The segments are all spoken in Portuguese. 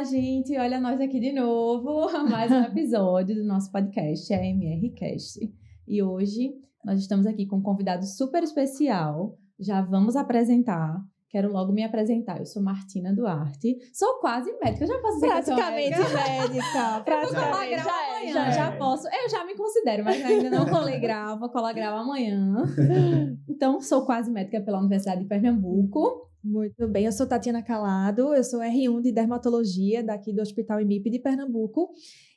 gente, olha nós aqui de novo, mais um episódio do nosso podcast, a MRcast. E hoje nós estamos aqui com um convidado super especial, já vamos apresentar. Quero logo me apresentar. Eu sou Martina Duarte. Sou quase médica. Eu já posso dizer praticamente que eu sou médica. Praticamente. Já posso. Eu já me considero, mas ainda não colagravo. Vou colagravo amanhã. Então, sou quase médica pela Universidade de Pernambuco. Muito bem. Eu sou Tatiana Calado. Eu sou R1 de Dermatologia daqui do Hospital IMIP de Pernambuco.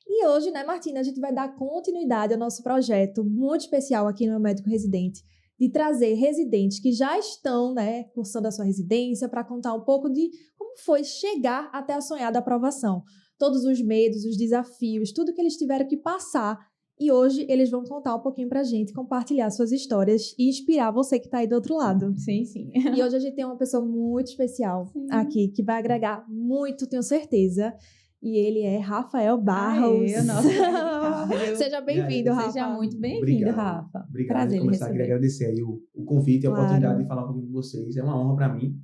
E hoje, né, Martina, a gente vai dar continuidade ao nosso projeto muito especial aqui no Médico Residente, de trazer residentes que já estão, né, cursando a sua residência para contar um pouco de como foi chegar até a sonhada aprovação. Todos os medos, os desafios, tudo que eles tiveram que passar. E hoje eles vão contar um pouquinho para a gente, compartilhar suas histórias e inspirar você que está aí do outro lado. Sim, sim. E hoje a gente tem uma pessoa muito especial aqui, que vai agregar muito, tenho certeza. E ele é Rafael Barros. Seja bem-vindo, Rafa. Seja muito bem-vindo, Rafa. Obrigado. Prazer Começar aqui a agradecer aí o convite, a oportunidade de falar um pouquinho com vocês. É uma honra para mim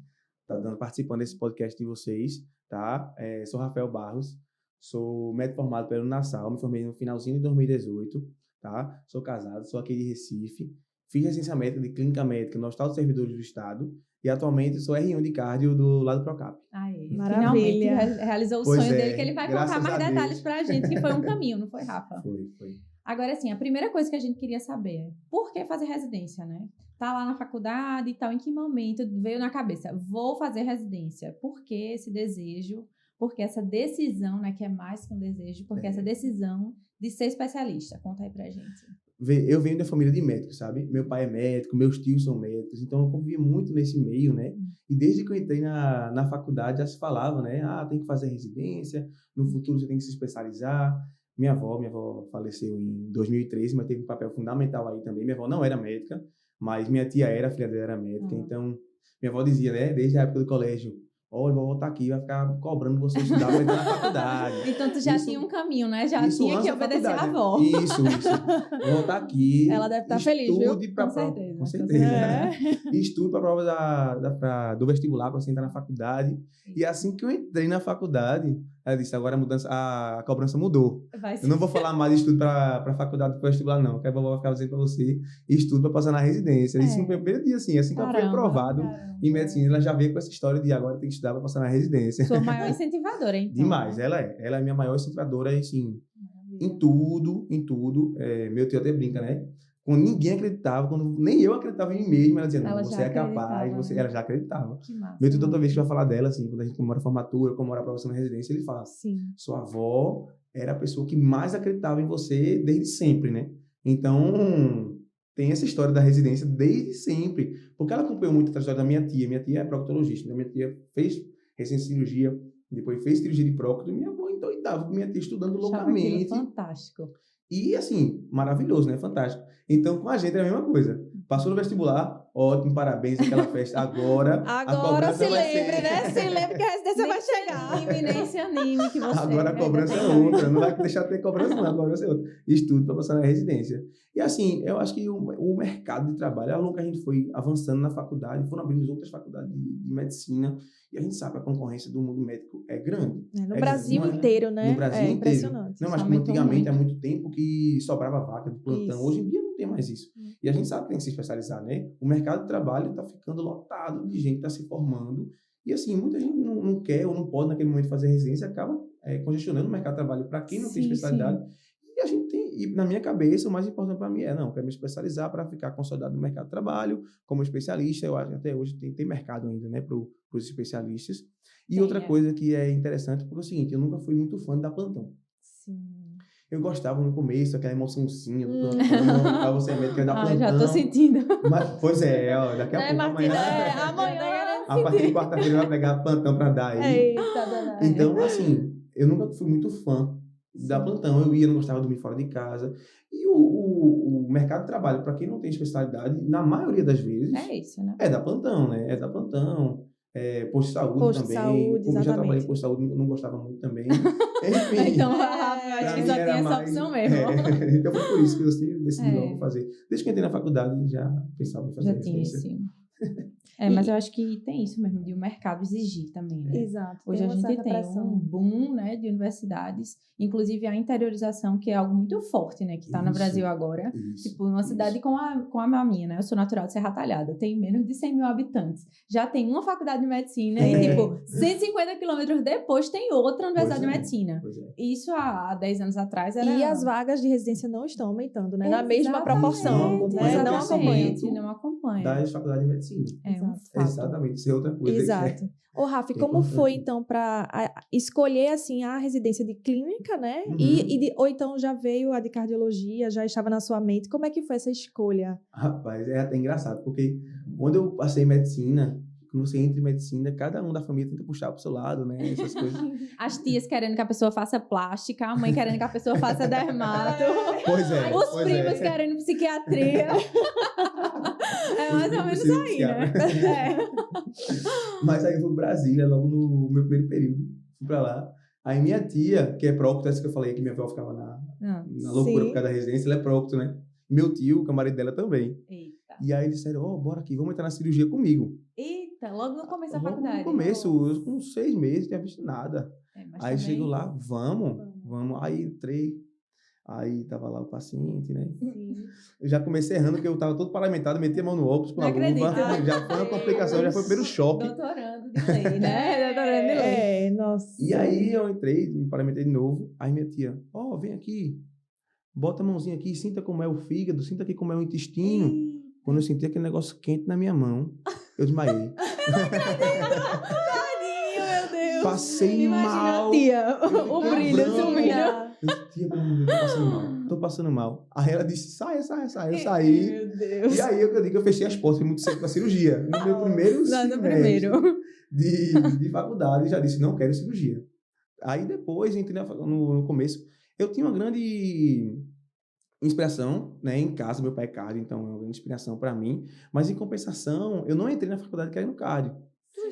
estar participando desse podcast de vocês, tá? Sou Rafael Barros, sou médico formado pelo Nassau, me formei no finalzinho de 2018, tá? Sou casado, sou aqui de Recife, fiz licenciamento de clínica médica no Hospital dos Servidores do Estado e atualmente sou R1 de cardio do lado Procap. Maravilha. Finalmente realizou o sonho dele, que ele vai contar mais detalhes pra gente, que foi um caminho, não foi, Rafa? Foi. Agora, assim, a primeira coisa que a gente queria saber é por que fazer residência, né? Tá lá na faculdade e tal, em que momento veio na cabeça, vou fazer residência? Por que esse desejo? Por que essa decisão, né, que é mais que um desejo, porque essa decisão de ser especialista? Conta aí pra gente. Eu venho da família de médicos, sabe? Meu pai é médico, meus tios são médicos, então eu convivi muito nesse meio, né? E desde que eu entrei na faculdade já se falava, né? Tem que fazer residência, no futuro você tem que se especializar. Minha avó faleceu em 2013, mas teve um papel fundamental aí também. Minha avó não era médica, mas minha tia era, a filha dela era médica. Então, minha avó dizia, né? Desde a época do colégio, olha, vou voltar aqui, vai ficar cobrando você estudar para entrar na faculdade. Então, tu já tinha um caminho, né? Já tinha que obedecer a avó. Isso. Vou voltar aqui. Ela deve estar feliz, viu? Com certeza. Estude para a prova do vestibular, para você entrar na faculdade. E assim que eu entrei na faculdade, ela disse, agora a cobrança mudou. Eu não vou falar mais de estudo para a faculdade para vestibular, não. Que a vovó vai ficar dizendo para você, estudo para passar na residência. Isso no primeiro dia, assim que eu fui aprovado em medicina, ela já veio com essa história de agora tem que estudar para passar na residência. Sua maior incentivadora, então. Demais, ela é a minha maior incentivadora, assim, em tudo. Meu tio até brinca, né? Quando ninguém acreditava, quando nem eu acreditava em mim mesmo, ela dizia, não, você é capaz, ela já acreditava. Que massa. Meu tio, toda vez que vai falar dela, assim, quando a gente comemora a formatura, comemora a aprovação na residência, ele fala, sua avó era a pessoa que mais acreditava em você desde sempre, né? Então, tem essa história da residência desde sempre, porque ela acompanhou muito a trajetória da minha tia. Minha tia é proctologista, minha tia fez recém-cirurgia, depois fez cirurgia de prócto, e minha avó endoidava com minha tia estudando loucamente. Fantástico. E, assim, maravilhoso, né? Fantástico. Então, com a gente é a mesma coisa. Passou no vestibular, ótimo, parabéns, aquela festa. Agora a cobrança se vai lembre, ser... né? Se lembre que a residência vai chegar. Nem se anime que você... Agora a cobrança é outra. Não vai deixar de ter cobrança, não. A cobrança é outra. Estudo para passar na residência. E, assim, eu acho que o mercado de trabalho, ao longo que a gente foi avançando na faculdade, foram abrindo outras faculdades de medicina, e a gente sabe que a concorrência do mundo médico é grande. No Brasil inteiro, né? No Brasil inteiro. Impressionante. Não, mas como antigamente, há muito tempo que sobrava vaga de plantão. Hoje em dia não tem mais isso. E a gente sabe que tem que se especializar, né? O mercado de trabalho está ficando lotado de gente que está se formando. E, assim, muita gente não quer ou não pode, naquele momento, fazer residência, acaba congestionando o mercado de trabalho para quem não tem especialidade. E a gente tem, e na minha cabeça, o mais importante para mim eu quero me especializar para ficar consolidado no mercado de trabalho, como especialista. Eu acho que até hoje tem mercado ainda, né, para os especialistas. E outra coisa que é interessante, porque é o seguinte, eu nunca fui muito fã da plantão. Eu gostava no começo, aquela emoçãozinha do plantão, para você médico da plantão. Já tô sentindo. Mas, pois daqui a pouco, amanhã. A partir de quarta-feira vai pegar plantão para dar aí. Então, assim, eu nunca fui muito fã da plantão. Eu não gostava de dormir fora de casa. E o mercado de trabalho, para quem não tem especialidade, na maioria das vezes... É isso, né? É da plantão, né? É da plantão. Posto de saúde também. Eu já trabalhei em posto de saúde, não gostava muito também. Enfim. Então, acho que só tem essa opção mesmo. Então, foi por isso que eu decidi logo fazer. Desde que entrei na faculdade, já pensava em fazer já tinha, sim. Mas eu acho que tem isso mesmo, de o mercado exigir também, né? Exato. Hoje a gente tem um boom, né, de universidades, inclusive a interiorização, que é algo muito forte, né, que está no Brasil agora. Tipo, uma cidade com a minha, né? Eu sou natural de Serra Talhada, tem menos de 100 mil habitantes. Já tem uma faculdade de medicina e, tipo, 150 quilômetros depois tem outra universidade de medicina. Isso há 10 anos atrás era... E as vagas de residência não estão aumentando, né? Na Exatamente. mesma proporção. Não acompanha. Das faculdades de medicina. Exatamente, isso é outra coisa. Exato. Ô, Rafa, como foi, então, para escolher, assim, a residência de clínica, né? Ou então já veio a de cardiologia, já estava na sua mente. Como é que foi essa escolha? Rapaz, é até engraçado, porque quando eu passei em medicina, quando você entra em medicina, cada um da família tenta puxar pro seu lado, né? Essas coisas. As tias querendo que a pessoa faça plástica, a mãe querendo que a pessoa faça dermato. Pois é. Os primos querendo psiquiatria. É mais ou menos aí, né? Mas aí eu fui para Brasília, logo no meu primeiro período. Fui para lá. Aí minha tia, que é prócto, essa que eu falei, que minha avó ficava na loucura por causa da residência, ela é prócto, né? Meu tio, o marido dela também. Eita. E aí eles disseram, bora aqui, vamos entrar na cirurgia comigo. Eita, logo no começo da faculdade. No começo, eu com 6 meses, não tinha visto nada. Aí chego lá, vamos. Aí entrei, aí tava lá o paciente, né? Eu já comecei errando, porque eu tava todo paramentado, meti a mão no óculos com a luva. Já foi uma complicação, já foi o primeiro choque. Doutorando de lei, né? Doutorando de lei. Nossa. E aí eu entrei, me paramentei de novo, aí minha tia, vem aqui, bota a mãozinha aqui, sinta como é o fígado, sinta aqui como é o intestino. Quando eu senti aquele negócio quente na minha mão, eu desmaiei. Tadinho, meu Deus. Passei mal. Tia, o brilho sumindo. Tia, pelo amor de Deus, tô passando mal. Aí ela disse, sai. Eu saí. Meu Deus. E aí eu digo que eu fechei as portas muito cedo pra cirurgia. No meu primeiro de faculdade, já disse, não quero cirurgia. Aí depois, entrei no começo, eu tinha uma grande inspiração, né, em casa, meu pai é cardio, então é uma grande inspiração para mim, mas em compensação, eu não entrei na faculdade querendo cardio.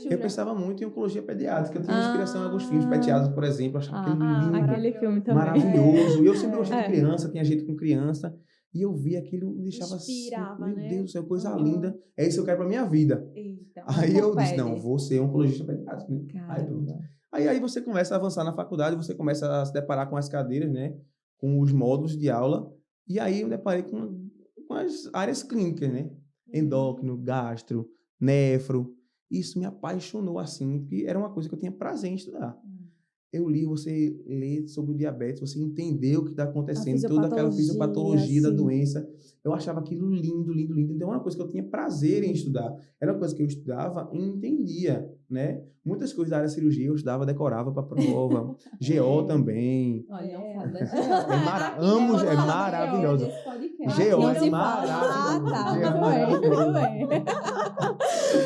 Eu pensava muito em oncologia pediátrica, eu tinha inspiração em alguns filmes Pediatras, por exemplo, eu achava aquele lindo, aquele filme também. maravilhoso, e eu sempre gostei de criança, tinha gente com criança, e eu via aquilo, me deixava inspirava, assim, meu né? Deus do céu, coisa linda, é isso que eu quero pra minha vida. Eita, aí eu disse, não, vou ser oncologista pediátrico, né? Aí pronto. Aí você começa a avançar na faculdade, você começa a se deparar com as cadeiras, né, com os módulos de aula. E aí eu me deparei com as áreas clínicas, né? Endócrino, gastro, nefro. Isso me apaixonou, assim, porque era uma coisa que eu tinha prazer em estudar. Eu li, você lê sobre o diabetes, você entendeu o que está acontecendo, toda aquela fisiopatologia da doença. Eu achava aquilo lindo, lindo, lindo. Então, era uma coisa que eu tinha prazer em estudar. Era uma coisa que eu estudava e entendia, né? Muitas coisas da área de cirurgia eu estudava, decorava para prova. GO também. Olha, não fala da Amo, é maravilhosa. GO é maravilhosa. Muito bem.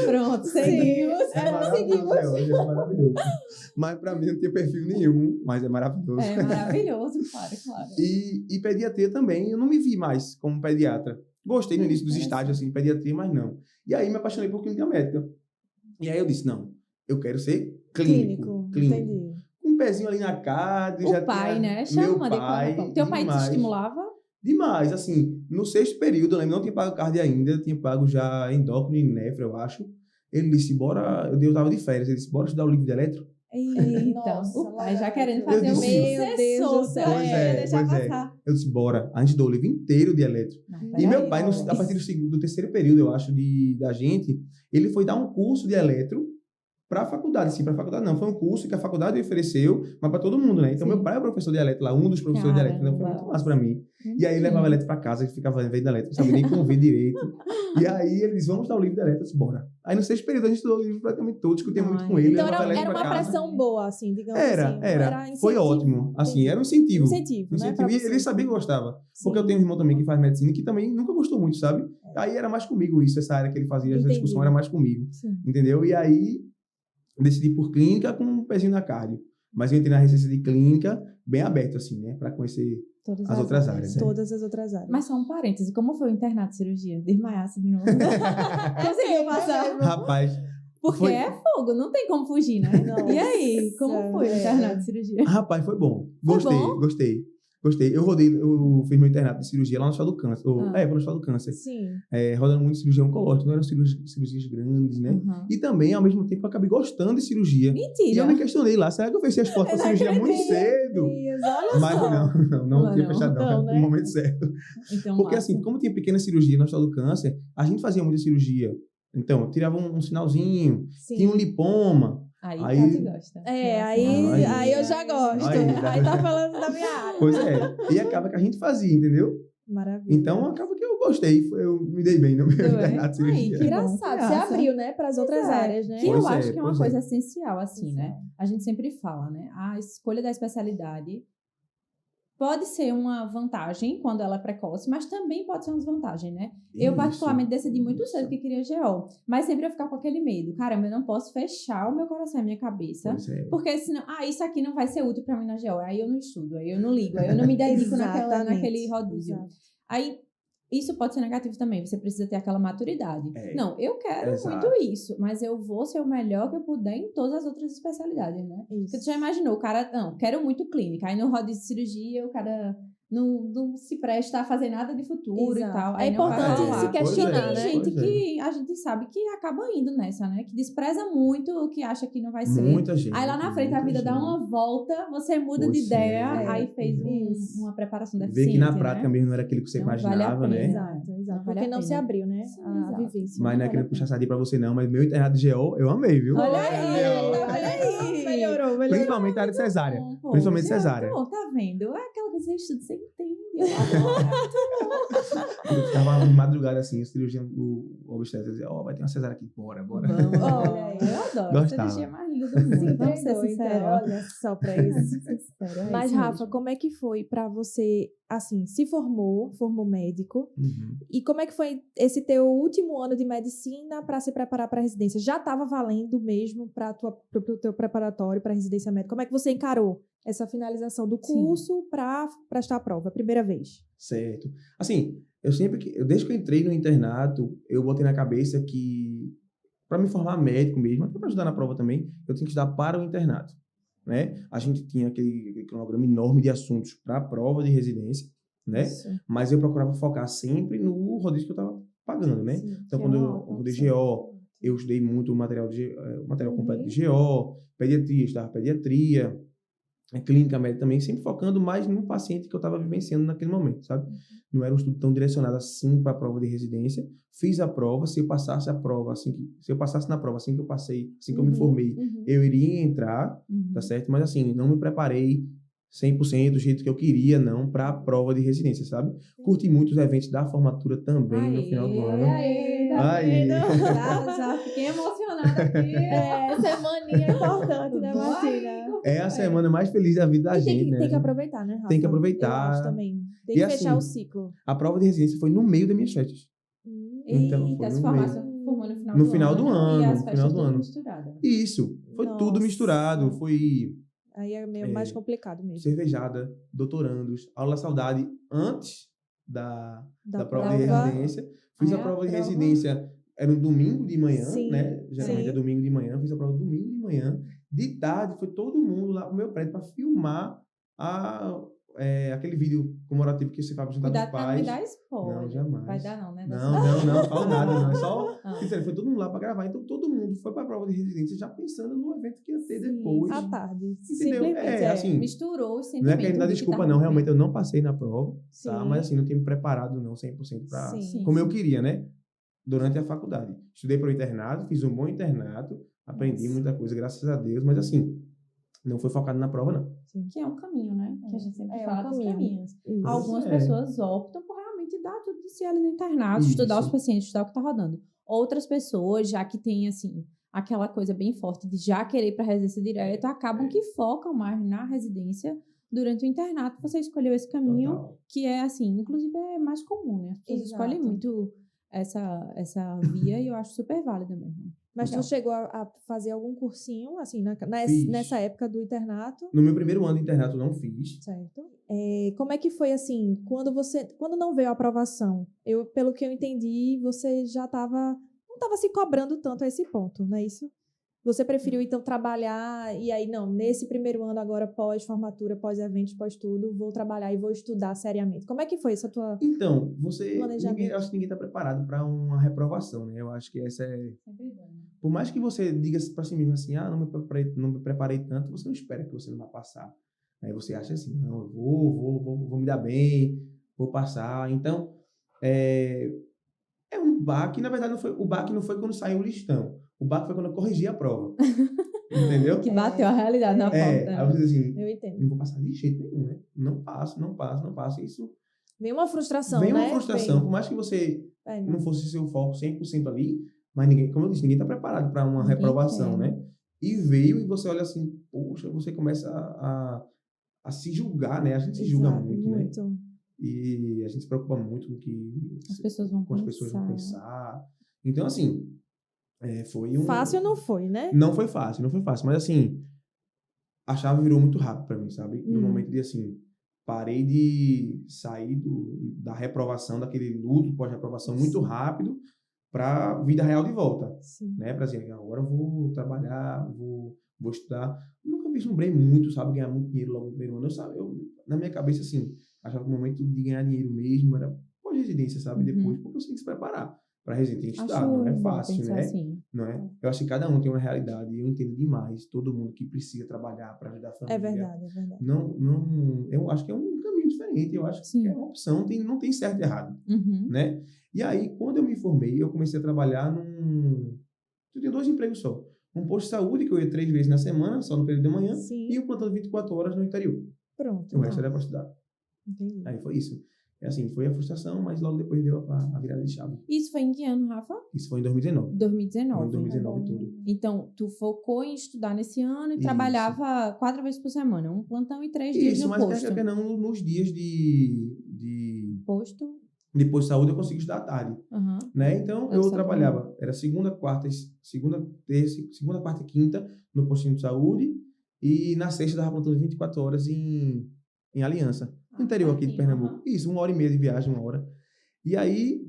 Pronto, seguimos. É maravilhoso. Mas para mim não tinha perfil nenhum, mas é maravilhoso. É maravilhoso, claro. E pediatria também, eu não me vi mais como pediatra. Gostei no início dos estágios, assim, de pediatria, mas não. E aí me apaixonei por clínica médica. E aí eu disse, não, eu quero ser clínico. Entendi. Com um pezinho ali na cara. O pai, né? Chama meu pai. Teu pai te estimulava? Demais, assim, no 6º período, eu lembro, não tinha pago cardio ainda, eu tinha pago já endócrino e nefro, eu acho. Ele disse, bora, eu tava de férias, ele disse, bora estudar o livro de eletro? Então, o pai já querendo fazer disse, meu Deus do céu, deixar passar. Eu disse, bora, a gente estudou o livro inteiro de eletro. E meu pai, a partir do 3º período, eu acho, da gente, ele foi dar um curso de eletro para a faculdade, sim, para a faculdade não, foi um curso que a faculdade ofereceu, mas para todo mundo, né? Então, meu pai é professor de eletro lá, um dos professores de eletro, então foi muito massa para mim. E aí, ele levava eletro para casa, e ficava vendo eletro, não sabia nem como ver direito. E aí, ele disse, vamos dar o livro de eletro, eu disse, bora. Aí, no 6º período, a gente estudou o livro praticamente todo, discutia muito com ele. Então, era uma pressão boa, assim, digamos assim. Era foi ótimo, assim, era um incentivo. Né? E ele sabia que gostava. Sim. Porque eu tenho um irmão também que faz medicina, que também nunca gostou muito, sabe? Aí, era mais comigo isso, essa área que ele fazia, essa discussão era mais comigo. Sim. Entendeu? E aí, decidi por clínica com um pezinho na cardio. Mas eu entrei na residência de clínica bem aberto, assim, né? Para conhecer as outras áreas. Todas as outras áreas. Mas só um parêntese, como foi o internato de cirurgia? Desmaiasse de novo. Conseguiu passar? Rapaz... Porque é fogo, não tem como fugir, né? Nossa, e aí, como foi o internato de cirurgia? Rapaz, foi bom. Gostei. Gostei. Eu fiz meu internato de cirurgia lá no Hospital do Câncer. Foi no Hospital do Câncer. Sim. Rodando muito cirurgia oncológica, não eram cirurgias grandes, né? E também, ao mesmo tempo, eu acabei gostando de cirurgia. Mentira! E eu me questionei lá, será que eu fechei as portas para cirurgia muito cedo? Olha Mas só. não tinha fechado não, né? no momento certo. Então, Porque assim, como tinha pequena cirurgia no Hospital do Câncer, a gente fazia muita cirurgia. Então, eu tirava um sinalzinho, tinha um lipoma. Aí Tati gosta. Aí eu já gosto. Aí tá falando da minha área. Pois é. E acaba que a gente fazia, entendeu? Maravilha. Então, acaba que eu gostei. Eu me dei bem no meu internato de cirurgia. Engraçado. Você abriu, né, para as outras áreas, né? Que eu acho que é uma coisa essencial, assim, né? A gente sempre fala, né? A escolha da especialidade pode ser uma vantagem quando ela é precoce, mas também pode ser uma desvantagem, né? Eu, particularmente, decidi muito cedo que queria GO, mas sempre eu ficar com aquele medo. Caramba, eu não posso fechar o meu coração e a minha cabeça, porque senão, isso aqui não vai ser útil pra mim na GO. Aí eu não estudo, aí eu não ligo, aí eu não me dedico naquele rodízio. Exato. Aí, isso pode ser negativo também, você precisa ter aquela maturidade. Não, eu quero muito isso, mas eu vou ser o melhor que eu puder em todas as outras especialidades, né? Porque tu já imaginou, o cara, não, quero muito clínica, aí no rodízio de cirurgia o cara não se presta a fazer nada de futuro. Exato. E tal. Aí é importante se questionar, né? Tem gente que a gente sabe que acaba indo nessa, né? Que despreza muito o que acha que não vai ser. Muita gente. Aí lá na frente a vida dá uma volta, você muda de ideia, aí fez uma preparação deficiente. Vê que na prática mesmo não era aquilo que você imaginava, né? Exato. Porque não se abriu, né? A vivência. Mas não é querendo puxar sardinha pra você não, mas meu internato de GO eu amei, viu? Olha aí. Melhorou. Principalmente a área de cesárea. Principalmente cesárea. Pô, tá vendo? É aquela que você estuda, você entende. Eu ficava de madrugada assim, o cirurgião, o obstetra dizia, vai ter uma cesárea aqui, bora. Vamos, eu adoro. Gostava. Você mais linda do mundo. Vamos ser sinceros. Olha só pra isso. Mas, Rafa, como é que foi pra você, assim, se formou médico, e como é que foi esse teu último ano de medicina pra se preparar pra residência? Já estava valendo mesmo pro teu preparatório pra residência médica? Como é que você encarou essa finalização do curso para prestar a prova, a primeira vez? Certo. Assim, desde que eu entrei no internato, eu botei na cabeça que, para me formar médico mesmo, até para ajudar na prova também, eu tinha que estudar para o internato, né? A gente tinha aquele cronograma enorme de assuntos para a prova de residência, né? Isso. Mas eu procurava focar sempre no rodízio que eu estava pagando, né? Sim, então, quando eu rodei GO, eu estudei muito o material completo de GO, pediatria, estudava pediatria, clínica médica também, sempre focando mais no paciente que eu estava vivenciando naquele momento, sabe? Não era um estudo tão direcionado assim para a prova de residência. Fiz a prova, se eu passasse na prova assim que eu passei, assim que eu me formei, eu iria entrar, tá certo? Mas assim, não me preparei 100% do jeito que eu queria, não, para a prova de residência, sabe? Curti muito os eventos da formatura também no final do ano. Já fiquei emocionada aqui. Semaninha importante, né, Martina? É a semana mais feliz da vida da gente, né? Tem que aproveitar, né, Rafa? Tem que aproveitar. Eu acho também. Tem que fechar o ciclo. A prova de residência foi no meio das minhas festas. Então, foi no final do ano. E as festas tudo misturada. Isso. Foi tudo misturado. Foi... Aí é meio mais complicado mesmo. Cervejada, doutorandos, aula da saudade antes da prova de residência. Fiz a prova de residência, era um domingo de manhã, né? Geralmente é domingo de manhã. Fiz a prova domingo de manhã. De tarde, foi todo mundo lá pro meu prédio para filmar aquele vídeo comemorativo que você faz juntar dos pais. Cuidado pra não me dar spoiler. Não, jamais. Vai dar não, né? Não falo nada, não. É só... Foi todo mundo lá para gravar. Então, todo mundo foi para a prova de residência já pensando no evento que ia ter depois. À tarde. Entendeu? Assim, misturou os sentimentos. Não é querendo dar desculpa, não. Realmente, eu não passei na prova, tá? Mas, assim, não tinha me preparado, não, 100% para... Como eu queria, né? Durante a faculdade. Estudei para o internato, fiz um bom internato, aprendi muita coisa, graças a Deus, mas, assim... Não foi focado na prova, não. Sim, que é um caminho, né? Que a gente sempre fala dos caminhos. Algumas pessoas optam por realmente dar tudo de si ali no internato, estudar os pacientes, estudar o que tá rodando. Outras pessoas, já que tem, assim, aquela coisa bem forte de já querer ir pra residência direto, acabam que focam mais na residência durante o internato. Você escolheu esse caminho, que é, assim, inclusive é mais comum, né? As pessoas escolhem muito essa via e eu acho super válida mesmo. Mas tu chegou a fazer algum cursinho, assim, nessa época do internato? No meu primeiro ano de internato, não fiz. Certo. Como é que foi, assim, quando não veio a aprovação? Pelo que eu entendi, você já não estava se cobrando tanto a esse ponto, não é isso? Você preferiu, então, trabalhar e aí, não, nesse primeiro ano agora, pós-formatura, pós-eventos, pós-tudo, vou trabalhar e vou estudar seriamente. Como é que foi essa tua Então, planejamento? eu acho que ninguém está preparado para uma reprovação, né? Eu acho que essa é... Sempre bom. Por mais que você diga para si mesmo assim, não me preparei tanto, você não espera que você não vai passar. Aí você acha assim, não, eu vou me dar bem, vou passar. Então, é um baque, na verdade, o baque não foi quando saiu o listão. O baque foi quando eu corrigi a prova. Entendeu? Que bateu a realidade na Aí porta. você diz assim, Eu entendo. não vou passar de jeito nenhum, né? Não passo. Isso Vem uma frustração, vem né? uma frustração, por mais que você não fosse seu foco 100% ali, mas ninguém, como eu disse, ninguém está preparado para uma reprovação, né? E veio e você olha assim, poxa, você começa a se julgar, né? A gente se julga muito, né? E a gente se preocupa muito com o que as pessoas vão pensar. Então, assim, foi um... Fácil não foi, né? Não foi fácil, mas assim, a chave virou muito rápido para mim, sabe? No momento de, assim, parei de sair da reprovação, daquele luto pós-reprovação muito rápido para a vida real de volta. Sim. Né? Para assim, agora eu vou trabalhar, vou estudar. Nunca vislumbrei muito, sabe? Ganhar muito dinheiro logo no primeiro ano. Na minha cabeça, assim, achava que o momento de ganhar dinheiro mesmo era pós-residência, sabe? Depois, porque você tem que se preparar. Para residência tem que estudar, não é fácil, né? Assim. Não é? Eu acho que cada um tem uma realidade e eu entendo demais todo mundo que precisa trabalhar para ajudar a família. É verdade. Eu acho que é um caminho diferente, eu acho que é uma opção, não tem certo e errado, né? E aí, quando eu me formei, eu comecei a trabalhar eu tinha 2 empregos só. Um posto de saúde, que eu ia 3 vezes na semana, só no período de manhã, e um plantão de 24 horas no interior. Pronto. O resto era para estudar. Entendi. Aí foi isso. Assim, foi a frustração, mas logo depois deu a virada de chave. Isso foi em que ano, Rafa? Isso foi em 2019. 2019. Foi em 2019 tudo. Então, tu focou em estudar nesse ano e trabalhava 4 vezes por semana. Um plantão e 3 dias no posto. Isso, mas não nos dias de posto. Depois de saúde eu consegui estudar à tarde. Né? Então, eu trabalhava, era segunda, quarta e quinta no postinho de saúde e na sexta dava plantão de 24 horas em Aliança. No interior aqui de Pernambuco. Isso, 1h30 de viagem, 1 hora. E aí,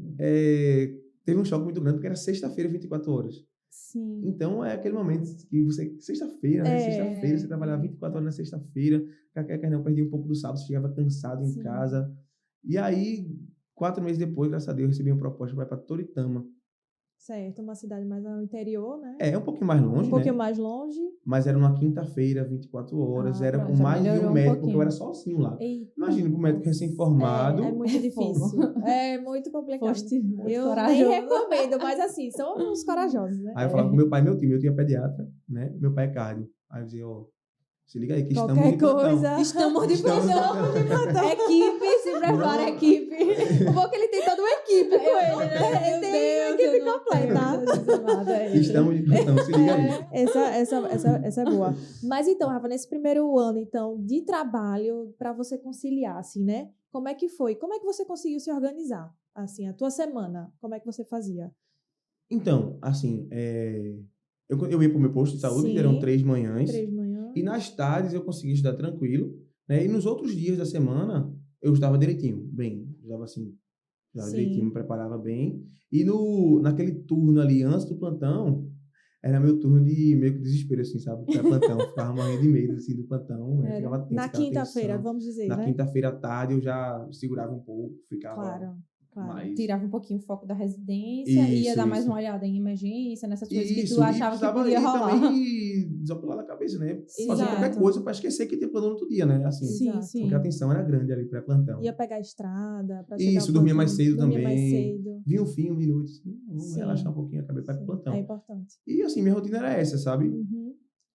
teve um choque muito grande, porque era sexta-feira, 24 horas. Sim. Então, é aquele momento que você... Sexta-feira, né? Sexta-feira, você trabalhava 24 horas na sexta-feira. Eu perdi um pouco do sábado, chegava cansado em casa. E aí, 4 meses depois, graças a Deus, eu recebi uma proposta para ir para Toritama. Certo, uma cidade mais ao interior, né? Um pouquinho mais longe, Um pouquinho mais longe. Mas era numa quinta-feira, 24 horas. Era com mais de um médico, porque eu era sozinho lá. Imagina, para um médico recém-formado. É muito difícil. É muito complicado. Eu nem recomendo, mas assim, são uns corajosos, né? Aí eu falava com meu pai e meu tio. Meu tio é pediatra, né? Meu pai é cardio. Aí eu dizia, se liga aí, que estamos de plantão. Estamos de plantão. Equipe, se prepara, equipe. O bom é que ele tem toda uma equipe com ele, né? Ele tem uma equipe completa. Estamos de plantão, se liga aí. Essa é boa. Mas então, Rafa, nesse primeiro ano, então, de trabalho, para você conciliar, assim, né? Como é que foi? Como é que você conseguiu se organizar? Assim, a tua semana, como é que você fazia? Então, assim, eu ia para o meu posto de saúde, que eram 3 manhãs. 3 manhãs. E nas tardes eu conseguia estudar tranquilo, né? E nos outros dias da semana eu estudava direitinho, bem, estudava assim, direitinho, me preparava bem. E naquele turno ali, antes do plantão, era meu turno de meio que desespero, assim, sabe? Para plantão, ficava morrendo de medo, assim, do plantão. Ficava tenso, na quinta-feira, vamos dizer, na quinta-feira à tarde eu já segurava um pouco, ficava... Claro. Mais... Tirava um pouquinho o foco da residência, ia dar mais uma olhada em emergência, nessas coisas que tu achava que podia rolar. E também desopilar da cabeça, né? Fazer qualquer coisa para esquecer que tem plantão no outro dia, né? Assim, sim. Porque a tensão era grande ali pré-plantão. Ia pegar a estrada para chegar Isso, dormia mais cedo também. Via um filme de noite. Vamos relaxar um pouquinho, acabei para plantão. É importante. E assim, minha rotina era essa, sabe?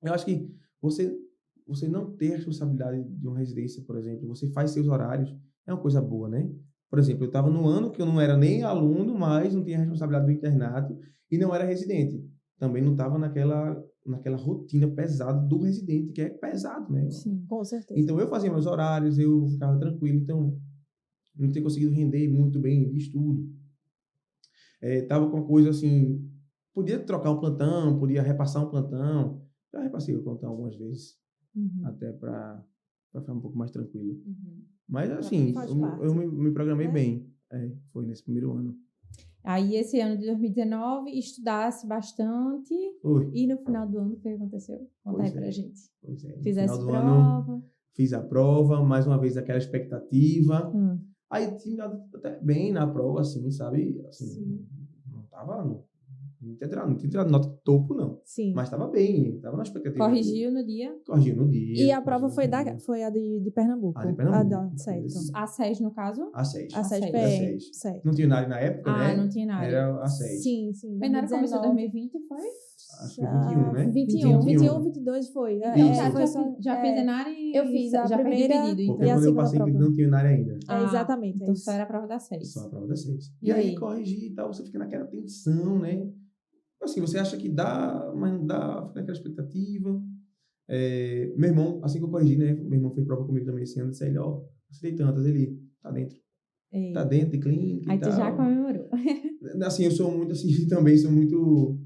Eu acho que você não ter responsabilidade de uma residência, por exemplo, você faz seus horários, é uma coisa boa, né? Por exemplo, eu estava no ano que eu não era nem aluno, mas não tinha responsabilidade do internato e não era residente. Também não estava naquela rotina pesada do residente, que é pesado, né? Sim, com certeza. Então, eu fazia meus horários, eu ficava tranquilo. Então, não ter conseguido render muito bem de estudo. Estava com uma coisa assim, podia trocar um plantão, podia repassar um plantão. Já repassei o plantão algumas vezes, até para ficar um pouco mais tranquilo. Mas, assim, eu me programei bem. Foi nesse primeiro ano. Aí, esse ano de 2019, estudasse bastante. Oi. E no final do ano, o que aconteceu? Conta aí Pois pra é. gente. Pois é. No Fizesse final do ano, prova. fiz a prova, mais uma vez aquela expectativa. Hum. Aí tinha dado até bem na prova, assim, sabe? Assim, Sim. não tinha tirado nota topo, não. Sim. Mas estava bem, estava na expectativa. Corrigiu no dia. Corrigiu no dia. E a prova foi, corrigiu no dia. foi a de Pernambuco. A de Pernambuco. Certo. A SES, no caso. A 6. A A 6 SES. PR. SES. Certo. Não tinha nada na época, né? Não tinha nada. Era a 6. Sim. Mas na hora começou 2020, foi? Acho que foi 21, né? 21, 22 foi. Já fez Enari? Eu fiz a já primeira fez dividido, Porque então. e a quando eu segunda passei, prova. não tinha nada ainda. Exatamente. Então é isso. só era a prova da 6. Só a prova da 6. E E aí, aí? corrigir e tal, você fica naquela tensão, né? Assim, você acha que dá, mas não dá, fica naquela expectativa. Meu irmão, assim que eu corrigi, né? Meu irmão fez prova comigo também esse ano, disse ele, ó, acertei tantas, ele tá dentro. Tá dentro de clínica Aí e tu tal. já comemorou. Assim, eu sou muito, assim, também sou muito...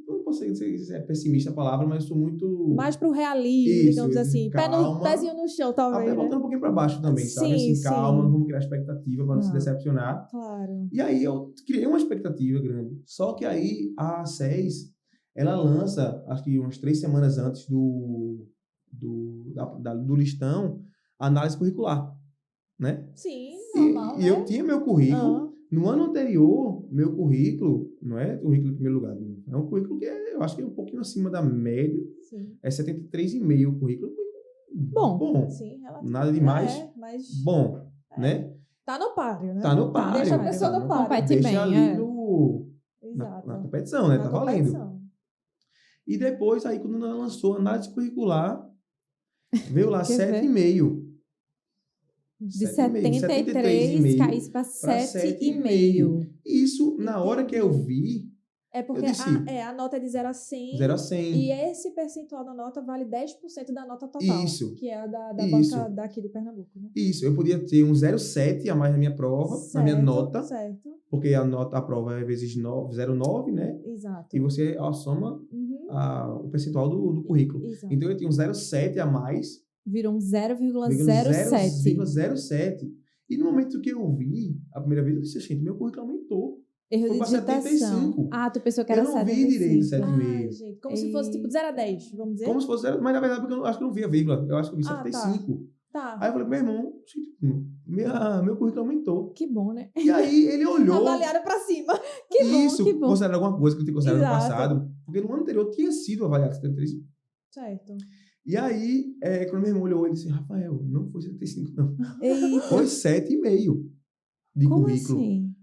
Não posso dizer se é pessimista a palavra, mas eu sou muito... Mais pro realismo, Isso, digamos assim. calma. Pezinho no chão, talvez, Até né? voltando um pouquinho para baixo também, sabe? Sim, Assim, sim. calma, não vamos criar expectativa para não se decepcionar. Claro. E aí eu criei uma expectativa grande. Só que aí a 6, ela lança, acho que umas 3 semanas antes do listão, a análise curricular, né? Sim, normal, E né? eu tinha meu currículo. No ano anterior, meu currículo, não é o currículo em primeiro lugar, é um currículo que eu acho que é um pouquinho acima da média. Sim. É 73,5 o currículo. Bom. Sim, Nada demais. Mas bom, né? tá no páreo, né? Tá no páreo. Deixa a pessoa no páreo. Compete Deixa bem, ali na Exato. competição, né? Na Tá valendo. competição. E depois, aí, quando ela lançou a análise curricular, veio lá Quer ver? 7,5. De 73 caísse para 7,5. Isso, na hora que eu vi, É porque eu disse, a nota é de 0 a 100. 0 a 100. E esse percentual da nota vale 10% da nota total. Isso. Que é a da Isso. banca daqui de Pernambuco, né? Isso, eu podia ter um 0,7 a mais na minha prova, na minha nota, Certo. porque a prova é vezes 0,9, né? Exato. E você soma o percentual do currículo. Exato. Então eu tinha um 0,7 a mais, Virou um 0,07. 0,07. E no momento que eu vi, a primeira vez, eu disse, gente, meu currículo aumentou. Erro Foi de pra digitação. 75. Tu pensou que era Eu não 75. vi direito 7,5. Ai, gente, como se fosse tipo 0 a 10, vamos dizer? Como se fosse 0, mas na verdade porque eu acho que eu não vi a vírgula. Eu acho que eu vi 75. Tá. Aí eu falei, meu irmão, meu currículo aumentou. Que bom, né? E aí ele olhou. Avaliaram pra cima. Que bom, isso, que bom. considerar alguma coisa que eu tinha considerado no Exato. passado. Porque no ano anterior tinha sido avaliado 73. Certo. E aí, quando meu irmão olhou, ele disse, Rafael, não foi 75, não. Eita. Foi 7,5 de Como currículo. assim?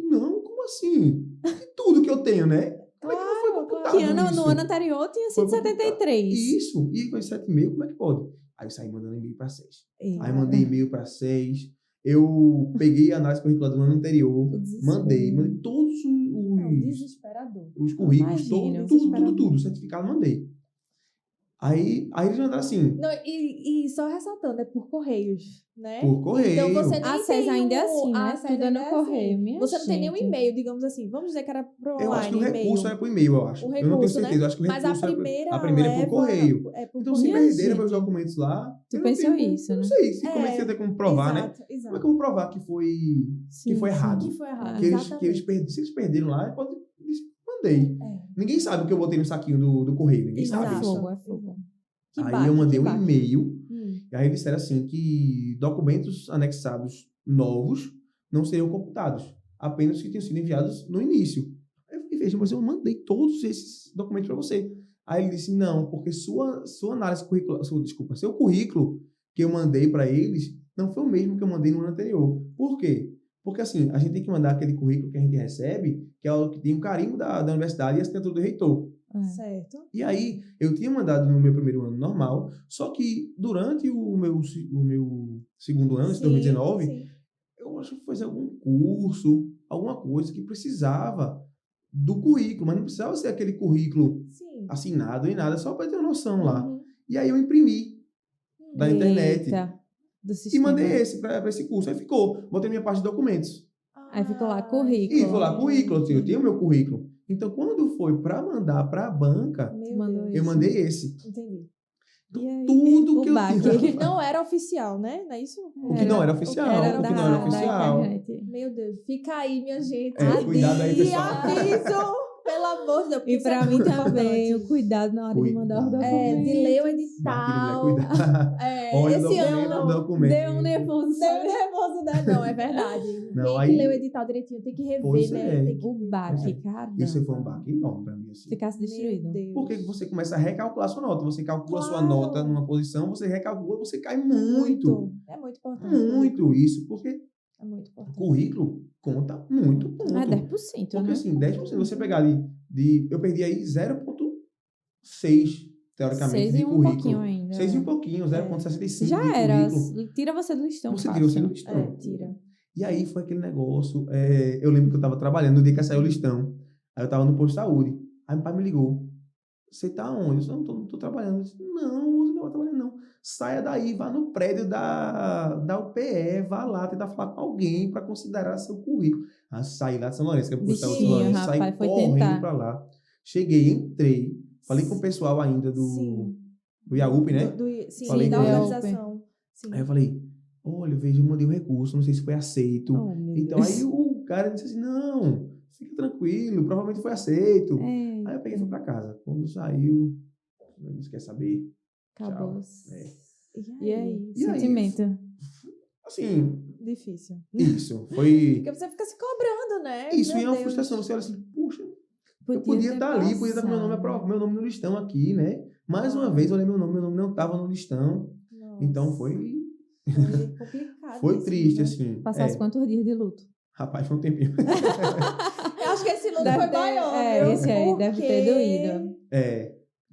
Não, como assim? De tudo que eu tenho, né? Como é que não foi computado Que no isso? ano anterior tinha sido Foi computado. 73. Isso, e foi 7,5, como é que pode? Aí eu saí mandando e-mail para 6. Eita. Aí mandei e-mail para 6. Eu peguei a análise curricular do ano anterior, mandei todos Desesperador. os currículos, Imagino. tudo, certificado, mandei. Aí eles mandaram assim, Não, e só ressaltando, é por correios, né? por correio. Então você nem A SES ainda é assim, né? a SES Tudo é ainda no é correio, assim. minha Você não tem nenhum gente. e-mail, digamos assim. Vamos dizer que era pro online, Eu acho que o recurso e-mail. era por e-mail, eu acho. O Eu não tenho recurso, certeza, né? eu acho que o Mas recurso a primeira é por correio. É por Então, se correio. Minha perderam meus gente. documentos lá, Tu eu não pensou tenho- isso, eu né? não sei como é que tem como provar, né? Exato. Como é que eu vou provar que foi errado? Que foi errado, Que exatamente. se eles perderam lá, eles mandei. Ninguém sabe o que eu botei no saquinho do correio, ninguém sabe É isso. fogo, é fogo. Que Aí baque, eu mandei que um baque. e-mail, e aí disseram assim que documentos anexados novos não seriam computados, apenas os que tinham sido enviados no início. Aí eu fiquei, veja, mas eu mandei todos esses documentos para você. Aí ele disse, não, porque sua análise curricular, seu currículo que eu mandei para eles não foi o mesmo que eu mandei no ano anterior. Por quê? Porque assim, a gente tem que mandar aquele currículo que a gente recebe, que é o que tem o carimbo da universidade e a assinatura do reitor. Certo. E aí, eu tinha mandado no meu primeiro ano normal, só que durante o meu segundo ano, esse 2019, Sim. eu acho que foi algum curso, alguma coisa que precisava do currículo, mas não precisava ser aquele currículo assinado nem nada, só para ter uma noção lá. E aí eu imprimi da internet Do e sistema. mandei esse para esse curso. Aí ficou, botei minha parte de documentos. Aí ficou lá currículo. E foi lá currículo, eu tinha o meu currículo. Então, quando foi para mandar para a banca, Mandou eu mandei esse. Entendi. E aí? Tudo O que eu baque. O que tinha. não era oficial, né? Não é isso? O que não era oficial. era O que não da- era da oficial. internet. Meu Deus, fica aí, minha gente. Cuidado aí, pessoal. Aviso! Pelo amor de Deus. porque E isso é pra mim muito também, importante. o cuidado na hora de mandar os Cuidado. documentos. De ler o Marquinhos, edital. mulher, cuidado. Olha o Esse documento, ano o documento. Deu um nervoso. Deu nervoso, né? Não, é verdade. Não, tem aí- que ler o edital direitinho, tem que rever, Pois né? é. Tem que... O baque, É. caramba. Isso foi um baque enorme pra mim, assim. Ficasse destruído. Meu Deus. Porque você começa a recalcular sua nota. Você calcula sua Claro. nota numa posição, você recalcula, você cai muito. É muito importante. Muito isso, porque É muito importante. currículo conta muito ponto. É 10%, Porque né? assim, 10%, você pegar ali, eu perdi aí 0,6, teoricamente, 6 de e um currículo. pouquinho ainda. 6 e um pouquinho, 0,65 Já de era. currículo. Tira você do listão. Você fácil. tirou você do listão. É, tira. E aí foi aquele negócio, eu lembro que eu estava trabalhando no dia que saiu o listão. Aí eu estava no posto de saúde. Aí meu pai me ligou. Você tá onde? Eu disse, não tô trabalhando. Eu disse, não, você não vai trabalhando, não. Saia daí, vá no prédio da UPE, vá lá tentar falar com alguém para considerar seu currículo. Aí saí lá de São Lourenço, que é o posto de saúde de São Bichinho, Lourenço, saí rapaz, foi correndo tentar. para lá. Cheguei, entrei, falei com o pessoal ainda Sim. do IAUP, né? Sim, Falei da com ele. organização. Sim. Aí eu falei, olha, veja, eu mandei um recurso, não sei se foi aceito. Oh, meu Então, Deus. aí o cara disse assim, não, fica tranquilo, provavelmente foi aceito. É, Aí eu peguei e fui pra casa. Quando saiu, não quer saber. acabou. É. E aí? E aí? Sentimento. Assim, Difícil. isso, foi... Porque você fica se cobrando, né? Isso, Meu e é uma Deus. frustração. Você olha assim, puxa, eu podia ter estar ali, podia estar com passado. meu nome no listão aqui, né? Mais uma Ah. vez, eu olhei meu nome não estava no listão. Nossa, Então, foi complicado. foi isso, triste, né? assim. Passasse quantos dias de luto? Rapaz, foi um tempinho. Eu acho que esse luto Deve foi ter- maior, é, viu? esse aí deve ter Porque- doído.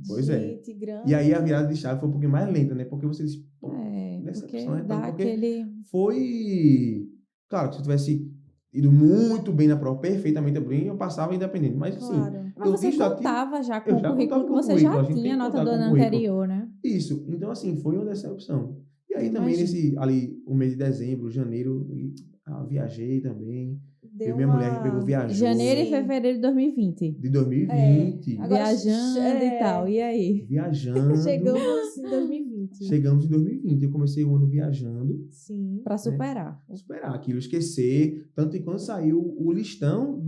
Pois é. Gente, grande. E aí a virada de chave foi um pouquinho mais lenta, né? Porque você disse, pô, É, porque decepção, né? dá Porque aquele... foi... Claro, que se eu tivesse ido muito bem na prova, perfeitamente bem, eu passava independente. Mas assim, Claro. Mas eu você vi já tinha- contava já com eu o já currículo contava que com o você currículo, a já gente tem tinha que nota contar do com o ano currículo. anterior, né? Isso. Então, assim, foi uma decepção. E aí também Imagino. o mês de dezembro, janeiro, viajei também. Deu Eu e minha mulher, a gente pegou, viajou. Janeiro e Sim. fevereiro de 2020. De 2020. Agora, Viajando e tal. E aí? Viajando. Chegamos em 2020. Chegamos em 2020. Eu comecei o ano viajando. Sim. Pra superar. Superar aquilo, esquecer. Tanto que quando saiu o listão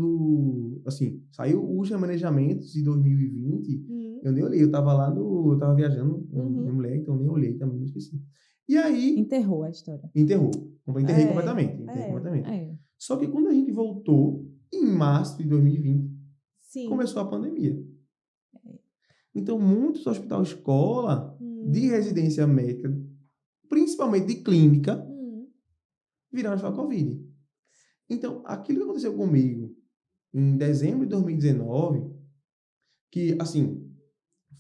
assim, saiu os remanejamentos de 2020, eu nem olhei. Eu tava viajando com Uhum. minha mulher, então nem olhei, também não esqueci. E aí, Enterrou a história. enterrei É, completamente. Enterrei é. completamente. É. Só que quando a gente voltou, em março de 2020, Sim. começou a pandemia. Então, muitos hospitais escola de residência médica, principalmente de clínica, viraram só Covid. Então, aquilo que aconteceu comigo em dezembro de 2019, que, assim,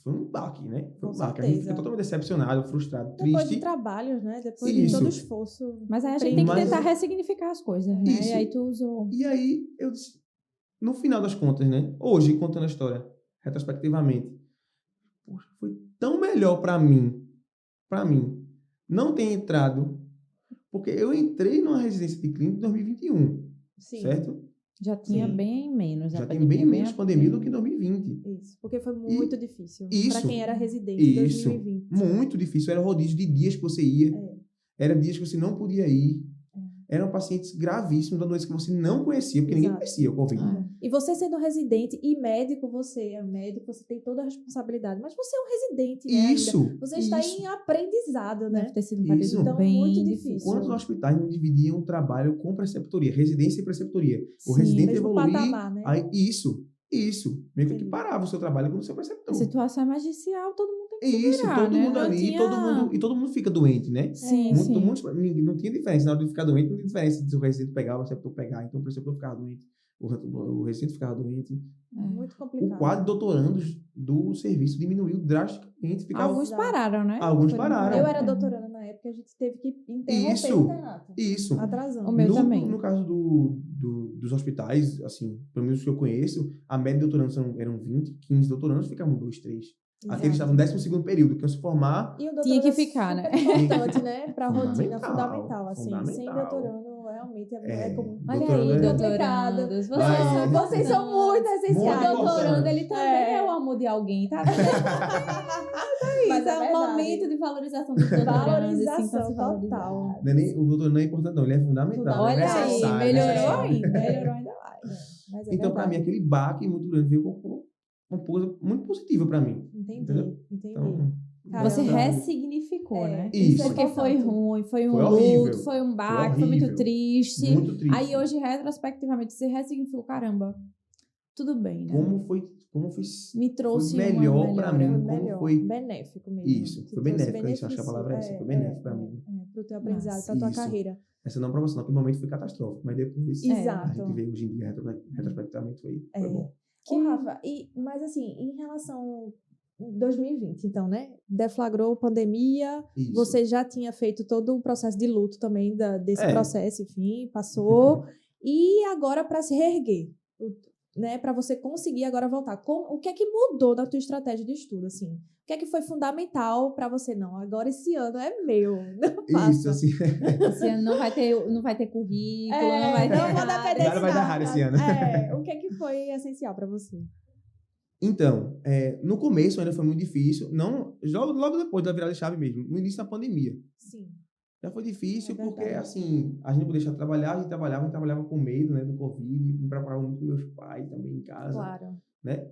foi um baque, né? Foi um Com baque. A gente certeza. fica totalmente decepcionado, frustrado, Depois triste. de trabalhos, né? Depois Isso. de todo o esforço. Mas aí a gente tem que Mas- tentar ressignificar as coisas, né? Isso. E aí tu usou... E aí, eu disse, no final das contas, né? Hoje, contando a história, retrospectivamente, poxa, foi tão melhor pra mim, não ter entrado, porque eu entrei numa residência de clínica em 2021, Sim. certo? Já tinha Sim. bem menos. Já a tem bem menos pandemia do que em 2020. Isso. Porque foi muito difícil. isso. Pra quem era residente em Isso. 2020. Muito difícil. Era rodízio de dias que você ia. Era dias que você não podia ir. Eram pacientes gravíssimos da doença que você não conhecia, porque ninguém Exato. conhecia o Covid. Ah. E você sendo residente e médico, você é médico, você tem toda a responsabilidade. Mas você é um residente, né? ainda. Isso. Você está isso. em aprendizado, né? Deve ter sido um Isso. período Então, bem muito difícil. difícil. Quantos hospitais não dividiam o trabalho com preceptoria, residência e preceptoria? O Sim, residente mesmo evoluir, patamar, né? aí isso. Meio que Entendi. parava o seu trabalho com o seu preceptor. A situação emergencial, todo mundo tem que se Isso, virar, todo né? mundo Não ali, tinha- todo mundo fica doente, né? Sim, Muito, sim. ninguém- não tinha diferença. Na hora de ficar doente, não tinha diferença se o residente pegar ou o preceptor pegar. Então o preceptor ficava doente, o residente ficava doente. É. Muito O complicado. quadro de doutorandos do serviço diminuiu drasticamente. Ficava... Alguns Exato. pararam, né? Alguns Foram pararam. Eu parar. era doutoranda na época, a gente teve que interromper Isso. o internato. Isso. Atrasando. O meu no, também. No caso dos hospitais, assim, pelo menos os que eu conheço, a média de doutorandos eram 20, 15 doutorandos, ficavam 2, 3. Aqueles estavam no 12º período, que iam se formar. E o Tinha doutorando que é ficar, né? super importante, né? Pra rotina, Fundamental, fundamental, assim. Sem fundamental. doutorando, realmente é como... Olha Doutorando aí, é- complicado. doutorandos. Vai. Vocês são muito essenciais. Muito O doutorando, ele também É. é o amor de alguém, tá? isso, Mas é é um verdade. momento de valorização dos doutorandos. Valorização total. Não é nem, o doutor não é importante, não. Ele é fundamental. Olha é aí, necessário, melhorou necessário. ainda. Melhorou ainda mais. Mas é Então, para mim, verdade. aquele baque muito grande veio com uma coisa muito positiva para mim. Entendi. Então, Você Caramba. ressignificou, né? Isso. Porque foi ruim, foi um Foi horrível. luto, foi um baque, Foi foi muito horrível. triste. muito triste. Aí hoje, retrospectivamente, você ressignificou, caramba, tudo bem, né? Como foi Me trouxe foi melhor uma pra melhora. mim. Foi Como melhor. foi- Benéfico mesmo. Isso, Te foi trouxe benéfico, isso, acho que a palavra é essa, foi benéfico pra mim. Pro teu aprendizado, Nossa, pra tua isso. carreira. Essa não promoção, naquele momento foi catastrófico, mas depois Exato. a gente vê hoje em dia, retrospectivamente, foi É. bom. Ô, Rafa, mas assim, em relação 2020, então, né? Deflagrou pandemia, Isso. você já tinha feito todo o processo de luto também desse É. processo, enfim, passou. E agora para se reerguer, né? Para você conseguir agora voltar. O que é que mudou na tua estratégia de estudo, assim? O que é que foi fundamental para você? Não, agora esse ano é meu. Não faça. Isso, assim. Esse ano não vai ter currículo, não vai ter não vou nada. depender Nada vai dar errado esse ano. O que é que foi essencial para você? Então, no começo ainda foi muito difícil, não, logo depois da virada de chave mesmo, no início da pandemia. Sim. Já foi difícil É porque, verdade. assim, a gente não podia deixar de trabalhar, a gente trabalhava com medo, né, do Covid, me preparava muito com meus pais também em casa, Claro. né?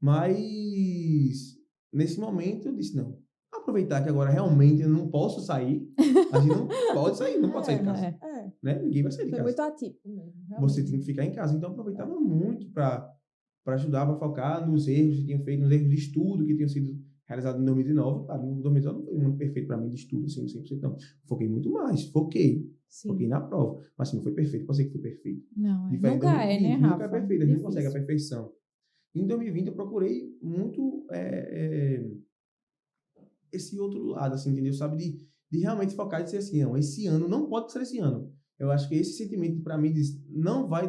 Mas, nesse momento, eu disse, não, aproveitar que agora realmente eu não posso sair, a gente não pode sair, não pode sair de casa, né? Ninguém vai sair de Foi casa. muito atípico mesmo. Você realmente. tem que ficar em casa. Então, eu aproveitava muito para ajudar, para focar nos erros que tinham feito, nos erros de estudo que tinham sido realizados em 2019. Claro, no 2019 não foi muito perfeito para mim de estudo, assim, 100%, não. Foquei muito mais, foquei Sim. na prova. Mas, assim, não foi perfeito, pode ser que foi perfeito. Não, Diferente de nunca é, 2020, né, Rafa? Nunca é perfeito, a gente não Difícil. consegue a perfeição. Em 2020, eu procurei muito esse outro lado, assim, entendeu? Sabe, de realmente focar e dizer assim, não, esse ano não pode ser esse ano. Eu acho que esse sentimento, para mim, diz, não vai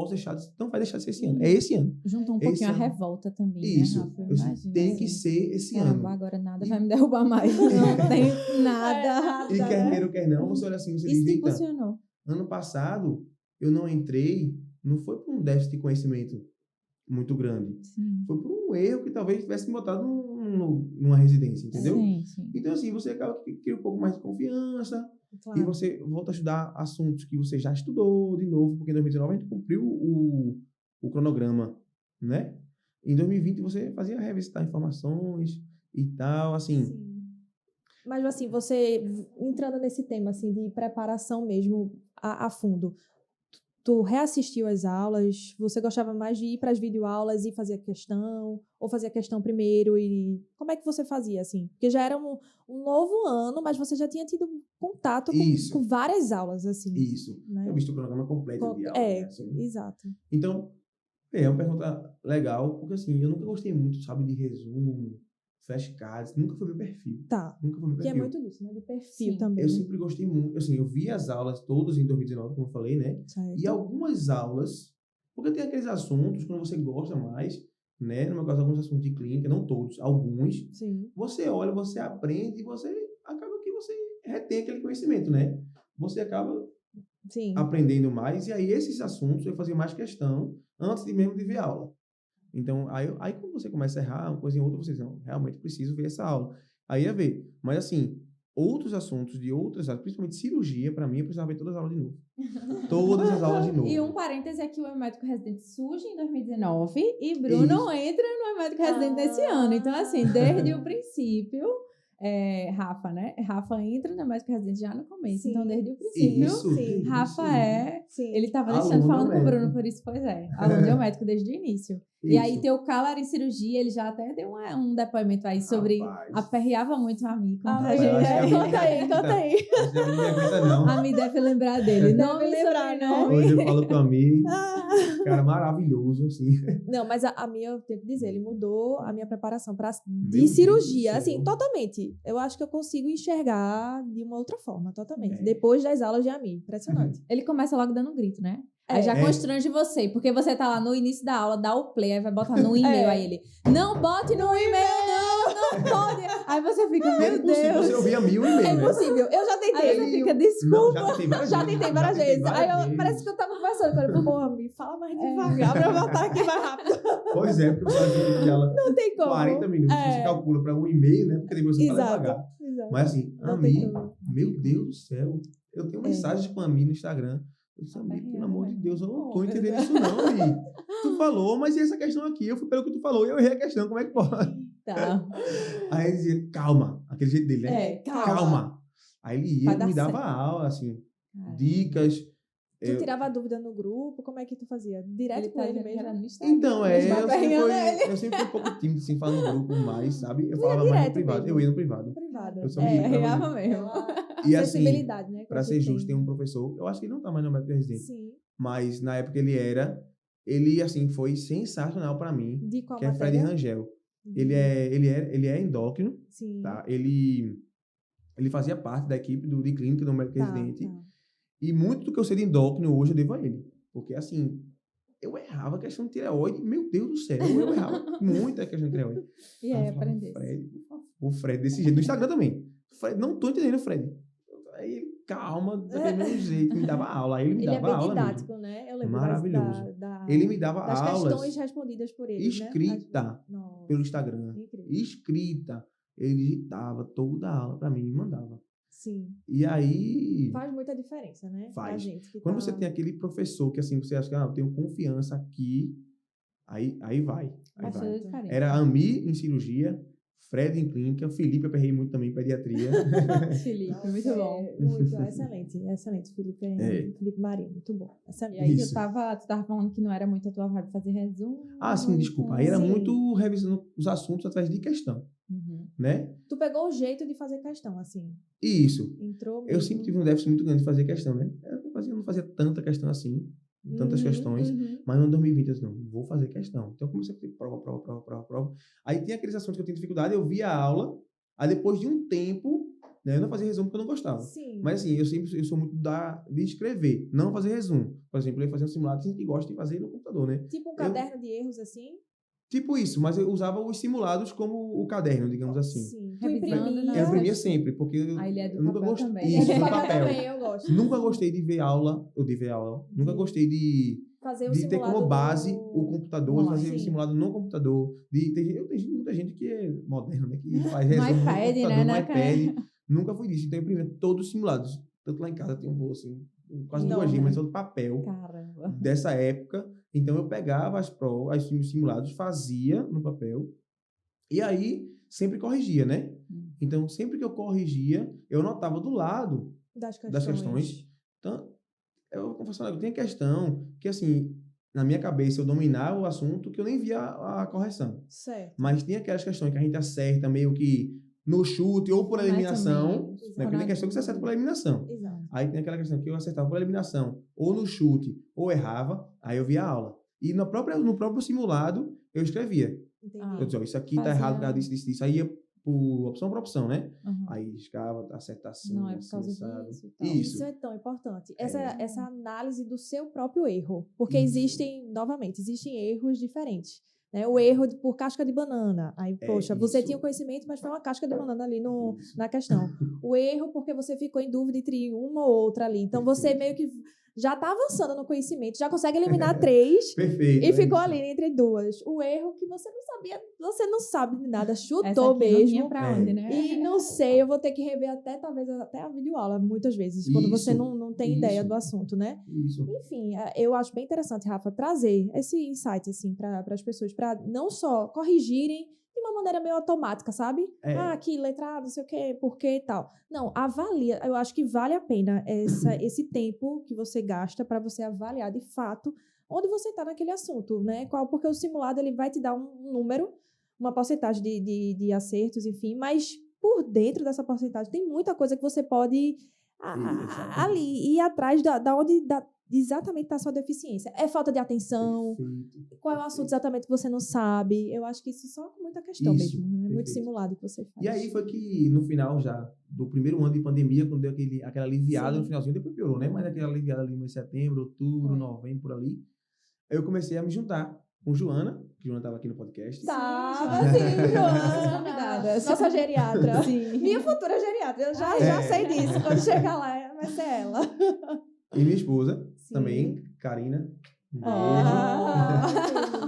deixar de ser esse ano. É esse ano. Juntou um Esse pouquinho a ano. revolta também, Isso. né, Rafa? Eu disse, Imagina, tem assim. que ser esse Caramba, ano. agora nada vai me derrubar mais. Não tem nada. E quer né? queira ou quer não, você olha assim, você Isso diz, te eita, impulsionou. ano passado eu não entrei, não foi por um déficit de conhecimento muito grande. Sim. Foi por um erro que talvez tivesse me botado numa residência, entendeu? Sim, sim. Então, assim, você acaba que cria um pouco mais de confiança Claro. e você volta a estudar assuntos que você já estudou de novo, porque em 2019 a gente cumpriu o cronograma, né? Em 2020 você fazia revisitar informações e tal, assim. Sim. Mas, assim, você entrando nesse tema, assim, de preparação mesmo a fundo, tu reassistiu as aulas? Você gostava mais de ir para as videoaulas e fazer a questão? Ou fazia a questão primeiro? E como é que você fazia, assim? Porque já era um novo ano, mas você já tinha tido contato com várias aulas, assim. Isso. Né? Eu visto o cronograma completo de aula. É, né, assim. exato. Então, é uma pergunta legal, porque assim, eu nunca gostei muito, sabe, de resumo, flashcards, nunca foi meu perfil. Tá. Nunca foi meu Que perfil. é muito disso, né? De perfil Sim. também. Eu sempre gostei muito, assim, eu vi as aulas todas em 2019, como eu falei, né? Certo. E algumas aulas, porque tem aqueles assuntos, quando você gosta mais, né? No meu caso, alguns assuntos de clínica, não todos, alguns, Sim. você olha, você aprende e você acaba que você retém aquele conhecimento, né? Você acaba Sim. aprendendo mais, e aí esses assuntos eu fazia mais questão antes de mesmo de ver a aula. Então, aí quando você começa a errar uma coisa em outra, você diz, não, realmente preciso ver essa aula. Aí ia ver. Mas assim, outros assuntos de outras áreas, principalmente cirurgia, para mim, eu precisava ver todas as aulas de novo. Todas as aulas de novo. E um parêntese aqui, o médico residente surge em 2019 e Bruno entra no médico residente nesse ano. Então, assim, desde o princípio, Rafa, né? Rafa entra no médico residente já no começo. Sim. Então, desde o princípio, Sim. Rafa Sim. ele estava Aluno deixando falando com o médico. Bruno, por isso, pois é. Aluno de médico desde o início. E aí, teu Calo era em cirurgia, ele já até deu um depoimento aí sobre... Rapaz. Aperreava muito o amigo. Ah, eu acho que a gente, minha- conta aí. Acho que a minha não aguenta, não. A Mi deve lembrar dele. Não Deve lembrar, né? Hoje eu falo com a Mi, cara maravilhoso, assim. Não, mas a minha, eu tenho que dizer, ele mudou a minha preparação Meu de Deus cirurgia, do assim, céu. totalmente. Eu acho que eu consigo enxergar de uma outra forma, totalmente. É. Depois das aulas de AMI, impressionante. Ele começa logo dando um grito, né? Aí já É. constrange você, porque você tá lá no início da aula, dá o play, aí vai botar no e-mail, aí ele, não bote no e-mail, não! pode. Aí você fica, É meu impossível Deus. você ouvir a 1.000 e-mails, É né? impossível. Eu já tentei. Aí você fica, Não, desculpa. já tentei várias Já vezes. tentei várias tentei vezes. Aí vezes. parece que eu tava conversando com ele. Porra, me fala mais devagar pra eu botar aqui mais rápido. Pois é, porque você vai ter que enviá-la Não tem como. 40 minutos. Você calcula para um e-mail, né? Porque depois você fala devagar. Exato. Mas assim, Não a tem mim, como. meu Deus do céu. Eu tenho mensagens para mim no Instagram. Eu disse, amigo, pelo amor de Deus, eu não tô entendendo isso não, amigo. Tu falou, mas e essa questão aqui? Eu fui pelo que tu falou e eu errei a questão, como é que pode? Tá. Aí ele dizia, calma, aquele jeito dele, né? Calma. Aí ele ia Vai e dar me dava certo. aula, assim, Caramba. dicas. Tu tirava dúvida no grupo? Como é que tu fazia? Direto Ele com tá ele já mesmo? era no Instagram. Então, Mas vai perreando eu sempre fui um pouco tímido, assim, falando no grupo mais, sabe? Eu Tu ia falava mais no direto privado. mesmo? Eu ia no privado. Privado. Eu só me livrava Errava mesmo. mesmo. E assim, Sensibilidade, né? pra que ser justo, tem tem. um professor, eu acho que ele não tá mais no médico residente, Sim. mas na época ele, assim, foi sensacional pra mim, De qual que é Fred matéria? Rangel. Ele é endócrino, Sim. tá? Ele fazia parte da equipe de clínica do médico Tá, residente. tá. E muito do que eu sei de endócrino hoje eu devo a ele. Porque, assim, eu errava a questão de tireoide. Meu Deus do céu, eu errava muita questão de tireoide. E Aí aí, eu falava, aprendeu. Fred, por favor, o Fred desse jeito. No Instagram também. Fred, não tô entendendo, Fred. Aí ele, calma, daquele mesmo jeito, me dava aula. Aí ele me Ele é dava bem aula didático, mesmo. né? Eu lembro Maravilhoso. da Ele me dava das aulas questões respondidas por ele, escrita né? Nossa, pelo Instagram. incrível. Escrita. Ele digitava toda a aula pra mim e mandava. Sim. E aí... Faz muita diferença, né? Faz. Pra gente que Quando tá... você tem aquele professor que assim, você acha que eu tenho confiança aqui, aí vai. Aí Faz vai. toda a diferença. Era a Ami em cirurgia, Fred em clínica, Felipe eu aperrei muito também em pediatria. Felipe, muito bom. Muito, excelente, excelente, Felipe, É. Felipe Marinho, muito bom. E Excelente. aí Isso. tu tava falando que não era muito a tua vibe fazer resumo. Ah, sim, desculpa. Aí era Sim. muito revisando os assuntos através de questão, Uhum. né? Tu pegou o jeito de fazer questão, assim. E isso. Entrou Eu mesmo. sempre tive um déficit muito grande de fazer questão, né? Eu não fazia tanta questão assim, tantas questões. Mas no ano 2020 eu disse, não, vou fazer questão. Então eu comecei a fazer prova. Aí tinha aqueles assuntos que eu tinha dificuldade, eu via a aula, aí depois de um tempo, né, eu não fazia resumo porque eu não gostava. Sim. Mas assim, eu sou muito de escrever, não fazer resumo. Por exemplo, eu ia fazer um simulado que a gente gosta de fazer no computador, né? Tipo um caderno de erros, assim? Tipo isso, mas eu usava os simulados como o caderno, digamos assim. Sim. Tu Revisando, imprimia. né? Eu imprimia sempre, porque Ah, ele é do eu nunca papel gostei. também. Isso, É, do papel papel. também, eu gosto. Nunca gostei de ver aula, nunca gostei de Fazer o ter simulado como base no- o computador, online. fazer o Sim. simulado no computador. Tem muita gente que é moderna, né? Que faz No resumo iPad, no computador, né, no na iPad. Nunca fui disso. Então, eu imprimia todos os simulados. Tanto lá em casa tem um bolo assim, quase Não, 2 GB, né? mas todo papel Caramba. dessa época. Então, eu pegava as provas, os simulados, fazia no papel. E aí, sempre corrigia, né? Então, sempre que eu corrigia, eu anotava do lado das das questões. Então, eu vou confessar, eu tinha questão que, assim, na minha cabeça eu dominava o assunto que eu nem via a correção. Certo. Mas tinha aquelas questões que a gente acerta meio que no chute ou por Mais ou eliminação. menos. Né? Porque tem questão que você acerta por eliminação. Exato. Aí tem aquela questão que eu acertava por eliminação ou no chute ou errava, aí eu via a aula. E no próprio simulado eu escrevia. Entendi. Ah. Eu dizia, ó, isso aqui tá Fazia- errado por causa disso. Aí ia por opção por opção, né? Uhum. Aí riscava, acerta assim, Não, é por assim, causa sabe? disso e tal. Isso. Isso é tão importante. É. Essa análise do seu próprio erro. Porque Isso. existem erros diferentes. Né? O erro por casca de banana. Aí, poxa, você isso. tinha o conhecimento, mas foi uma casca de banana ali Isso. na questão. O erro porque você ficou em dúvida entre uma ou outra ali. Então, você meio que já está avançando no conhecimento, já consegue eliminar 3 Perfeito. e é ficou isso. ali entre 2. O erro que você não sabia, você não sabe de nada, Essa chutou aqui não mesmo. tinha pra É. onde, né? E não sei, eu vou ter que rever talvez até a videoaula, muitas vezes, quando você Isso, não tem ideia isso. do assunto, né? Isso. Enfim, eu acho bem interessante, Rafa, trazer esse insight, assim, para as pessoas, para não só corrigirem de uma maneira meio automática, sabe? É. Ah, aqui, letrado, não sei o quê, por quê e tal. Não, avalia. Eu acho que vale a pena esse tempo que você gasta para você avaliar, de fato, onde você está naquele assunto, né? Porque o simulado, ele vai te dar um número, uma porcentagem de acertos, enfim, mas por dentro dessa porcentagem tem muita coisa que você pode ali ir atrás da onde exatamente está a sua deficiência. É falta de atenção? Perfeito. Qual é o assunto exatamente que você não sabe? Eu acho que isso só com muita questão Isso, mesmo, né? Muito perfeito. simulado que você faz. E aí foi que, no final já, do primeiro ano de pandemia, quando deu aquela aliviada Sim. no finalzinho, depois piorou, né? Mas aquela aliviada ali em setembro, outubro, Foi. novembro, por ali, eu comecei a me juntar com Joana, que Joana estava aqui no podcast. Tava sim, Joana. Convidadas. Nossa geriatra. Sim. Minha futura geriatra. Eu já sei disso. Quando chegar lá, vai ser ela. E minha esposa, Sim. também, Karina. Um beijo. Ah,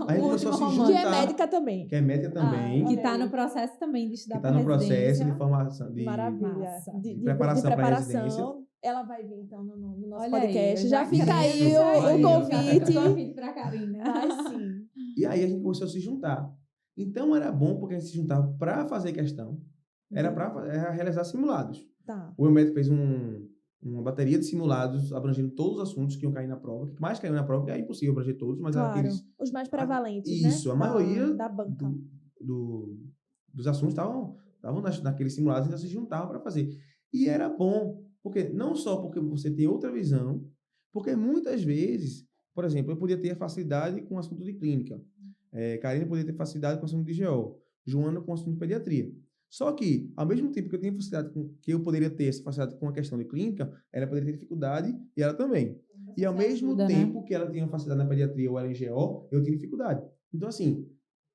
A gente começou a se último que juntar. é médica também. Que é médica também. Ah, Que olha tá aí. no processo também de que estudar está para no processo residência. de formação. Maravilha. Massa. De preparação pra residência. preparação. Ela vai vir, então, no nosso Olha podcast. aí, já eu fica aí Isso, aí, o ó. convite. Convite pra Karina. Vai sim. E aí a gente começou a se juntar. Então era bom porque a gente se juntava para fazer questão. Era para realizar simulados. Tá. O Eumédico fez uma bateria de simulados abrangendo todos os assuntos que iam cair na prova. Que mais caiu na prova, que é impossível abranger todos, mas Claro. aqueles... Os mais prevalentes, Isso, né? a maioria da banca. dos assuntos estavam naqueles simulados, então se juntavam para fazer. E era bom, porque não só porque você tem outra visão, porque muitas vezes, por exemplo, eu podia ter facilidade com o assunto de clínica, Karina poderia ter facilidade com o assunto de GO, Joana com o assunto de pediatria. Só que, ao mesmo tempo que eu tinha facilidade que eu poderia ter essa facilidade com a questão de clínica, ela poderia ter dificuldade e ela também. E ao mesmo ajuda, tempo que ela tinha facilidade na pediatria ou ela em GO, eu tinha dificuldade. Então, assim,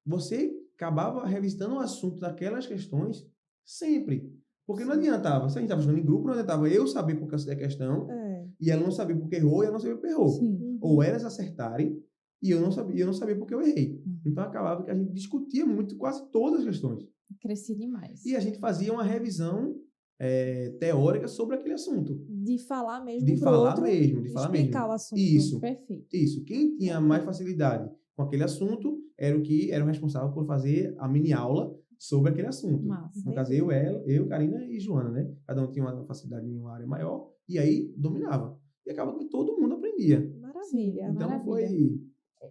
você acabava revisitando o assunto daquelas questões sempre. Porque não adiantava, se a gente estava jogando em grupo, não adiantava eu saber porque eu sei a questão e ela não sabia porque errou e ela não sabia porque errou. Sim. Ou elas acertarem e eu não sabia porque eu errei. Então acabava que a gente discutia muito quase todas as questões. Cresci demais. E a gente fazia uma revisão teórica sobre aquele assunto. De falar mesmo De pro falar outro, mesmo, de falar explicar mesmo. o assunto. Isso. Perfeito. Isso. Quem tinha mais facilidade com aquele assunto era o que era o responsável por fazer a mini aula sobre aquele assunto. Massa. No caso, eu, Karina e Joana, né? Cada um tinha uma facilidade em uma área maior e aí dominava. E acaba que todo mundo aprendia. Maravilha. Então Maravilha. foi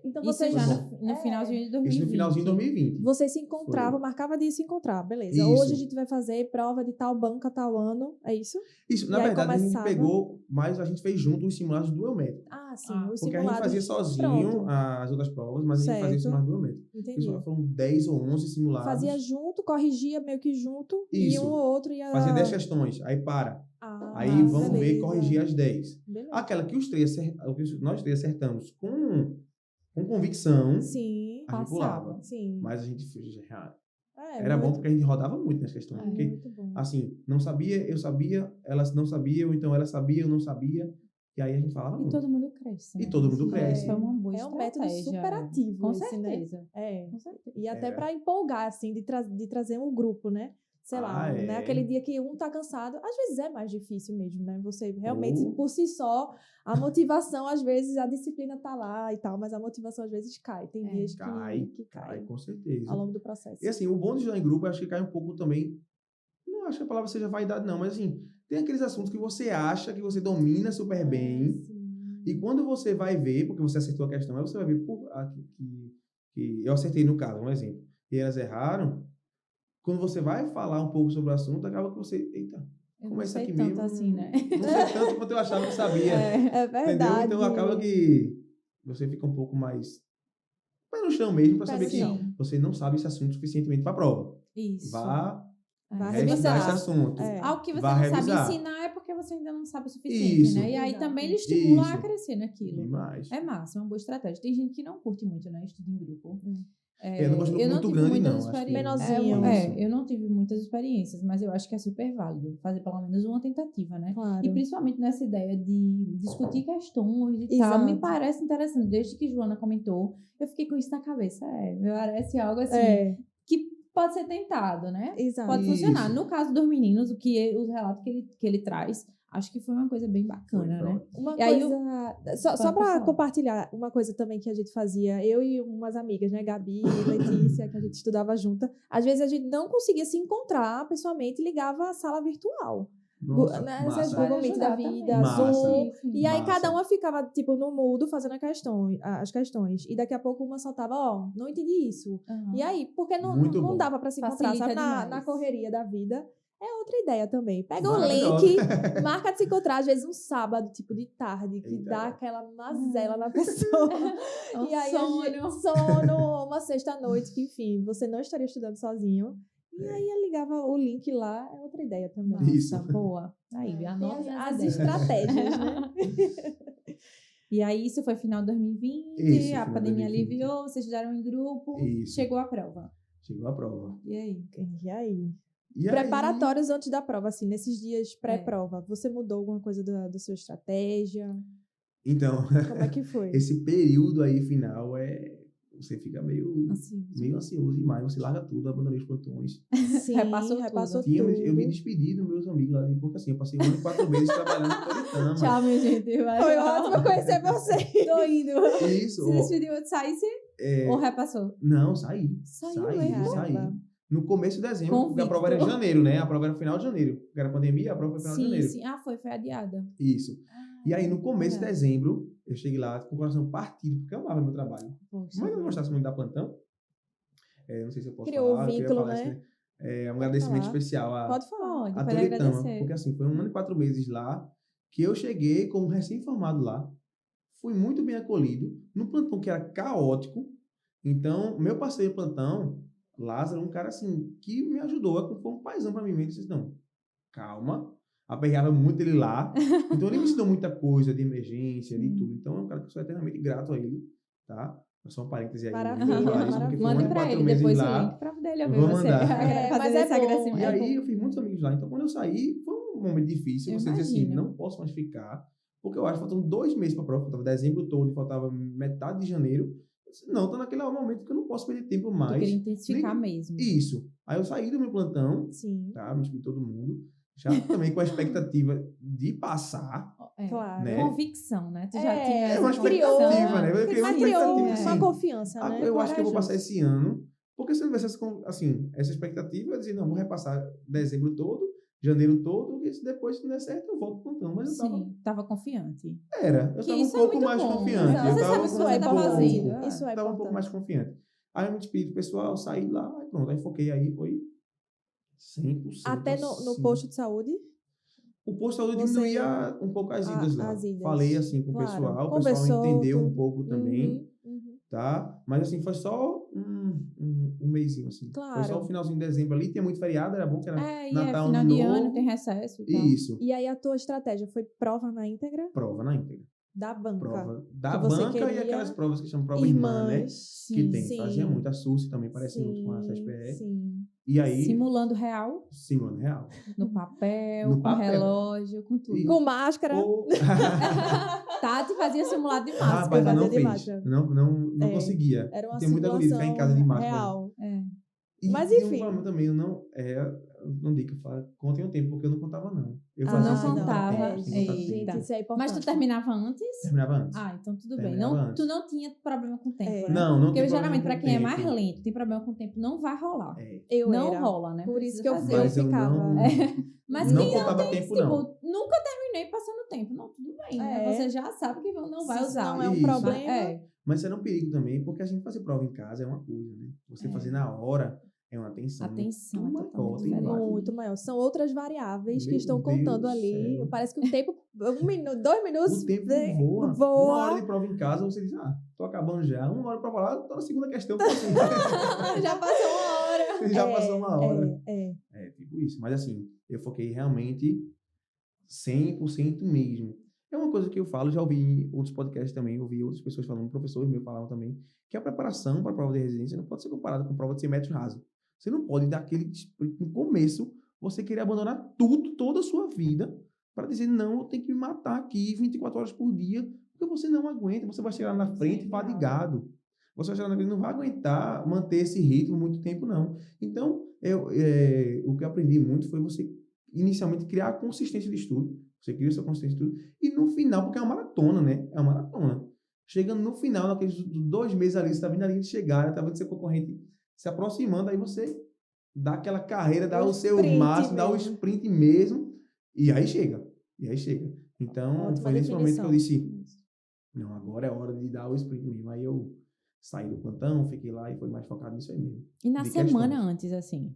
Então Isso você já Foi no finalzinho de 2020. isso no finalzinho de 2020. Você se encontrava, Foi. marcava dia de se encontrar, beleza. Isso. Hoje a gente vai fazer prova de tal banca, tal ano, é isso? Isso, na E aí verdade, a começava- gente pegou, mas a gente fez junto os simulados do Eumédico. Ah, sim, Ah, os Porque a gente simulados. fazia sozinho Pronto, as outras provas, mas a gente fazia Certo. os simulados do Eumédico. entendi. Isso foram 10 ou 11 simulados. Fazia junto, corrigia meio que junto, e Isso. um ou outro ia... Fazia 10 questões, aí para. Ah, Aí vamos ver e beleza. corrigir as 10. Beleza. Aquela que nós três acertamos com convicção, Sim, a gente pulava. sim. Mas a gente É, era bom muito- porque a gente rodava muito nas questões. É, Porque, muito bom. assim, não sabia, eu sabia, elas não sabiam, ou então ela sabia, eu não sabia. E aí a gente falava E muito. todo mundo cresce. E né? todo mundo Isso cresce. Foi uma boa É um método estratégia. super ativo Com esse, né? certeza. É. Com certeza. E até É. para empolgar, assim, de trazer um grupo, né? Sei lá, Ah, né? é. Aquele dia que um tá cansado, às vezes é mais difícil mesmo, né? Você realmente, Oh. por si só, a motivação, às vezes, a disciplina tá lá e tal, mas a motivação, às vezes, cai. Tem É. dias Cai, que cai, cai com certeza. ao longo do processo. E assim, o bom de estudar em grupo, eu acho que cai um pouco também. Não acho que a palavra seja vaidade, não, mas assim, tem aqueles assuntos que você acha que você domina super bem. Sim. E quando você vai ver, porque você acertou a questão, aí você vai ver, pô, que eu acertei no caso, um exemplo, e elas erraram. Quando você vai falar um pouco sobre o assunto, acaba que você, eita, Eu como não é isso sei aqui tanto mesmo? assim, né? Não sei tanto quanto eu achava que sabia. É verdade. Entendeu? Então acaba que você fica um pouco mais pé no chão mesmo para Pé saber no que chão. você não sabe esse assunto suficientemente para a prova. Isso. Vá Vai revisar revisar. esse assunto. É. Algo que você Vá não revisar. sabe ensinar é porque você ainda não sabe o suficiente, Isso. né? E aí Exato. também ele estimula a Isso. crescer naquilo. Demais. É massa, é uma boa estratégia. Tem gente que não curte muito, né? Estudo em grupo. Eu não gosto de grupo muito tive grande, muitas não. Acho que- experiências. Menorzinho. Eu não tive muitas experiências, mas eu acho que é super válido fazer pelo menos uma tentativa, né? Claro. E principalmente nessa ideia de discutir questões e Exato. tal, me parece interessante. Desde que Joana comentou, eu fiquei com isso na cabeça. Me parece algo assim É, que pode ser tentado, né? exato. Pode Isso. funcionar. No caso dos meninos, os relatos que ele traz, acho que foi uma coisa bem bacana, Foi, né? Uma E aí coisa, só Pode para falar. compartilhar, uma coisa também que a gente fazia, eu e umas amigas, né, Gabi e Letícia, que a gente estudava junta, às vezes a gente não conseguia se encontrar pessoalmente e ligava a sala virtual. Nossa, Né, massa. essas Google Meet da Ajudar vida, também. Massa. Zoom. Sim. E aí Massa. cada uma ficava, tipo, no mudo fazendo as questões. E daqui a pouco uma soltava, ó, não entendi isso. Aham. E aí, porque Muito não bom. dava para se encontrar, Facilita sabe? Na demais. correria da vida. É outra ideia também. Pega o Maravilhosa. link, marca de se encontrar, às vezes um sábado, tipo de tarde, que Eita. dá aquela mazela na pessoa. Um E aí sono, uma sexta-noite, que enfim, você não estaria estudando sozinho. E aí eu ligava o link lá, é outra ideia também. Nossa, Isso. boa. Aí, Tem anotem as as ideias. estratégias, né? E aí, isso foi final de 2020, Isso, a final de pandemia 2020. aliviou, vocês estudaram em grupo, Isso. chegou a prova. Chegou a prova. E aí? E aí? E aí, Preparatórios antes da prova, assim, nesses dias pré-prova. Você mudou alguma coisa da sua estratégia? então, Como é que foi? esse período aí final você fica meio Ansioso. demais, você larga tudo, abandonei os plantões. Sim, Repassou tudo. Eu me despedi dos meus amigos lá, porque assim, eu passei 1 ano e 4 meses trabalhando em Toritama. Tchau, minha gente. Vai. Foi ótimo conhecer você. Tô indo. Isso. Se despediu antes de sair, ou repassou? Não, saí. Saiu, Saí. caramba. No começo de dezembro, porque a prova era em Convicto. janeiro, né? A prova era no final de janeiro. Porque era pandemia, a prova foi no final de janeiro. Sim. Ah, foi adiada. Isso. E aí, no começo de é. dezembro, eu cheguei lá com o coração partido, porque eu amava meu trabalho. Poxa. Mas eu não gostasse muito da plantão. Não sei se eu posso Criou falar. um eu queria vínculo, falar né? isso, um agradecimento falar. especial a Pode falar. Pode, a pode Toritama. agradecer. Porque assim, foi 1 ano e 4 meses lá, que eu cheguei como recém-formado lá. Fui muito bem acolhido, num plantão que era caótico. Então, meu parceiro de plantão, Lázaro, um cara assim, que me ajudou, foi um paizão pra mim mesmo. Ele disse, não, calma. Apegava muito ele lá. Então, ele me ensinou muita coisa de emergência, de tudo. Então, é um cara que eu sou eternamente grato a ele, tá? Só um parêntese aí. Maravilha, eu vou falar isso, porque foi 1 ano Mande e pra 4 ele meses depois lá. o link pra dele Eu ver vou você. mandar. Mas Fazer é esse bom. agradecimento. E aí, eu fiz muitos amigos lá. Então, quando eu saí, foi um momento difícil. Eu Você dizer assim, imagino. não posso mais ficar. Porque eu acho que faltam 2 meses pra prova. Faltava dezembro todo e faltava metade de janeiro. Eu disse, não, tô naquele momento que eu não posso perder tempo Eu mais. queria intensificar mesmo. Isso. Aí eu saí do meu plantão, Sim, tá? Me despedi de todo mundo. Já também com a expectativa de passar. É. claro. Né? Convicção, né? Tu já É, tinha É essa uma convicção. expectativa, né? Eu criei Mas uma criou expectativa, uma assim. confiança, né? Eu acho que eu vou passar Corajoso. esse ano. Porque se eu tivesse essa expectativa, eu dizia, não, vou repassar dezembro todo, janeiro todo, e se depois, se não der certo, eu volto pro plantão. Mas eu tava... Sim, tava confiante. Eu Que tava um isso é pouco muito mais bom, confiante. né? Eu Você tava sabe o que com você um tá pouco- fazendo. É. Isso é tava um pouco mais importante. confiante. Aí eu me despedi do pessoal, saí lá, aí pronto. Aí foquei aí, foi 100%. Até no assim. posto de saúde? O posto de saúde Você- diminuía um pouco as idas lá. as idas. Falei assim com o Claro. pessoal Conversou, entendeu um tudo. pouco também, Uhum. tá? Mas assim, foi só um mêsinho, assim. Claro. Foi só o finalzinho de dezembro ali, tinha muito feriado, era bom que era É, e Natal, final Ano de Novo. ano, tem recesso e tal. Isso, E aí a tua estratégia foi prova na íntegra prova na íntegra. da banca? Prova da Que você banca e queria aquelas provas que chamam prova irmã, né? Irmãs. Que Sim, tem, sim. fazia muito. A SUSE também parece muito com a Sim, CSPE. sim. E aí, Simulando real, simulando real. no papel, No com papel. relógio, com tudo. E- Com máscara. Ou- Tati fazia simulado de Rapaz, máscara. ela não fazia de fez. máscara. Não É. conseguia. Era uma Tem muita agonia de ficar em casa de simulação máscara. real. É. E Mas, tem um enfim. problema também, eu não digo que eu falo, contem o tempo, porque eu não contava, não. Eu Ah, fazia não sem contar contava. tempo, sem contar Eita. tempo. Gente, isso é importante. Mas tu terminava antes? Terminava antes. Ah, então tudo bem. Terminava Não, antes. tu não tinha problema com o tempo, É. né? Não Porque tem geralmente, problema pra com quem é tempo. mais lento, tem problema com o tempo, não vai rolar. É. Eu não era. rola, né? Por isso Precisa que eu fazer. Mas eu ficava. não, Mas não quem não contava tem, tempo, tipo, não. nunca terminei passando tempo. Não, tudo bem. né? É. Você já sabe que não vai Se usar. não é um Isso. problema. É. Mas isso era um perigo também, porque a gente fazer prova em casa é uma coisa, né? Você É. fazer na hora é uma tensão. Atenção, muito é maior, totalmente tem diferente. vários. Muito maior. São outras variáveis que Meu estão Deus contando do ali. céu. Parece que o tempo. 1 minuto, 2 minutos. O tempo voa. Uma hora de prova em casa, você diz, tô acabando já. 1 hora de prova lá, tô na segunda questão. Assim, Já passou uma hora. já passou uma hora. É. É, tipo isso. Mas assim, eu foquei realmente 100% mesmo. É uma coisa que eu falo, já ouvi em outros podcasts também, ouvi outras pessoas falando, professores meus falavam também, que a preparação para a prova de residência não pode ser comparada com prova de 100 metros raso. Você não pode dar aquele sprint no começo, você querer abandonar tudo, toda a sua vida, para dizer, não, eu tenho que me matar aqui 24 horas por dia, porque você não aguenta, você vai chegar na frente fadigado. Você vai chegar na frente, não vai aguentar manter esse ritmo muito tempo, não. Então, o que eu aprendi muito foi você, inicialmente, criar a consistência de estudo. Você cria essa consistência de estudo. E no final, porque é uma maratona, né? É uma maratona. Chegando no final, naqueles 2 meses ali, você está vendo a linha de chegada, está vendo seu concorrente se aproximando, aí você dá aquela carreira, dá o seu sprint máximo, dá o mesmo. sprint mesmo, e aí chega. Então, Ótima foi nesse momento que eu definição. disse, não, agora é hora de dar o sprint mesmo. Aí eu saí do plantão, fiquei lá e foi mais focado nisso aí mesmo. E na De semana questões. antes, assim?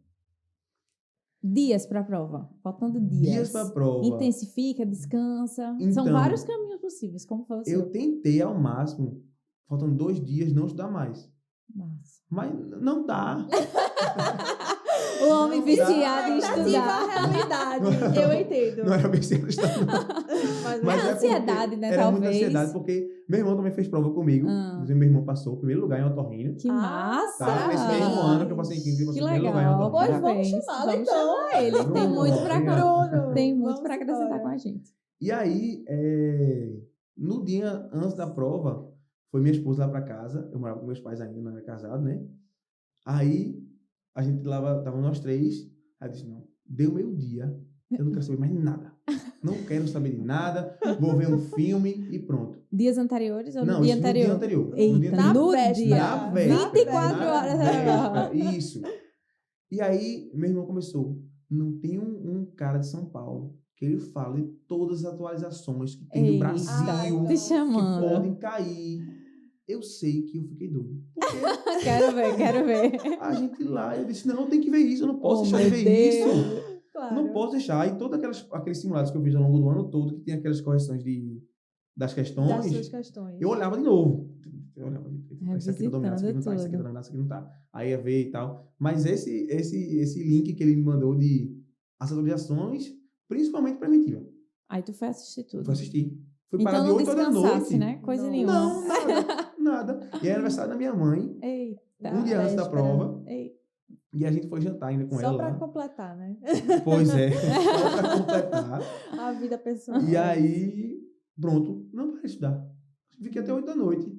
Dias pra prova. Faltando dias. Dias para prova. Intensifica, descansa. Então, São vários caminhos possíveis. Como foi o seu? Eu tentei ao máximo, faltando 2 dias, não estudar mais. Massa. Mas não dá. O homem Não viciado em Expectativa estudar. à realidade. Eu entendo. Não era besteira estudar, não. Mas, Mas É é ansiedade, porque né, era muita talvez. ansiedade, porque meu irmão também fez prova comigo. Inclusive, meu irmão passou o primeiro lugar em otorrino. Que massa! Tá? Nesse mesmo ano que eu passei em 15, eu Que passei em primeiro lugar em legal. otorrino. Pois vamos Parabéns. chamá-lo, Vamos então. chamar ele. Tem Bruno, muito pra obrigado. Bruno, Tem muito vamos pra acrescentar embora. com a gente. E aí, no dia antes da prova, foi minha esposa lá pra casa. Eu morava com meus pais ainda, não era casado, né? Aí, a gente lá, tava nós três. Aí eu disse, não, deu meio-dia, eu não quero saber mais nada. Não quero saber de nada, vou ver um filme e pronto. Dias anteriores ou Não, no dia isso no anterior? dia anterior. No dia Eita, anterior. no véspera. dia. Na véspera. 24 Na horas. véspera, isso. E aí, meu irmão começou. Não tem um cara de São Paulo que ele fala de todas as atualizações que tem do Eita, Brasil te que chamando. podem cair. Eu sei que eu fiquei doido. Porque Quero ver. a gente lá, eu disse, não, tem que ver isso, eu não posso Oh, deixar de meu ver isso. Deus. Claro. Não posso deixar. E todos aqueles simulados que eu fiz ao longo do ano todo, que tem aquelas correções das questões, Das suas questões. eu olhava de novo. Eu olhava, esse aqui tá dominado, esse aqui não tá, Revisitando esse aqui tá tudo. dominado, esse aqui não tá. Aí ia ver e tal. Mas esse link que ele me mandou de as atualizações, principalmente preventiva, Aí tu foi assistir eu tudo. fui assistir. Fui parar Então de não 8 horas da descansasse, noite. né? Coisa Não. nenhuma. Não, nada. E era aniversário da minha mãe, Eita. um dia antes da véspera. prova. Eita. E a gente foi jantar ainda com Só ela pra lá. completar, né? Pois é, só pra completar. A vida pessoal. E aí, pronto, não parei de estudar. Fiquei até 8 da noite.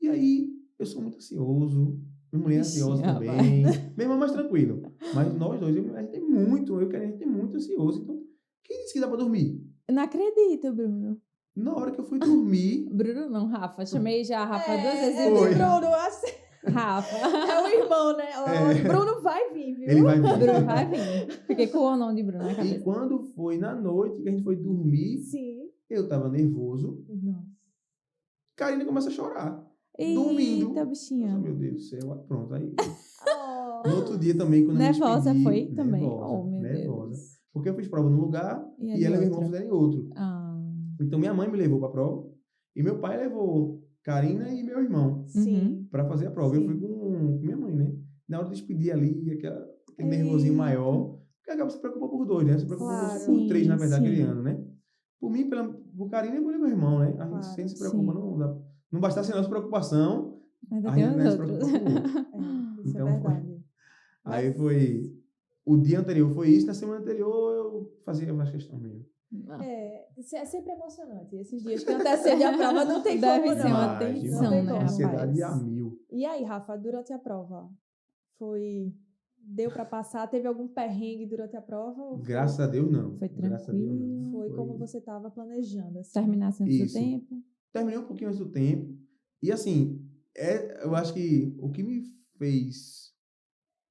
E aí, eu sou muito ansioso. Minha mulher é ansiosa Bichinha, também. Meu irmão é mais tranquilo. Mas nós dois, a gente é muito ansioso. Então, quem disse que dá pra dormir? Eu não acredito, Bruno. Na hora que eu fui dormir, Bruno não, Rafa. Chamei já a Rafa duas vezes. É e Oi. Bruno, assim, Rafa. é o irmão, né? Ó, É. Bruno vai vir, viu? ele vai vir. Bruno vai vir. Fiquei com o nome de Bruno na E cabeça. quando foi na noite que a gente foi dormir, Sim. eu tava nervoso. Nossa. Karine começa a chorar. Dormindo. Eita, Eu bichinha. falei, meu Deus do céu, pronto. Aí, Oh. no outro dia também, quando eu me Nervosa despedi, foi também. nervosa, Oh, meu nervosa. Deus. Porque eu fiz prova num lugar E e ela e meu ali irmão outra. fizeram em outro. Ah, Então minha mãe me levou para a prova e meu pai levou Karina e meu irmão Sim. para fazer a prova. Eu Sim. fui com minha mãe, né? Na hora de despedir ali, aquele Eita. nervosinho maior, porque acaba se preocupando por dois, né? Se preocupou Claro. por três, na Sim, verdade, aquele sim. ano, né? Por mim, por Karina e pelo meu irmão, né? A gente Claro. sempre se preocupa, Sim. não bastasse a nossa preocupação, ainda a tem gente os vai se outros. preocupar com o outro. É, isso Então, é verdade. Aí foi... O dia anterior foi isso, na semana anterior eu fazia as questões mesmo. É sempre emocionante. Esses dias que antecedem a prova não tem Deve como ser não. uma Demais, tensão, demais. né, rapaz? Ansiedade a mil. E aí, Rafa, durante a prova, deu pra passar? Teve algum perrengue durante a prova? Ou Graças a Deus, não. Foi Graças a Deus, não. foi como você estava planejando? Assim? Terminasse antes do Isso. tempo. Terminei um pouquinho antes do tempo. E assim, eu acho que o que me fez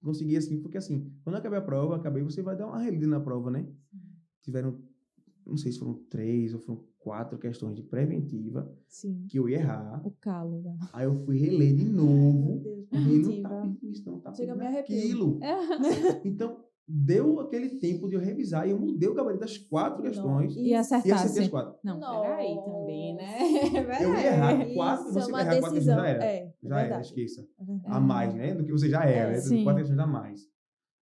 conseguir assim, porque assim, quando eu acabei a prova, você vai dar uma relida na prova, né? Tiveram, não sei se foram 3 ou foram 4 questões de preventiva Sim. que eu ia errar. O calo. Da... Aí eu fui reler de Meu novo. Deus, E ele não preventiva. tá pedindo isso, não. Tá Chega a pedindo me arrepio. aquilo. Então, deu aquele tempo de eu revisar e eu mudei o gabarito das 4 questões E e acertei acertasse. as 4. Não, peraí também, né? Eu ia errar 4 e Isso você é vai uma errar 4 questões, decisão. já era. É Já era, verdade. esqueça. É verdade. A mais, né? Do que você já era, né? sim. 4 questões a mais.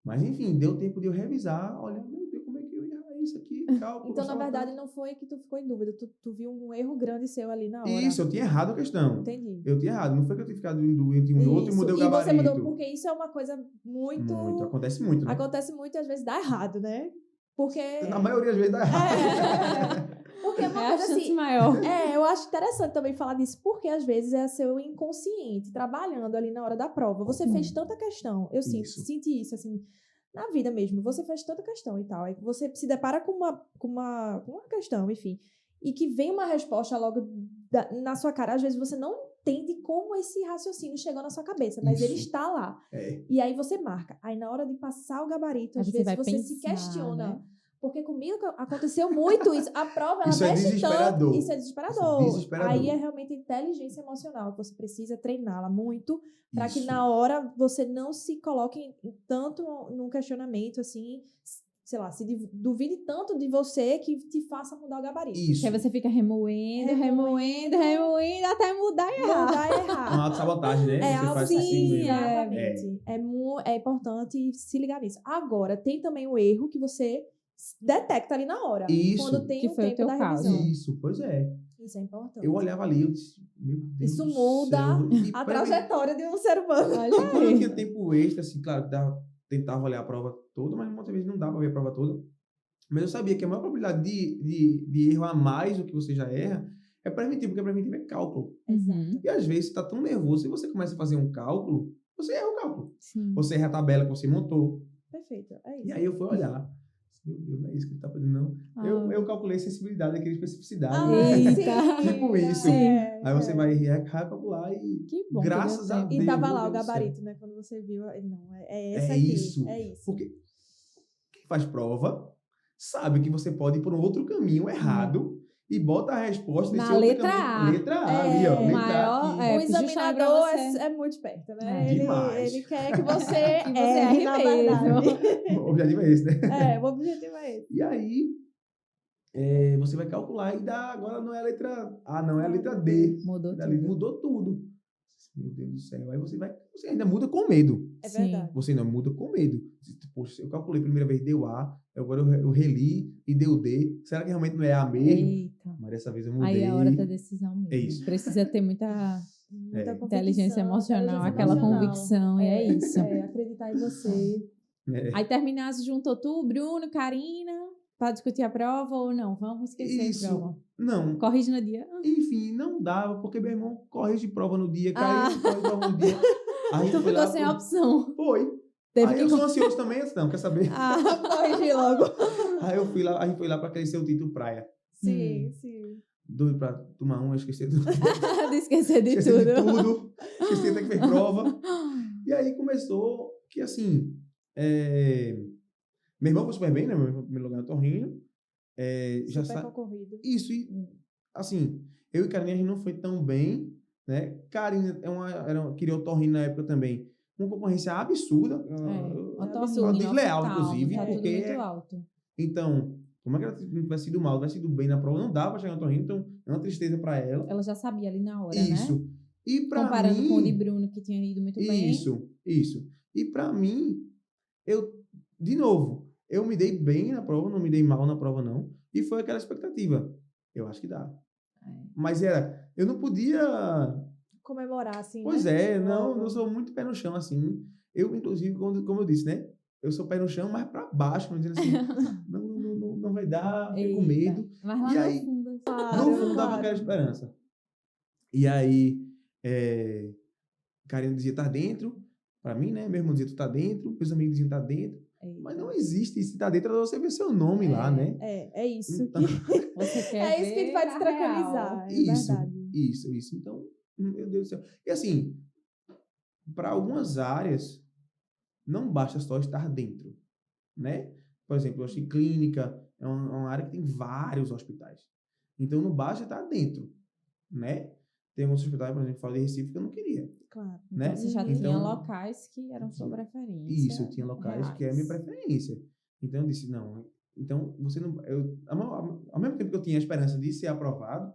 Mas, enfim, deu tempo de eu revisar. Olha, meu Deus, como é que eu ia errar isso aqui? Cálculo, Então, na só verdade, tanto. não foi que tu ficou em dúvida. Tu viu um erro grande seu ali na hora. Isso, eu tinha errado a questão. Entendi. Eu tinha errado. Não foi que eu tinha ficado em dúvida entre um e outro e mudei o E você gabarito. mudou, porque isso é uma coisa muito... Muito, acontece muito, né? Acontece muito e às vezes dá errado, né? Porque... Na maioria das vezes dá errado. Porque é uma É a coisa chance assim... maior. Eu acho interessante também falar disso, porque às vezes é seu inconsciente trabalhando ali na hora da prova. Você fez tanta questão. Eu Isso. senti isso, assim, na vida mesmo. Você fez tanta questão e tal. Aí você se depara com uma questão, enfim. E que vem uma resposta logo na sua cara. Às vezes você não entende como esse raciocínio chegou na sua cabeça, mas ele Isso. está lá. É. E aí você marca. Aí na hora de passar o gabarito, Aí às você vezes vai você se pensar, questiona. né? Porque comigo aconteceu muito isso. A prova, ela Isso é mexe desesperador. tanto. Isso é desesperador. Isso é desesperador. Aí é realmente inteligência emocional. Você precisa treiná-la muito para que Isso. na hora você não se coloque tanto num questionamento, assim, sei lá, se duvide tanto de você que te faça mudar o gabarito. Isso. Que aí você fica remoendo, até mudar e errar. Mudar e errar. Uma autossabotagem, né? É Você algo faz assim mesmo. exatamente. É importante se ligar nisso. Agora, tem também o erro que você detecta ali na hora. Isso. Quando tem Que o foi o tempo teu da caso. revisão. Isso, pois é. Isso é importante. Eu olhava ali, eu disse, meu Deus Isso do muda céu. E a pra mim- trajetória de um ser humano. Olha E quando eu aí. tinha tempo extra, assim, claro, tentava olhar a prova toda, mas muitas vezes não dá para ver a prova toda. Mas eu sabia que a maior probabilidade de erro a mais do que você já erra é preventivo, porque preventivo é cálculo. Uhum. E às vezes você está tão nervoso, se você começa a fazer um cálculo, você erra o cálculo. Sim. Você erra a tabela que você montou. Perfeito, é E isso. aí eu fui olhar. Meu Deus, não é isso que ele está fazendo, não. Eu calculei sensibilidade, aquele especificidade. Eita. Tipo isso. Aí você vai recalcular e Que bom. graças a que Deus. E tava meu lá o Deus do céu. gabarito, né? Quando você viu, não, é essa É aqui. isso. É isso. Porque quem faz prova sabe que você pode ir por um outro caminho errado e bota a resposta Na desse outro letra caminho. A. Letra A ali, ó. É, Letra maior, A. é, O justamente pra examinador você. é muito esperto, né? É. Demais. Ele quer que você Que você erre, erre na mesmo. verdade. O objetivo é esse, né? É, o objetivo é esse. E aí, você vai calcular e dá, agora não é a letra A, não, é a letra D. Mudou Dali tudo. mudou tudo. Meu Deus do céu. Aí você ainda muda com medo. É Sim. verdade. Você ainda muda com medo. Poxa, eu calculei a primeira vez, deu A, agora eu reli e deu D. Será que realmente não é A mesmo? Eita. Mas dessa vez eu mudei. Aí é a hora da decisão mesmo. É isso. Precisa ter muita Muita convicção, inteligência emocional, inteligência aquela emocional. convicção, e é isso. É, acreditar em você. É. Aí terminasse, juntou tu, Bruno, Karina, pra discutir a prova ou não? Vamos esquecer Isso. a prova. Não. Corrige no dia. Enfim, não dava, porque meu irmão corrige prova no dia, Ah. Karina corrige prova no dia. Aí Tu foi ficou lá sem pro- opção. Foi. Teve Aí que eu sou ansioso também, não, quer saber? Ah, Corrigir logo. Aí eu fui lá, a gente foi lá pra crescer o título praia. Sim, sim. Doido pra tomar um, eu esqueci de de esquecer de esqueci tudo. de tudo. Esqueci até que fez prova. E aí começou que, assim, meu irmão foi super bem, né? Meu irmão, em primeiro lugar no Torrinho. Já Super sa... concorrido. Isso, e assim, eu e Karine a gente não foi tão bem, né? Karine queria o Torrinho na época também. Uma concorrência absurda. Otorrino, Desleal, hospital, inclusive, tá tudo porque muito alto. Então, como é que ela não tivesse sido mal, tivesse sido bem na prova, não dava pra chegar no Torrinho, então é uma tristeza pra ela. Ela já sabia ali na hora, Isso. né? E pra Comparando mim, com o de Bruno, que tinha ido muito bem. Isso. E pra mim, de novo, eu me dei bem na prova, não me dei mal na prova, não. E foi aquela expectativa. Eu acho que dá. Mas eu não podia... Comemorar, assim, Pois né? é, não, Logo. eu sou muito pé no chão, assim. Eu, inclusive, como eu disse, né? Eu sou pé no chão, mas pra baixo, dizendo assim, não vai dar, fico com Eita. medo. Mas lá E no aí, fundo, assim. No fundo dava aquela esperança. E aí, Karina dizia, tá dentro. Pra mim, né? Meu irmão dizia, tu tá dentro. Meus amigos diziam, tá dentro. Eita. Mas não existe. Se tá dentro, você vê seu nome lá, né? É isso. Então, Você quer É isso que ver vai te a tranquilizar. É isso, verdade. isso. Então, meu Deus do céu. E assim, para algumas áreas, não basta só estar dentro, né? Por exemplo, eu acho que clínica é uma área que tem vários hospitais. Então, não basta estar dentro, né? Tem alguns hospitais, por exemplo, falei de Recife, que eu não queria. Claro. Então, Né? você já Então, tinha locais que eram sua preferência. Isso, eu tinha locais que é a minha reais. preferência. Então, eu disse, não. Então, você não... ao mesmo tempo que eu tinha a esperança de ser aprovado,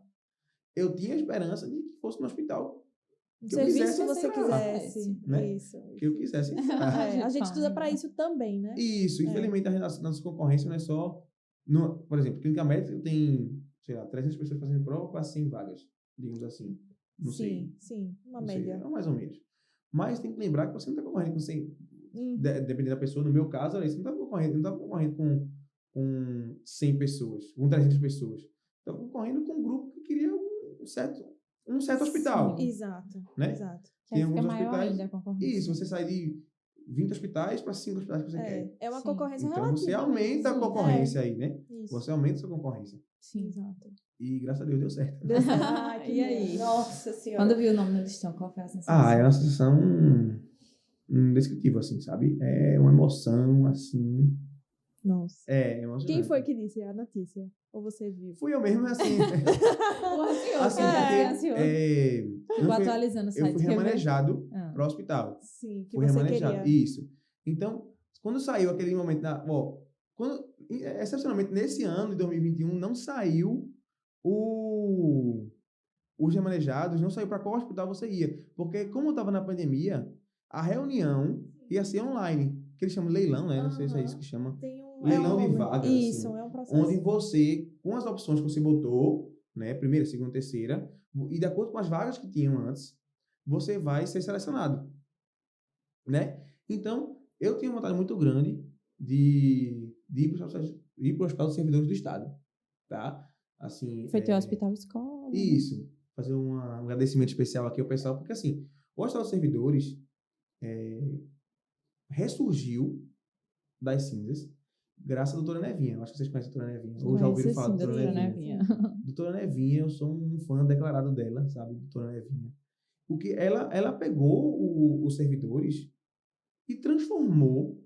eu tinha a esperança de que fosse no hospital Um que eu serviço quisesse que você entrar, quisesse. né? Isso. que eu quisesse entrar. É, a gente estuda para isso também, né? Isso, infelizmente, a nossa concorrência não é só... por exemplo, clínica médica tem, sei lá, 300 pessoas fazendo prova para 100 vagas, digamos assim. Não sei. Sim, uma Não sei, média. mais ou menos. Mas tem que lembrar que você não está concorrendo com 100... Dependendo da pessoa, no meu caso, você não está concorrendo com 100 pessoas, com 300 pessoas. Está concorrendo com um grupo que queria um certo hospital. Exato. Né? Exato. Que aí Tem fica alguns maior hospitais... ainda a concorrência. Isso, você sai de 20 hospitais para 5 hospitais que você quer. É uma Sim. concorrência Então, relativa. você aumenta a Sim, concorrência aí, né? Isso. Você aumenta a sua concorrência. Sim. Exato. E, graças a Deus, deu certo. Ai, que E aí? bom. Nossa Senhora. Quando viu o nome no listão, qual foi a sensação? É uma sensação indescritível, assim, sabe? É uma emoção, assim... Nossa. É emocionante. Quem foi que disse a notícia? Ou você viu? Fui eu mesmo, assim... O ansioso, assim, né? porque... Ansioso. Ficou atualizando o eu site. fui quer ver? remanejado Ah. para o hospital. Sim, que Fui você remanejado. queria. Isso. Então, quando saiu aquele momento, excepcionalmente, nesse ano de 2021, não saiu os remanejados, não saiu para qual hospital você ia. Porque, como estava na pandemia, a reunião ia ser online, que eles chamam de leilão, né? Não sei se é isso que chama. Leilão de vagas. Isso, assim, é um processo. onde você, com as opções que você botou, né? Primeira, segunda, terceira, e de acordo com as vagas que tinham antes, você vai ser selecionado, né? Então, eu tinha uma vontade muito grande de ir para o Hospital dos Servidores do Estado, tá? Assim, Foi teu hospital escola. Isso. Fazer um agradecimento especial aqui ao pessoal, porque assim, o Hospital dos Servidores ressurgiu das cinzas graças à doutora Nevinha. Eu acho que vocês conhecem a doutora Nevinha. Ou já ouviram falar da doutora Nevinha. Doutora Nevinha, eu sou um fã declarado dela, sabe? Doutora Nevinha. Porque ela pegou os servidores e transformou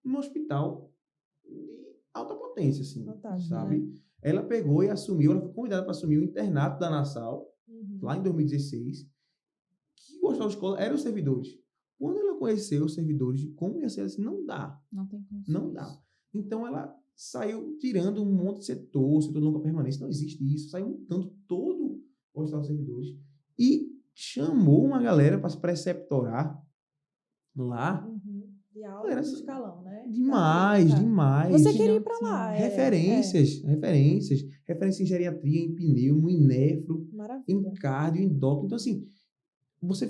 num hospital de alta potência, assim, fantástico, sabe? Né? Ela pegou e assumiu, ela foi convidada para assumir o internato da Nassau, lá em 2016, que o hospital de escola eram os servidores. Quando ela conheceu os servidores de como ia ser, ela disse, não dá. Não tem como. Não dá. Então, ela saiu tirando um monte de setor de longa permanência. Não existe isso. Saiu montando todo o hospital de servidores e chamou uma galera para se preceptorar lá. De alto escalão, né? Demais. Você queria ir para lá. Referências em geriatria, em pneumo, em nefro, Maravilha. em cardio, em endócrino. Então, assim, você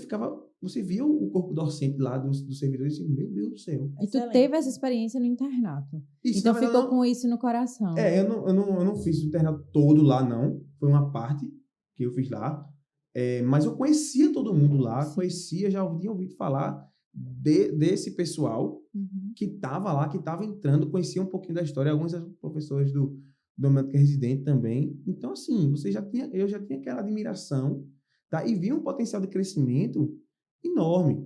via o corpo docente lá dos servidores e assim, meu Deus do céu. E tu teve essa experiência no internato. Isso, então ficou com isso no coração. Eu não fiz o internato todo lá, não. Foi uma parte que eu fiz lá. Mas eu conhecia todo mundo lá, já tinha ouvido falar desse pessoal que estava lá, que estava entrando, conhecia um pouquinho da história, alguns das professores do médico residente também. Então, assim, eu já tinha aquela admiração, tá? E via um potencial de crescimento enorme,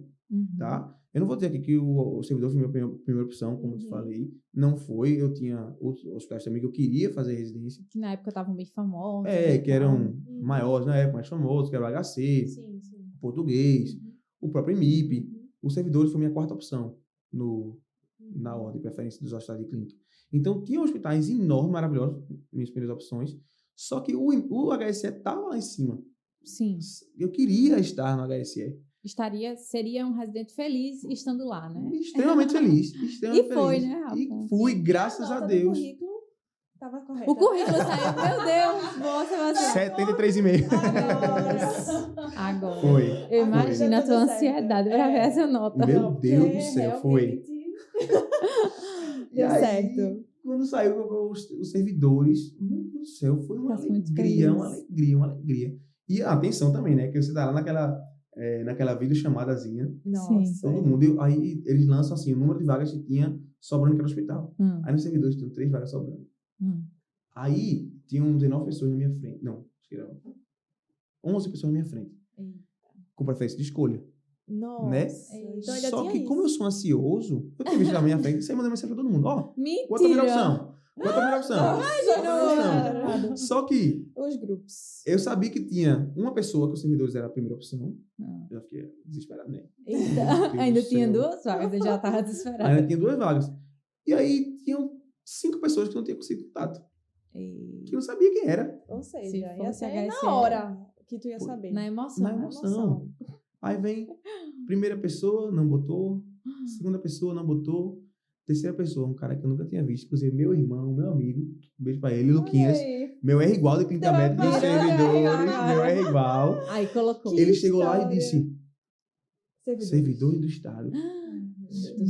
tá? Eu não vou dizer aqui que o servidor foi minha primeira opção, como eu te falei. Não foi. Eu tinha outros hospitais também que eu queria fazer residência. Que na época estavam bem famosos. Que eram maiores na época, mais famosos, que era o HC, o Português, o próprio IMIP. Os servidores foi minha quarta opção na ordem de preferência dos hospitais de clínica. Então, tinha hospitais enormes, maravilhosos, minhas primeiras opções, só que o HSE estava lá em cima. Sim. Eu queria estar no HSE. Seria um residente feliz estando lá, né? Extremamente feliz. Extremamente foi, feliz. né, Rafa? E fui, graças a Deus. O currículo estava correto. O currículo saiu, meu Deus, você 73,5. Agora. Foi. Eu imagino a tua ansiedade para ver essa nota. Meu Deus do céu, foi. Deu certo. Quando saiu os servidores, meu Deus do céu, foi uma alegria. E atenção também, né? Que você tá lá naquela videochamadazinha. Nossa. Todo mundo. Aí eles lançam assim, o número de vagas que tinha sobrando naquele hospital. Aí nos servidores tinham 3 vagas sobrando. Aí tinham 19 pessoas na minha frente. Não, acho que eram 11 pessoas na minha frente. Com preferência de escolha. Nossa. Né? Então ainda só tinha que, como eu sou ansioso, eu tive na minha frente e saí mandando mensagem pra todo mundo. Mentira! Qual a tua primeira opção? Qual a tua primeira opção? Só que os grupos. Eu sabia que tinha uma pessoa que os servidores era a primeira opção. Eu fiquei desesperado, né? Ainda tinha 2 vagas, eu já estava desesperado. Ainda tinha 2 vagas. E aí tinham 5 pessoas que não tinham conseguido contato. Que eu não sabia quem era. Ou seja, ia ser HSE, na hora que tu ia saber. Na emoção. Aí vem, primeira pessoa, não botou. Segunda pessoa, não botou. Terceira pessoa, um cara que eu nunca tinha visto. Inclusive, meu irmão, meu amigo. Um beijo pra ele, Luquinhas. Meu R igual de clínica médica dos servidores. Meu R igual. Aí colocou. Ele chegou lá e disse... Servidores do Estado.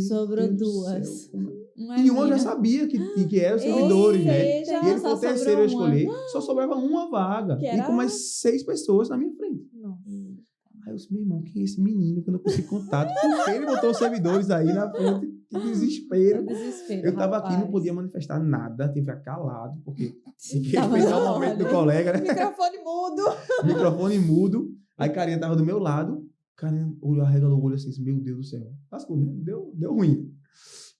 Sobrou 2. E uma eu já sabia que eram os servidores, né? E ele foi o terceiro a escolher. Só sobrava uma vaga. E com mais 6 pessoas na minha frente. Aí eu disse, meu irmão, quem é esse menino que eu não consigo contato? Por que ele botou os servidores aí na frente? Que desespero. Eu tava aqui, não podia manifestar nada, tinha que ficar calado, porque tinha que respeitar o momento do colega, né? Microfone mudo. Aí Carinha tava do meu lado. Carinha olhou, arregalou o olho assim, meu Deus do céu. Lascou, né? Deu ruim.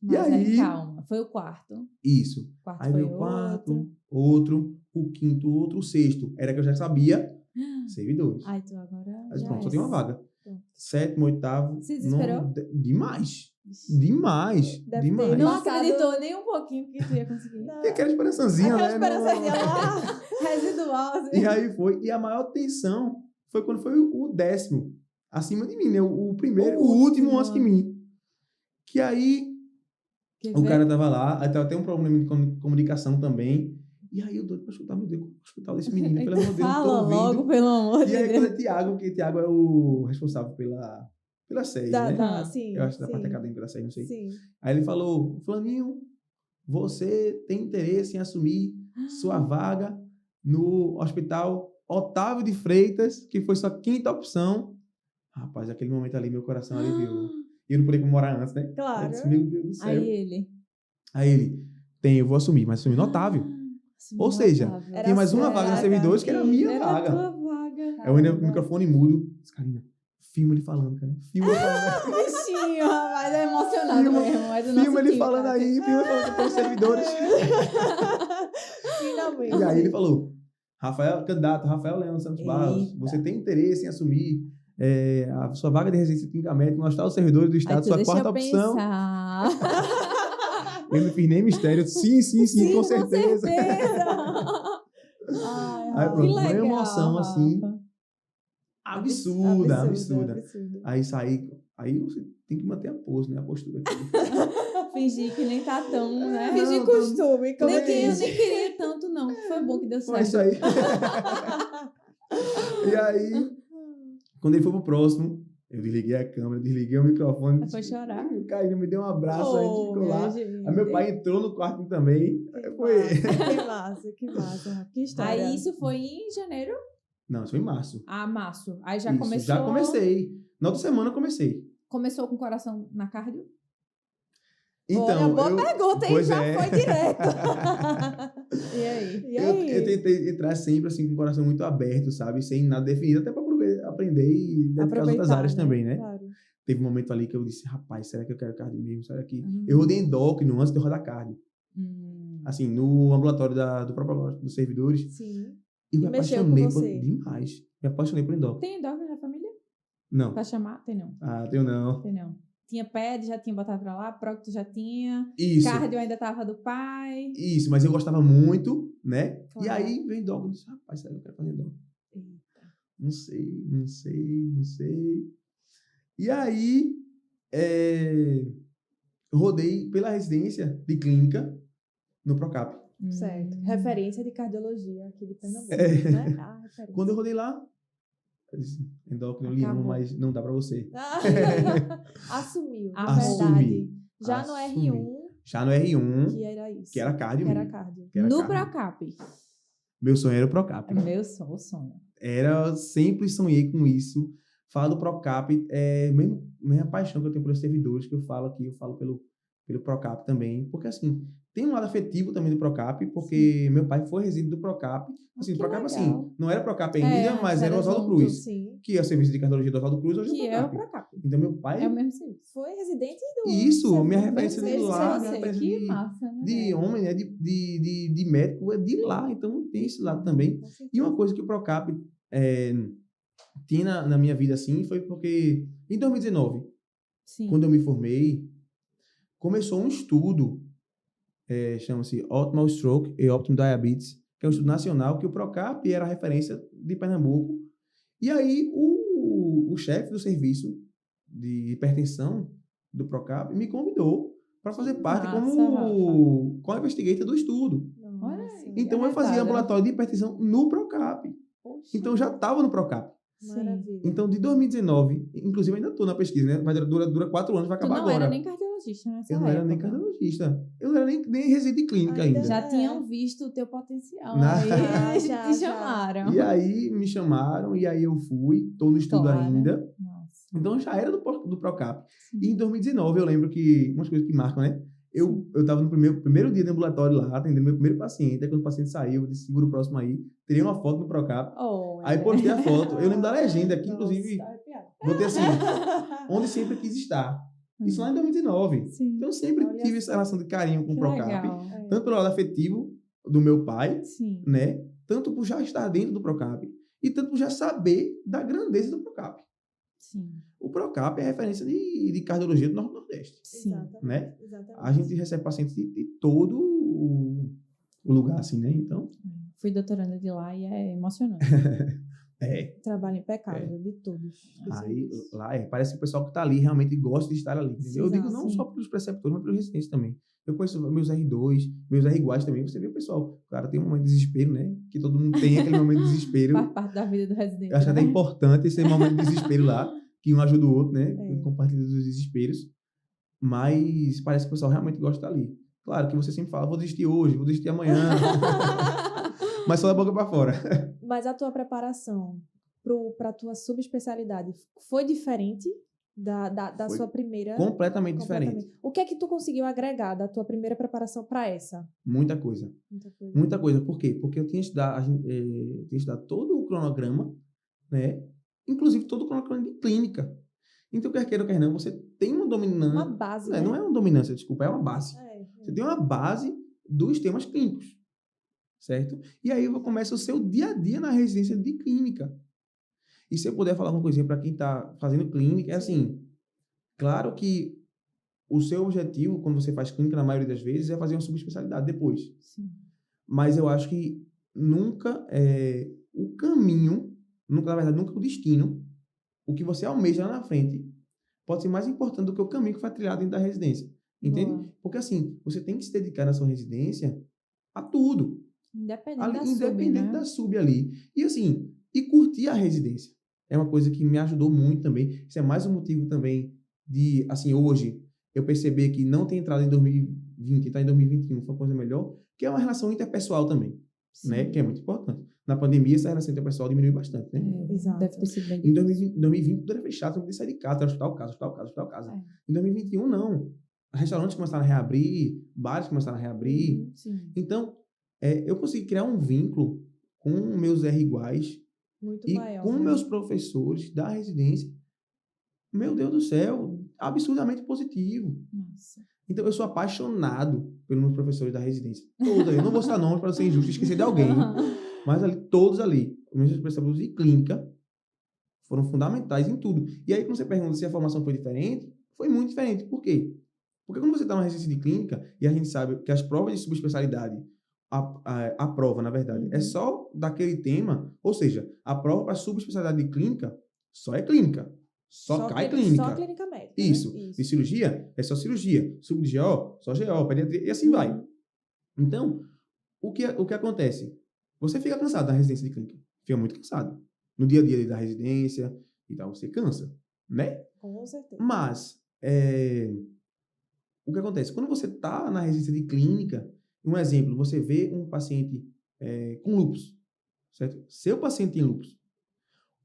Mas e aí, calma, foi o quarto. Isso. Aí veio o quarto, outro, o quinto, outro, o sexto. Era que eu já sabia. Servidores. Aí tu agora. Mas pronto, só tem uma vaga. 7º, 8º. Se desesperou? Demais. Demais. Deve ter demais. Não Passado- acreditou nem um pouquinho que tu ia conseguir. Tem aquela esperançazinha, Aquela né? esperançazinha No- lá. Residual, assim. E aí foi. E a maior tensão foi quando foi o 10º. Acima de mim, né? O primeiro, o último antes de mim. Que aí Quer o ver? cara tava lá, aí tava até um problema de comunicação também. E aí eu doido pra escutar, meu Deus, como escutar desse menino, pelo amor de Deus, não tô Fala ouvindo. logo, pelo amor de E aí Deus. quando é Tiago, porque Tiago é o responsável pela SEI, né? Sim, Eu acho da sim, parte acadêmica pela SEI, não sei. sim. Aí ele falou, Flaninho, você tem interesse em assumir sua vaga no Hospital Otávio de Freitas, que foi sua 5ª opção. Rapaz, naquele momento ali, meu coração aliviou. E eu não podia comemorar antes, né? Claro. Eu disse, meu Deus do céu. Aí ele. Eu vou assumir, mas assumir no Otávio. Ou seja, Era tinha mais uma sua vaga nos vaga. servidores que era a minha Era vaga. a tua vaga. Aí eu ainda com o microfone mudo. Disse, Karina, filma ele falando, cara. Filma ele falando. Bichinho, rapaz, é emocionado Filma- mesmo. É do nosso Filma ele time, falando cara. aí, filma ele falando pelos servidores. Finalmente. E aí ele falou, candidato Rafael Leão Santos Barros, Eita. você tem interesse em assumir a sua vaga de residência clínica médica no Hospital dos Servidores do Aí Estado, tu sua deixa 4ª eu opção. pensar. Eu não fiz nem mistério. Sim, com certeza. Ai, Aí Rafa, pronto, que uma legal, emoção assim, Rafa. absurda. Absurdo. Aí aí você tem que manter a pose, né? A postura aqui. Fingir que nem tá tão, né? Fingir costume. Como Nem é que que eu isso? nem queria tanto, não. Foi bom que deu Foi certo. isso aí. E aí, quando ele foi pro próximo, eu desliguei a câmera, desliguei o microfone. Aí foi chorar. O Caína me deu um abraço, a gente ficou lá. gente. Aí meu pai entrou no quarto também. Aí foi. Que massa. Que história. Aí isso foi em janeiro? Não, isso foi em março. Ah, março. Aí já Isso, começou. já comecei. Na outra semana eu comecei. Começou com o coração na cardio? Então, Olha, boa pergunta, hein? pois Já é. foi direto. E aí? E aí? Eu tentei entrar sempre assim com o coração muito aberto, sabe? Sem nada definido, até para aprender e dedicar as outras áreas também, né? Claro. Teve um momento ali que eu disse, rapaz, será que eu quero cardio mesmo? Será que... Uhum. Eu rodei endócrino antes de eu rodar cardio. Assim, no ambulatório do próprio dos servidores. Sim. E me Mexeu apaixonei com você. demais. Me apaixonei por endócrino. Tem endócrino na família? Não. Pra chamar? Tem não. Ah, tenho não. Tem não. Tinha PED, já tinha botado pra lá, prócto já tinha. Isso. Cardio ainda tava do pai. Isso, mas eu gostava muito, né? Claro. E aí veio endócrino. Eu disse, rapaz, será que eu quero fazer endócrino? Não sei. E aí, eu rodei pela residência de clínica no Procap. Certo. Referência de cardiologia aqui de Pernambuco, É. né? Ah, referência. Quando eu rodei lá, eu disse, endócrino eu lhe amo, Acabou. mas não dá pra você. Ah, assumiu, na Assumi. verdade. Já no Assumi. R1, Já no R1, que era isso. que era cardio Que era mesmo. cardio. Que era No cardio. Procap. Meu sonho era o Procap. Meu sonho. Eu sempre sonhei com isso. Falo do Procap, mesma paixão que eu tenho pelos servidores, que eu falo aqui, eu falo pelo Procap também. Porque, assim, tem um lado afetivo também do Procap, porque meu pai foi residente do Procap. Assim, Que o Procap, legal. assim, não era Procap ainda, mas era o Oswaldo junto, Cruz. Sim. Que é o serviço de cardiologia do Oswaldo Cruz, hoje Que é é o o Procap. Procap. Então, meu pai... É o mesmo serviço. Foi residente do... Isso, minha Mesmo referência de serviço, lá, eu minha sei. referência Que de... massa, né? de homem, né, de médico, é de lá, então tem esse lado também. Com certeza. E uma coisa que o Procap tinha na minha vida, assim, foi porque em 2019, Sim. quando eu me formei, começou um estudo, chama-se Optimal Stroke e Optimal Diabetes, que é um estudo nacional que o Procap era a referência de Pernambuco. E aí o chefe do serviço de hipertensão do Procap me convidou para fazer parte massa, como investigator do estudo. Olha Nossa, aí. Então eu fazia Arretada. ambulatório de hipertensão no Procap. Poxa. Então eu já estava no Procap. Maravilha. Então de 2019, inclusive ainda estou na pesquisa, né? Vai dura 4 anos, vai Tu acabar não agora. era nem cardiologista nessa Eu não era nem época. cardiologista. Eu não era nem residente de clínica Ainda ainda. Já É. tinham visto o teu potencial. Na- Aí Já, te já. chamaram. E aí me chamaram, e aí eu fui, estou no estudo Claro. ainda. Nossa. Então eu já era do Procap. Sim. E em 2019 eu lembro que, umas coisas que marcam, né? Eu estava no primeiro dia do ambulatório lá, atendendo meu primeiro paciente. Aí quando o paciente saiu, eu disse, segura o próximo aí. Tirei uma foto no Procap. Oh, Aí postei a foto. Eu lembro da legenda, que inclusive Nossa, arrepiado. botei assim, onde sempre quis estar. Isso lá em 2019. Sim. Então eu sempre Olha tive só. essa relação de carinho com o Que Procap. legal. É. Tanto pelo lado afetivo do meu pai, Sim. né? Tanto por já estar dentro do Procap. E tanto por já saber da grandeza do Procap. Sim. O Procap é referência de cardiologia do Norte e Nordeste. Sim. Né? Exatamente. A gente recebe pacientes de todo o lugar, assim, né? Então, Fui doutoranda de lá e é emocionante. Trabalho impecável de todos. Aí, lá parece que o pessoal que está ali realmente gosta de estar ali, entendeu? Eu digo não Sim. só para os preceptores, mas para os residentes também. Eu conheço meus R2, meus R iguais também. Você vê o pessoal, o cara tem um momento de desespero, né? Que todo mundo tem aquele momento de desespero. Faz parte da vida do residente. Eu acho até né? importante esse momento de desespero lá, que um ajuda o outro, né? É. Compartilha os desesperos. Mas parece que o pessoal realmente gosta de estar ali. Claro que você sempre fala, vou desistir hoje, vou desistir amanhã. Mas só da boca para fora. Mas a tua preparação para a tua subespecialidade foi diferente da Foi sua primeira? Completamente diferente. O que é que tu conseguiu agregar da tua primeira preparação para essa? Muita coisa. Muita coisa. Muita coisa. Por quê? Porque eu tinha estudado todo o cronograma, né? Inclusive todo o cronograma de clínica. Então, quer queira ou quer não, você tem uma dominância. Uma base, né? Não é uma dominância, desculpa, é uma base. Você tem uma base dos temas clínicos, certo? E aí começa o seu dia a dia na residência de clínica. E se eu puder falar uma coisinha para quem está fazendo clínica, é assim, claro que o seu objetivo, quando você faz clínica, na maioria das vezes, é fazer uma subespecialidade depois. Sim. Mas eu acho que nunca o caminho, na verdade, nunca o destino, o que você almeja lá na frente, pode ser mais importante do que o caminho que foi trilhado dentro da residência. Entende? Boa. Porque assim, você tem que se dedicar na sua residência a tudo. Independente Da sub ali. E assim, e curtir a residência. É uma coisa que me ajudou muito também. Isso é mais um motivo também de, assim, hoje, eu perceber que não ter entrado em 2020 e está em 2021 foi uma coisa melhor, que é uma relação interpessoal também, né? Que é muito importante. Na pandemia, essa relação interpessoal diminuiu bastante, né? Exato. Deve ter sido bem Em difícil. 2020, tudo era fechado, você podia sair de casa, hospital, casa. Em 2021, não. Restaurantes começaram a reabrir, bares começaram a reabrir. Sim. Então, eu consegui criar um vínculo com meus R iguais Muito e maior, com né? meus professores da residência. Meu Deus do céu, absurdamente positivo. Nossa. Então, eu sou apaixonado pelos meus professores da residência. Todos ali. Eu não vou citar nomes para ser injusto e esquecer de alguém. Mas ali, todos ali. Os meus professores de clínica foram fundamentais em tudo. E aí, quando você pergunta se a formação foi diferente, foi muito diferente. Por quê? Porque quando você está numa residência de clínica, e a gente sabe que as provas de subespecialidade, a prova, na verdade, é só daquele tema, ou seja, a prova para subespecialidade de clínica só é clínica. Só cai clínica. Só clínica médica. Isso. Né? De cirurgia, é só cirurgia. Sub de GO, só GO, pediatria, e assim vai. Então, o que acontece? Você fica cansado na residência de clínica. Fica muito cansado. No dia a dia da residência e tal, você cansa, né? Com certeza. Mas, o que acontece? Quando você está na residência de clínica, um exemplo, você vê um paciente com lúpus, certo? Seu paciente tem lúpus.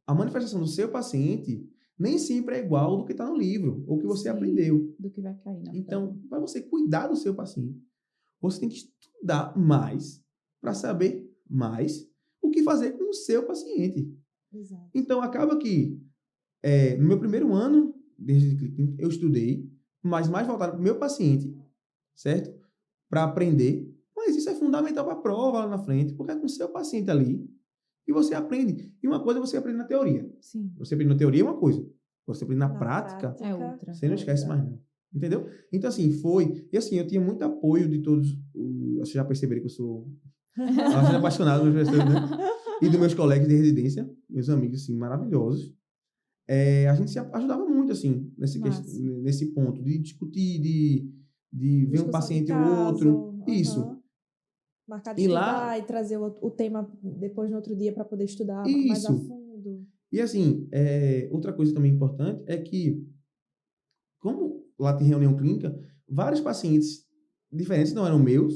A manifestação do seu paciente nem sempre é igual do que está no livro, ou que você aprendeu. Do que vai cair na Então, para você cuidar do seu paciente, você tem que estudar mais para saber mais o que fazer com o seu paciente. Exato. Então, acaba que no meu primeiro ano, desde clínica, eu estudei, mas mais voltado para o meu paciente, certo? Para aprender. Mas isso é fundamental para a prova lá na frente, porque é com o seu paciente ali e você aprende. E uma coisa você aprende na teoria. Sim. Você aprende na teoria é uma coisa. Você aprende na prática, É outra. você não esquece mais não. Entendeu? Então, assim, foi... E assim, eu tinha muito apoio de todos... Vocês já perceberam que eu sou bastante apaixonado dos meus professores, né? E dos meus colegas de residência, meus amigos, assim, maravilhosos. A gente se ajudava muito, assim, nesse ponto, de discutir, de ver um paciente e o outro. Isso. Marcar de estudar e trazer o tema depois no outro dia para poder estudar mais a fundo. E assim, outra coisa também importante é que, como lá tem reunião clínica, vários pacientes diferentes, não eram meus,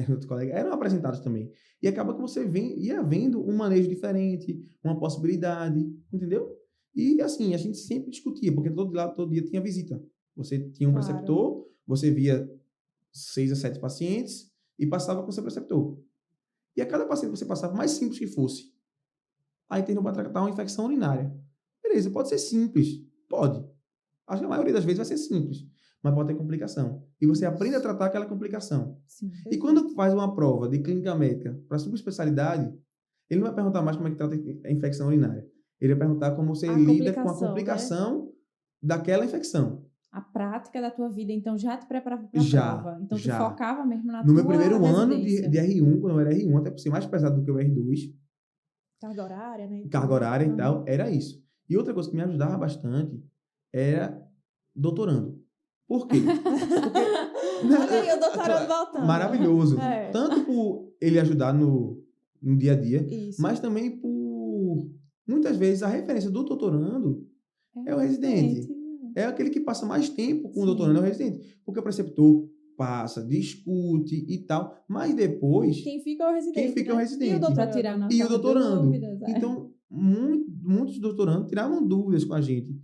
outros colegas, eram apresentados também. E acaba que você ia vendo um manejo diferente, uma possibilidade, entendeu? E assim, a gente sempre discutia, porque todo dia tinha visita. Você tinha um preceptor, você via 6 a 7 pacientes e passava com o seu preceptor. E a cada paciente que você passava, mais simples que fosse, aí internou para tratar uma infecção urinária. Beleza, pode ser simples. Pode. Acho que a maioria das vezes vai ser simples. Mas pode ter complicação. E você aprende a tratar aquela complicação. Sim. E quando faz uma prova de clínica médica para subespecialidade, ele não vai perguntar mais como é que trata a infecção urinária. Ele ia perguntar como você A lida com a complicação, complicação daquela infecção. A prática da tua vida, então, já te preparava para a Já, prova. Então, já. tu focava mesmo na No tua meu primeiro ano residência. de R1, quando eu era R1, até por ser mais pesado do que o R2, Carga horária, né? carga horária e Uhum. tal, era isso. E outra coisa que me ajudava bastante era doutorando. Por quê? Olha aí, o doutorando voltando. Maravilhoso. É. Tanto por ele ajudar no dia a dia, Isso. mas também por, muitas vezes, a referência do doutorando é o residente. É aquele que passa mais tempo com o Sim. doutorando, é o residente. Porque o preceptor passa, discute e tal, mas depois... Quem fica é o residente. Quem fica é o né? residente. E o Para doutorando? tirar nossas E o doutorando. dúvidas. Então, muitos doutorandos tiravam dúvidas com a gente.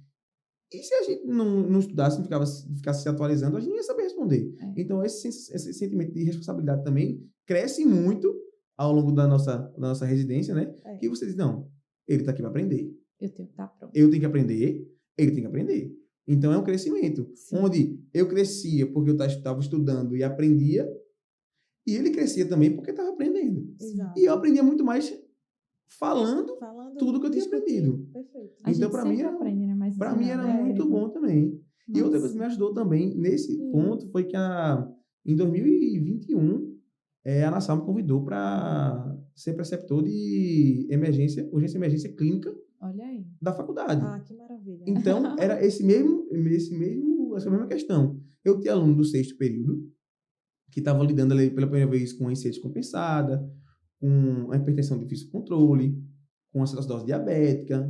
E se a gente não estudasse, não ficasse se atualizando, a gente não ia saber responder. É. Então, esse sentimento de responsabilidade também cresce muito ao longo da nossa residência, né? É. Que você diz, não, ele está aqui para aprender. Eu tenho que estar pronto. Eu tenho que aprender, ele tem que aprender. Então, é um crescimento. Sim. Onde eu crescia porque eu estava estudando e aprendia, e ele crescia também porque estava aprendendo. Exato. E eu aprendia muito mais falando Falando tudo que eu tinha discutindo. aprendido. Perfeito. A Então, gente para mim, sempre era, aprende, né? Mas pra mim era É. muito bom também. E outra coisa que me ajudou também nesse ponto foi que em 2021 a Nassau me convidou para ser preceptor de urgência e emergência clínica Olha aí. da faculdade. Ah, que maravilha. Então, era essa mesma questão. Eu tinha aluno do 6º período que estava lidando ali pela primeira vez com ansiedade descompensada, com a hipertensão de difícil controle, com acidose diabética,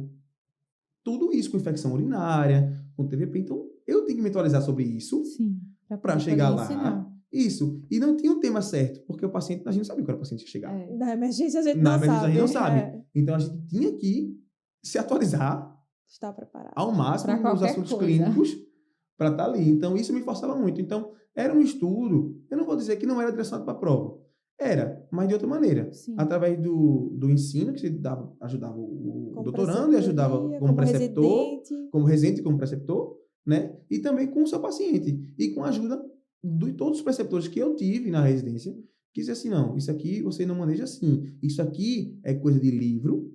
tudo isso com infecção urinária, com TVP. Então, eu tenho que me atualizar sobre isso Sim. para chegar lá. Ensinar. Isso. E não tinha um tema certo, porque a gente não sabia quando o paciente ia chegar. É. Na emergência a gente Na não emergência sabe. a gente não sabe. É. Então, a gente tinha que se atualizar Está preparado. ao máximo Pra nos qualquer assuntos coisa. clínicos para estar ali. Então, isso me forçava muito. Então, era um estudo, eu não vou dizer que não era direcionado para a prova. Era, mas de outra maneira. Sim. Através do ensino, que você ajudava o Como doutorando e ajudava preceptoria, como preceptor, residente. como residente e como preceptor, né? E também com o seu paciente. E com a ajuda de todos os preceptores que eu tive na residência, que dizia assim, não, isso aqui você não maneja assim. Isso aqui é coisa de livro,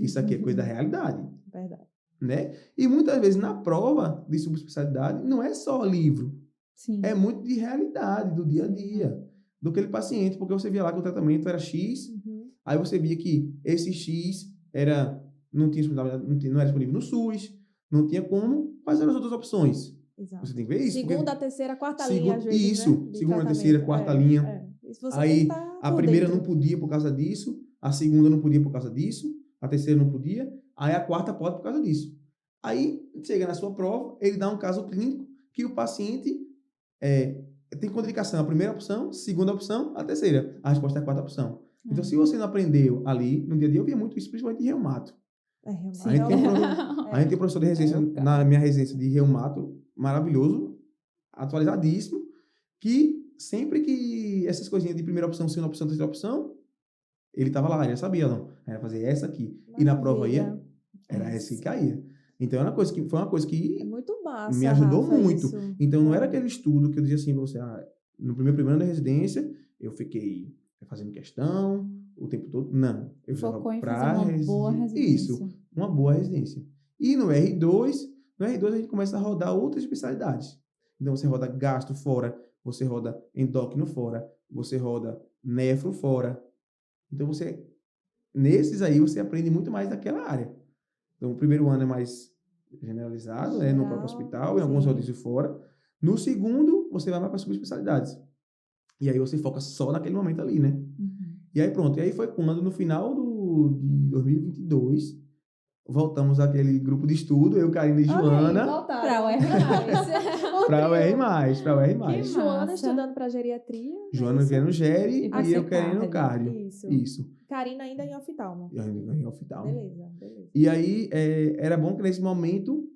isso aqui é coisa da realidade. Verdade. Né? E muitas vezes na prova de subespecialidade não é só livro, Sim. é muito de realidade, do dia a dia, do aquele paciente, porque você via lá que o tratamento era X, aí você via que esse X não era disponível no SUS, não tinha como, quais eram as outras opções? Exato. Você tem que ver isso. Segunda, terceira, quarta linha, às vezes, isso, né? De segunda, tratamento. terceira, quarta linha. É. Isso você tem Aí que estar a por primeira dentro. não podia por causa disso, a segunda não podia por causa disso, a terceira não podia, aí a quarta pode por causa disso. Aí, chega na sua prova, ele dá um caso clínico que o paciente tem contraindicação. A primeira opção, segunda opção, a terceira. A resposta é a quarta opção. Então, se você não aprendeu ali, no dia a dia, eu via muito isso, principalmente em reumato. Realmente. A gente tem um professor de residência, na minha residência de reumato, maravilhoso, atualizadíssimo, que sempre que essas coisinhas de primeira opção, segunda opção, terceira opção, ele estava lá, ele já sabia, não. Era fazer essa aqui. E na prova era essa que caía. Então, foi uma coisa que É muito massa, me ajudou Rafa, muito. isso. Então, não era aquele estudo que eu dizia assim pra você, no primeiro ano da residência, eu fiquei fazendo questão o tempo todo. Não. Eu Focou em pra fazer uma boa residência. Isso, uma boa residência. E no R2 a gente começa a rodar outras especialidades. Então, você roda gastro fora, você roda endócrino fora, você roda nefro fora. Então, nesses aí, você aprende muito mais daquela área. Então, o primeiro ano é mais generalizado, no próprio hospital, em alguns rodízios fora. No segundo, você vai mais para subespecialidades. E aí você foca só naquele momento ali, né? E aí pronto. E aí foi quando, no final de 2022, voltamos àquele grupo de estudo, eu, Karina e Joana. Para o R+. Para o R+. E Joana estudando para geriatria. Joana querendo gere E e eu querendo cardio. Isso. Karina ainda em oftalmo. Eu ainda em oftalmo. Beleza. E aí, era bom que nesse momento,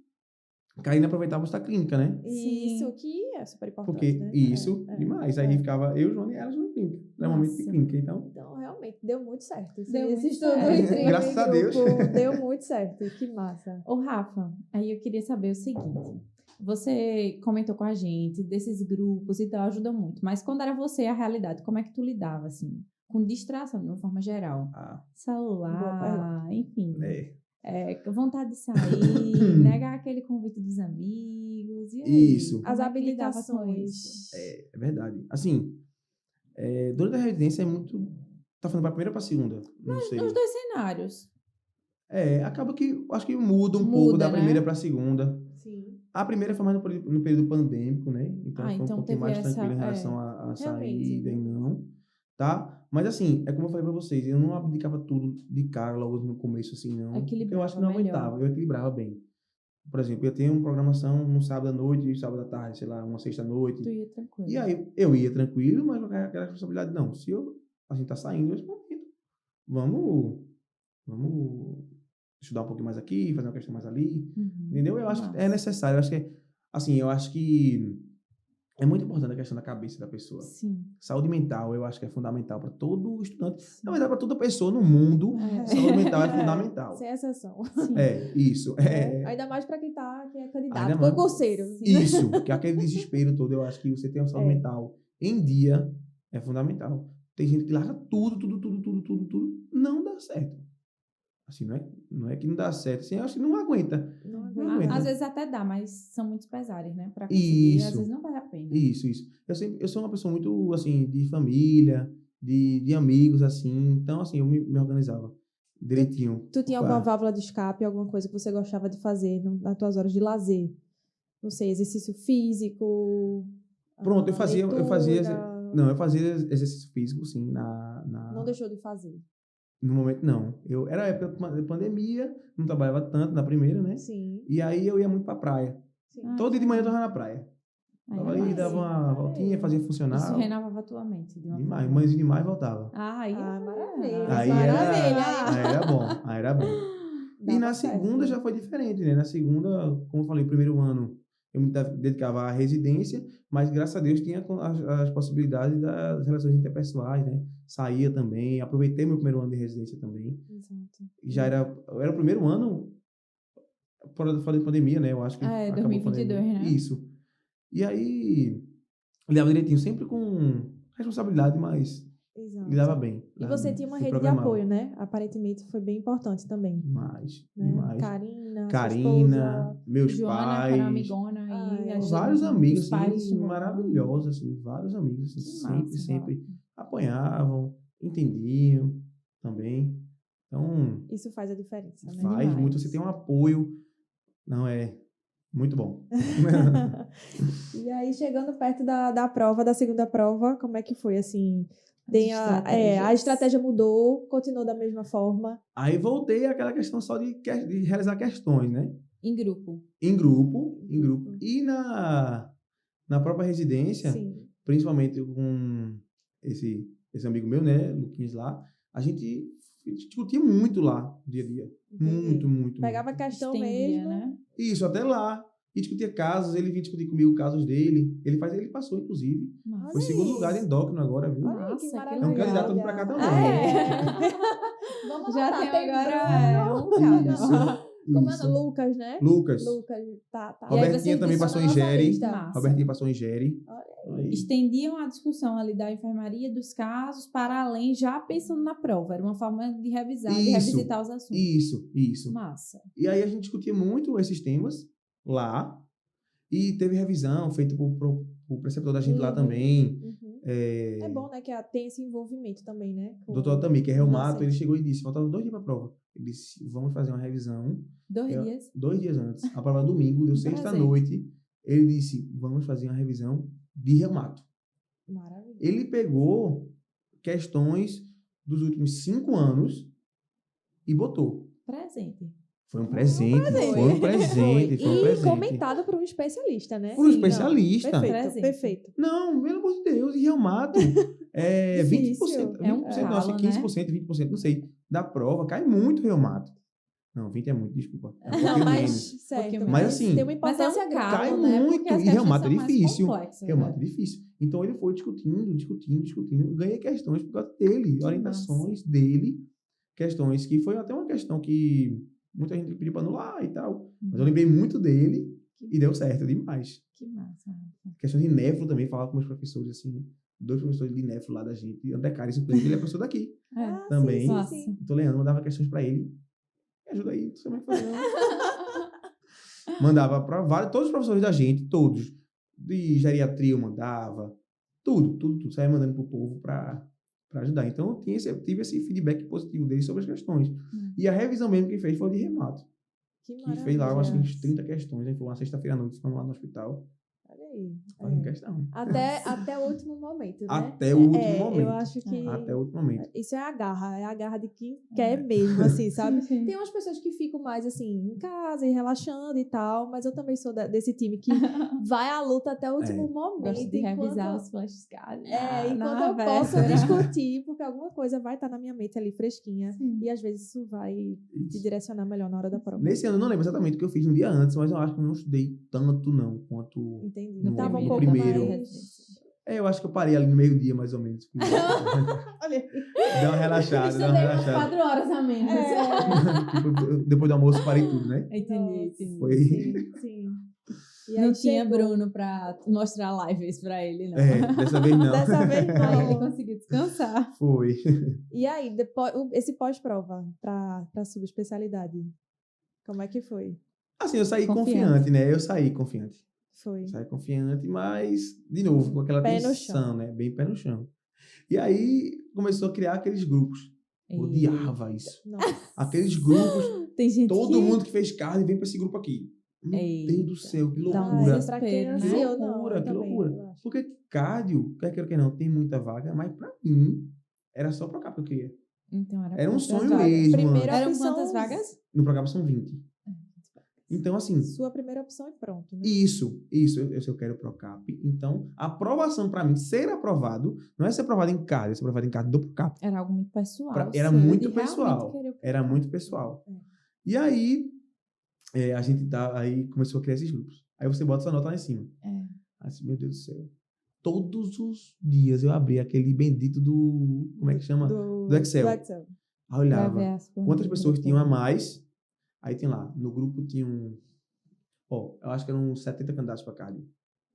Karina aproveitava a clínica, né? Isso, que é super importante, Porque né? demais. Aí ficava eu, Joana e ela na clínica. Era um momento de clínica, então... Então, realmente, deu muito certo. Deu Esse muito estudo certo. em trio, Graças a Deus. Deu muito certo. Que massa. Ô, Rafa, aí eu queria saber o seguinte. Você comentou com a gente desses grupos e tal, ajuda muito. Mas quando era você a realidade, como é que tu lidava, assim? Com distração, de uma forma geral? Boa Celular, enfim. Vontade de sair, negar aquele convite dos amigos. E aí, Isso. como As é que lidava com isso? habilitações. É verdade. Assim, durante a residência é muito... Tá falando pra primeira ou pra segunda? Não sei. Nos dois cenários. Acaba que acho que muda um pouco da né? primeira pra segunda. Sim. A primeira foi mais no período pandêmico, né? Então foi um então pouquinho teve mais essa- tranquilo em relação à realmente, saída né? e não, tá? Mas assim, é como eu falei pra vocês, eu não abdicava tudo de cara logo no começo, assim, não. Porque eu acho que não Equilibrava melhor. aguentava, eu equilibrava bem. Por exemplo, eu tenho uma programação no sábado à noite e sábado à tarde, sei lá, uma sexta à noite. Tu ia tranquilo. E aí eu ia tranquilo, mas com aquela responsabilidade, não. Se a gente tá saindo nesse momento, vamos estudar um pouquinho mais aqui, fazer uma questão mais ali. Entendeu? Eu acho que é necessário. Eu acho que eu acho que é muito importante a questão da cabeça da pessoa. Sim. Saúde mental, eu acho que é fundamental para todo estudante. Sim. Na verdade, para toda pessoa no mundo, saúde mental é fundamental. Sem exceção. Sim. Isso. Ainda mais para quem é candidato, Ainda mais- concurseiro. Isso, que é aquele desespero todo. Eu acho que você ter uma saúde mental em dia é fundamental. Tem gente que larga tudo, não dá certo. Assim, não é que não dá certo, assim, eu acho que não aguenta. Não Não aguenta. Às vezes até dá, mas são muitos pesares, né? Pra conseguir, Isso. às vezes não vale a pena. Isso. Eu sou uma pessoa muito, assim, de família, de amigos, assim. Então, assim, eu me organizava direitinho. Tu tinha alguma válvula de escape, alguma coisa que você gostava de fazer nas tuas horas de lazer? Não sei, exercício físico? Pronto, eu fazia leitura? Não, eu fazia exercício físico, sim, Não deixou de fazer? no momento, não. Era época de pandemia, não trabalhava tanto na primeira, né? Sim. E aí eu ia muito pra praia. Sim. Todo dia de manhã eu tava na praia. Tava ali, dava uma voltinha, fazia funcionar. Isso renovava a tua mente. Demais, manhãzinho demais voltava. Maravilha. Aí era bom. E Dava na certo. segunda já foi diferente, né? Na segunda, como eu falei, primeiro ano eu me dedicava à residência, mas graças a Deus tinha as possibilidades das relações interpessoais, né? Saía também, aproveitei meu primeiro ano de residência também. Exato. E já era o primeiro ano fora da pandemia, né? Eu acho que acabou 2022, a pandemia. né? Isso. E aí, lidava direitinho, sempre com responsabilidade, mas Exato. lidava bem. E você tinha uma se rede de programava. apoio, né? Aparentemente foi bem importante também. Demais, Né? demais. Karina, meus Joana, que pais, era amigona aí. Ai, vários amigos, os pais assim, estimulando. maravilhosos, assim, vários amigos, assim, Que sempre massa, apoiavam, entendiam também. Então, isso faz a diferença, né? faz demais. muito, você tem um apoio, não é muito bom. E aí, chegando perto da prova, da segunda prova, como é que foi, assim? A estratégia mudou, continuou da mesma forma? Aí voltei àquela questão só de realizar questões, né? Em grupo. Em grupo. E na própria residência, Sim. principalmente com esse amigo meu, né, Luquinhas lá, a gente discutia muito lá, no dia a dia. Entendi. Muito. Pegava a questão Estendia, mesmo. né? Isso, até lá. E discutia casos, ele vinha discutir comigo casos dele. Ele passou, inclusive. Massa. Foi segundo lugar em endócrino agora, viu? Olha aí, que Nossa, que maravilha. É um candidato pra cá também. Vamos Já anotar, tem agora Bruno. Como é? Isso. Lucas, né? Lucas. Tá. E aí Robertinha vocês também disseram passou na em nossa Gere. lista. Massa. Robertinha passou em Gere. Aí. Estendiam a discussão ali da enfermaria, dos casos, para além, já pensando na prova. Era uma forma de revisar, de revisitar os assuntos. Isso. Massa. E aí a gente discutia muito esses temas lá. E teve revisão feita por preceptor da gente lá também. É bom, né, que tem esse envolvimento também, né? O doutor Altami, que é reumato, Nossa. ele chegou e disse, faltava 2 dias para a prova. Ele disse, vamos fazer uma revisão. 2 dias. 2 dias antes. A prova era domingo, deu sexta à noite. Ele disse, vamos fazer uma revisão de reumato. Maravilha. Ele pegou questões dos últimos 5 anos e botou. Presente. Foi um presente. E comentado por um especialista, né? Por um especialista. Não, Presente. perfeito. Não, pelo amor de Deus, e reumato é 20%, Difícil. 20%, É um eu acho que calo, 15%, 20%, não sei, da prova, cai muito reumato. Não, 20 é muito, desculpa. É um Não, pouquinho mas menos. certo. Mas, assim, tem uma Mas é importância um grande. calo, Cai né? muito, Porque as e questões reumato é são mais difícil. complexas, Reumato né? é difícil. Então ele foi discutindo. Ganhei questões por causa dele, orientações dele, questões que foi até uma questão que muita gente pediu para anular e tal. Mas eu lembrei muito dele e deu certo demais. Que massa. Questão de nefro também, falava com meus professores, assim, 2 professores de nefro lá da gente. André Caris, inclusive, ele é professor daqui. É. Também. Sim. Então, Leandro mandava questões para ele. Me ajuda aí, não sei como é que foi, não. Mandava para todos os professores da gente, todos. De geriatria eu mandava, tudo. Saia mandando pro povo para ajudar. Então, eu tive esse feedback positivo deles sobre as questões. E a revisão mesmo que fez foi o de remato. Que Fez lá, eu acho que maravilha. uns 30 questões. Aí foi uma sexta-feira à noite, ficamos lá no hospital, Olha aí. fazendo questão. Até o último momento, né? Até o último momento. Eu acho que Até o último momento. isso é a garra de quem quer mesmo, assim, sabe? Sim. Tem umas pessoas que ficam mais, assim, em casa e relaxando e tal, mas eu também sou desse time que vai à luta até o último momento. Gosto de revisar enquanto- os flashcards. enquanto eu posso discutir, porque alguma coisa vai estar na minha mente ali fresquinha. Sim. E às vezes isso vai te Isso. direcionar melhor na hora da prova. Nesse ano eu não lembro exatamente o que eu fiz um dia antes, mas eu acho que eu não estudei tanto não, quanto... Entendi. No Tava um no pouco primeiro. mais... Eu acho que eu parei ali no meio-dia, mais ou menos. Olha, Deu uma relaxada, Eu deu uma estudei umas relaxada. 4 horas a menos. Tipo, depois do almoço, parei tudo, né? Entendi. Foi. sim. E aí Não tinha chegou- Bruno pra mostrar lives pra ele, não. Dessa vez não. Dessa vez não. Aí ele conseguiu descansar. Foi. E aí, depois, esse pós-prova para subespecialidade, como é que foi? Assim, eu saí Confiante. confiante, né? Eu saí confiante. Foi. Saí confiante, mas, de novo, com aquela Pé no tensão, chão. né? Bem pé no chão. E aí, começou a criar aqueles grupos. Eu odiava isso. Nossa. Aqueles grupos, Tem gente todo que... mundo que fez carne vem pra esse grupo aqui. Meu Eita. Deus do céu, que Dá um loucura. desespero, pra quem né? ansiou, Que não, loucura, eu que também, loucura. eu acho. Porque cardio, quer queira ou quer não, tem muita vaga, mas pra mim, era só pro CAP que eu queria. Então, Era um poucas sonho vagas. mesmo. Primeira Eram opção- quantas vagas? No programa são 20. Então, assim, Sua primeira opção e pronto, né? isso, eu quero Procap. Então, a aprovação para mim, ser aprovado, não é ser aprovado em cardio, é ser aprovado em cardio do Procap. Era algo muito pessoal. Era seu, muito de realmente pessoal. querer o Era muito pessoal. É. E aí, a gente aí começou a criar esses grupos. Aí você bota sua nota lá em cima. É. Aí, assim, meu Deus do céu. Todos os dias eu abria aquele bendito do... Como é que chama? Do Excel. Do Excel. Aí eu Pra olhava ver as quantas planilhas pessoas do tinham a povo. mais. Aí tem lá, no grupo tinham... Ó, eu acho que eram 70 candidatos para cardio.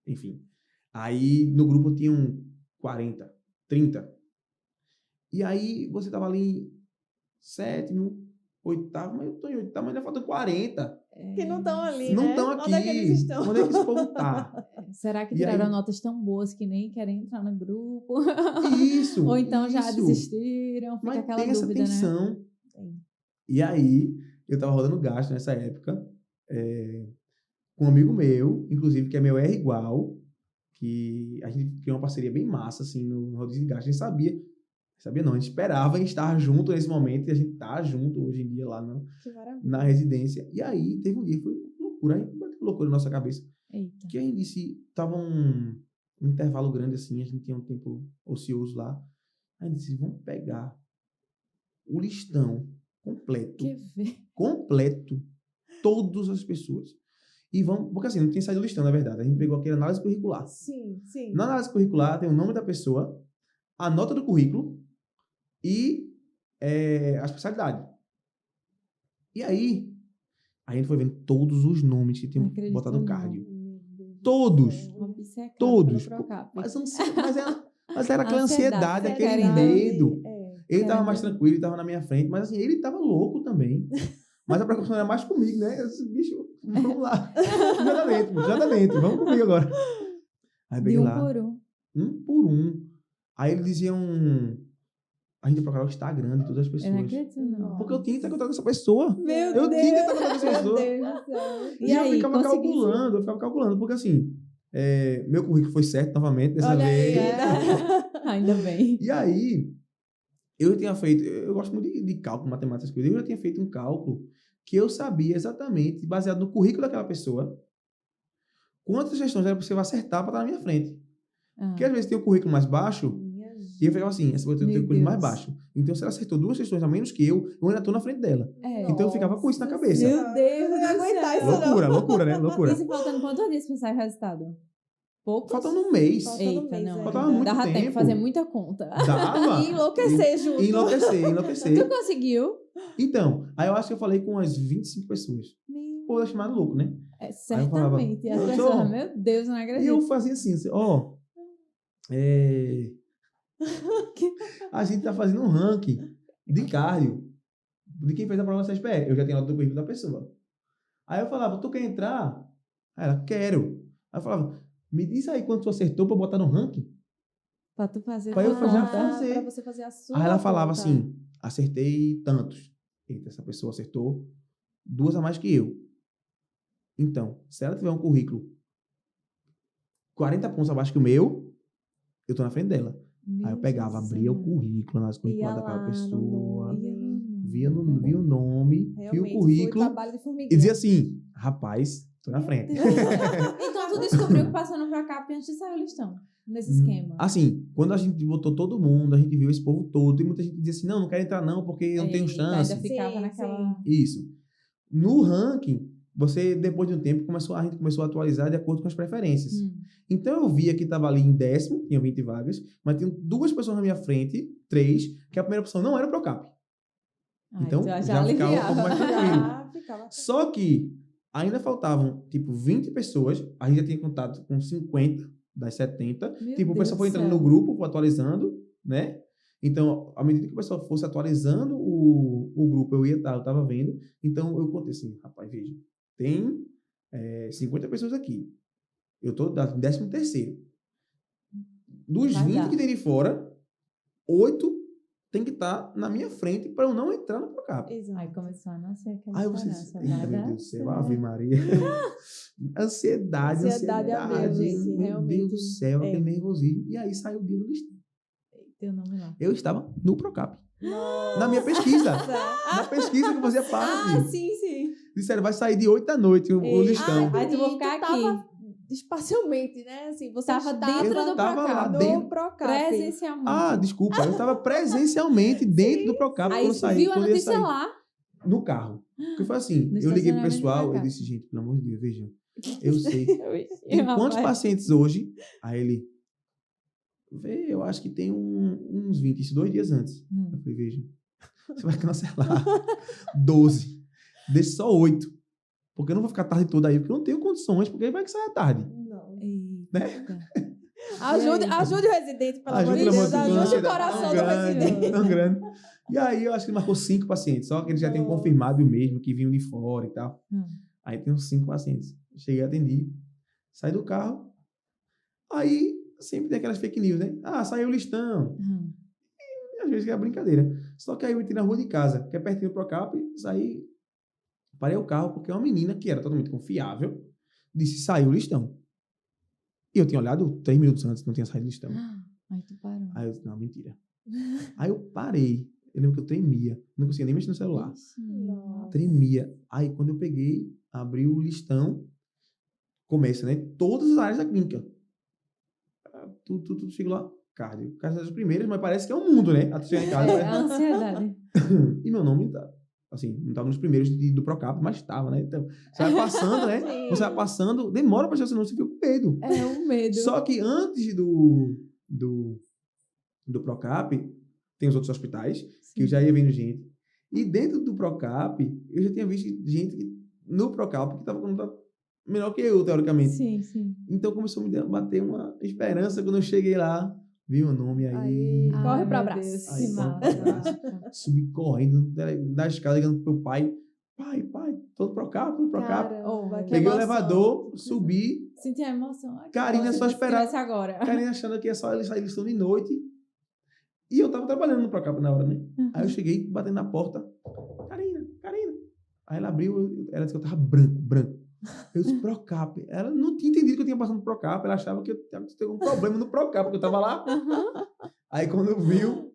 Enfim. Aí no grupo tinham 40, 30. E aí você tava ali em sétimo, oitavo, mas eu tô em oitavo, mas ainda faltam 40. Que não estão ali, Não né? estão aqui. Onde é que eles estão? Onde é que esse povo tá? Será que E tiraram aí- notas tão boas que nem querem entrar no grupo? Isso. Ou então já isso. desistiram? Fica Mas aquela tem essa dúvida, né? tensão. Tem. E aí, eu tava rodando gasto nessa época, com um amigo meu, inclusive, que é meu R igual, que a gente criou uma parceria bem massa, assim, no rodízio de gasto. A gente sabia não, a gente esperava estar junto nesse momento, e a gente tá junto hoje em dia lá Que maravilha. na residência. E aí, teve um dia, foi loucura, aí bateu loucura na nossa cabeça. Eita. Que a gente disse, tava um intervalo grande assim, a gente tinha um tempo ocioso lá. Aí a gente disse, vamos pegar o listão completo, Que ver. completo, todas as pessoas. E vamos, porque assim, não tem saído o listão, na verdade. A gente pegou aquela análise curricular. Sim, sim. Na análise curricular tem o nome da pessoa, a nota do currículo e a especialidade. E aí, a gente foi vendo todos os nomes que Não tinham acredito, botado no não. cardio. Meu Deus do Todos. céu. Obcecado Todos. pelo Procap. Mas era aquela ansiedade, aquele querendo- medo. Ele Querendo- tava mais tranquilo, ele tava na minha frente, mas assim, ele tava louco também. Mas a preocupação era mais comigo, né? Eu disse, bicho, vamos lá. Exatamente, vamos comigo agora. Aí De peguei um lá, por um. um por um. Aí eles diziam, a gente ia procurar o Instagram de todas as Eu não pessoas. acredito, não. Porque eu tinha que ter contato com essa pessoa. Meu Eu Deus. tinha que ter contato com essa Meu pessoa. Deus do céu. E eu aí, ficava conseguisse? calculando, porque assim, meu currículo foi certo novamente dessa Olha aí, vez. né? Ainda bem. E aí, eu tinha feito, eu gosto muito de cálculo, matemática, essas coisas, eu já tinha feito um cálculo que eu sabia exatamente, baseado no currículo daquela pessoa, quantas questões era possível acertar para estar na minha frente. Ah, Porque às vezes tem o currículo mais baixo, Minha e eu ficava assim, essa vai ter o Meu currículo mais Deus. baixo. Então, se ela acertou 2 questões a menos que eu ainda estou na frente dela. é. Então, eu ficava com isso na cabeça. Meu Deus não ia do aguentar céu. isso, não. Loucura, loucura, né? Loucura. E se faltando quantos dias pra sair o resultado? Poucos? Faltando um mês. Faltando um Eita, mês, não. é. Faltava muito Dava tempo de tempo. fazer muita conta. Dava. E enlouquecer junto. Enlouquecer. Tu conseguiu? Então, aí eu acho que eu falei com umas 25 pessoas. Pô, eu chamado louco, né? É, eu falava, certamente. As "Professor", pessoas, meu Deus, não E acredito. eu fazia assim, a gente tá fazendo um ranking de cardio. de quem fez a prova da CSPE. Eu já tinha nota do currículo da pessoa. Aí eu falava, tu quer entrar? Aí ela, quero. Aí eu falava, me diz aí quanto tu acertou pra botar no ranking. Pra tu fazer. Pra eu já fazer. Pra você fazer a sua Aí ela falava conta. assim, acertei tantos. Eita, essa pessoa acertou 2 a mais que eu. Então, se ela tiver um currículo 40 pontos abaixo que o meu, eu tô na frente dela. Aí eu pegava, abria o currículo, nas curriculadas daquela pessoa, via o nome, via o currículo e dizia assim, rapaz, tô na frente. Então tu descobriu que passou no Procap antes de sair o listão, nesse esquema. Assim, quando a gente botou todo mundo, a gente viu esse povo todo, e muita gente dizia assim, não quero entrar não, porque eu não tenho chance. Ainda ficava naquela... Isso. No ranking, você, depois de um tempo, a gente começou a atualizar de acordo com as preferências. Então, eu via que estava ali em 10º, tinha 20 vagas, mas tinha 2 pessoas na minha frente, 3, que a primeira opção não era o Procap. Então, já ficava um pouco mais tranquilo. Só que ainda faltavam, tipo, 20 pessoas, a gente já tinha contato com 50 das 70. Tipo, o pessoal foi entrando no grupo, foi atualizando, né? Então, à medida que o pessoal fosse atualizando o grupo, eu estava vendo. Então, eu contei assim, rapaz, veja, tem 50 pessoas aqui. Eu estou no 13º. Dos 20 que tem de fora, 8 tem que estar na minha frente para eu não entrar no Procap. Aí começou a nascer aquela Aí você esperança. eita, meu Deus do céu, Ave Maria. Ansiedade. É mesmo, gente, meu realmente. Deus do céu, aquele nervosismo. E aí saiu o dia do listão. Teu nome lá. Eu estava no Procap. Na minha pesquisa. Na pesquisa que eu fazia parte. Sim. Disseram, vai sair de 8 da noite o listão. Aí tu vou ficar aqui. Espacialmente, né? Assim, você Tava estava dentro do tava lá Procap. dentro. No Procap. Presencialmente. Ah, desculpa. Eu estava presencialmente dentro do Procap Aí quando saí. viu a Quando ia notícia sair. lá. No carro. Porque foi assim, No eu liguei pro estacionamento do pessoal, eu Procap. disse, gente, pelo amor de Deus, vejam. Eu sei. Tem Tem quantos pacientes hoje? Aí ele, eu acho que tem uns 20, isso 2 dias antes. Eu falei, veja, você vai cancelar 12. Deixa só 8. Porque eu não vou ficar a tarde toda aí, porque eu não tenho condições, porque aí vai que sai à tarde. Não. Né? Ajude o residente, pelo amor de pelo Deus. amor de Deus, Ajude o coração do residente. Tão grande. E aí eu acho que ele marcou 5 pacientes, só que eles já tinham confirmado mesmo, que vinham de fora e tal. Aí tem uns 5 pacientes. Cheguei, atendi, saí do carro, aí sempre tem aquelas fake news, né? Ah, saiu o listão. E às vezes é brincadeira. Só que aí eu entrei na rua de casa, que é pertinho do Procap, saí, parei o carro, porque uma menina que era totalmente confiável disse, saiu o listão. E eu tinha olhado 3 minutos antes, não tinha saído o listão. Aí tu parou. Aí eu disse, não, mentira. Aí eu parei. Eu lembro que eu tremia. Não conseguia nem mexer no celular. Nossa. Tremia. Aí quando eu peguei, abri o listão, começa, né? Todas as áreas da clínica. Tudo chega lá. Cardio. Cardio das primeiras, mas parece que é um mundo, né? Até chegar em casa. A ansiedade. E meu nome tá... Assim, não estava nos primeiros do Procap, mas estava, né? Então, você vai passando, né? Sim. Você vai passando, demora para você não, você fica com medo. É um medo. Só que antes do Procap, tem os outros hospitais, que eu já ia vendo gente. E dentro do Procap, eu já tinha visto gente no Procap que estava com nota melhor que eu, teoricamente. Sim. Então começou a me bater uma esperança quando eu cheguei lá. Vi o nome aí. Corre pro meu abraço. Deus, Aí, que massa. Subi correndo da escada, ligando pro meu pai. Pai, tô no Procap. Caramba, que Peguei o emoção. elevador, subi. Senti a emoção. Ai, Karina como só se esperava. tivesse agora. Karina achando que é só eles saírem de noite. E eu tava trabalhando no Procap na hora, né? Aí eu cheguei, batendo na porta. Karina. Aí ela abriu, ela disse que eu tava branco. Eu disse, Procap. Ela não tinha entendido que eu tinha passado no Procap. Ela achava que eu tinha um problema no Procap, porque eu tava lá. Aí quando viu, eu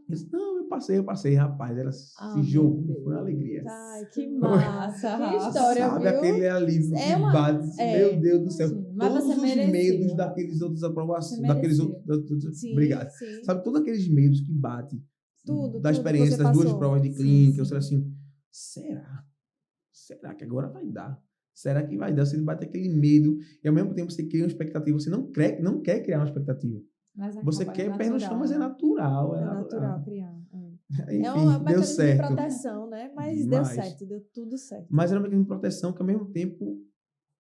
disse, não, eu passei, rapaz. Ela se jogou, foi uma alegria. Ai, Que massa, Que Rafa. história, Sabe viu? aquele alívio É que uma- bate? é, Meu Deus do céu. imagina. Mas Todos você os mereceu. medos daqueles outros aprovações, Você daqueles mereceu. outros... Sim, Obrigado. sim. Sabe, todos aqueles medos que bate Tudo da que experiência você das 2 passou. provas de Sim, clínica, sim. eu sei assim, será que agora vai dar? Será que vai dar? Você bate aquele medo e ao mesmo tempo você cria uma expectativa, você não quer criar uma expectativa. Mas Você acaba quer pé no chão, mas é natural. natural. É natural criar. Enfim, É um deu mecanismo certo. de proteção, né? Mas Demais. deu certo, deu tudo certo. Mas era um mecanismo de proteção que ao mesmo tempo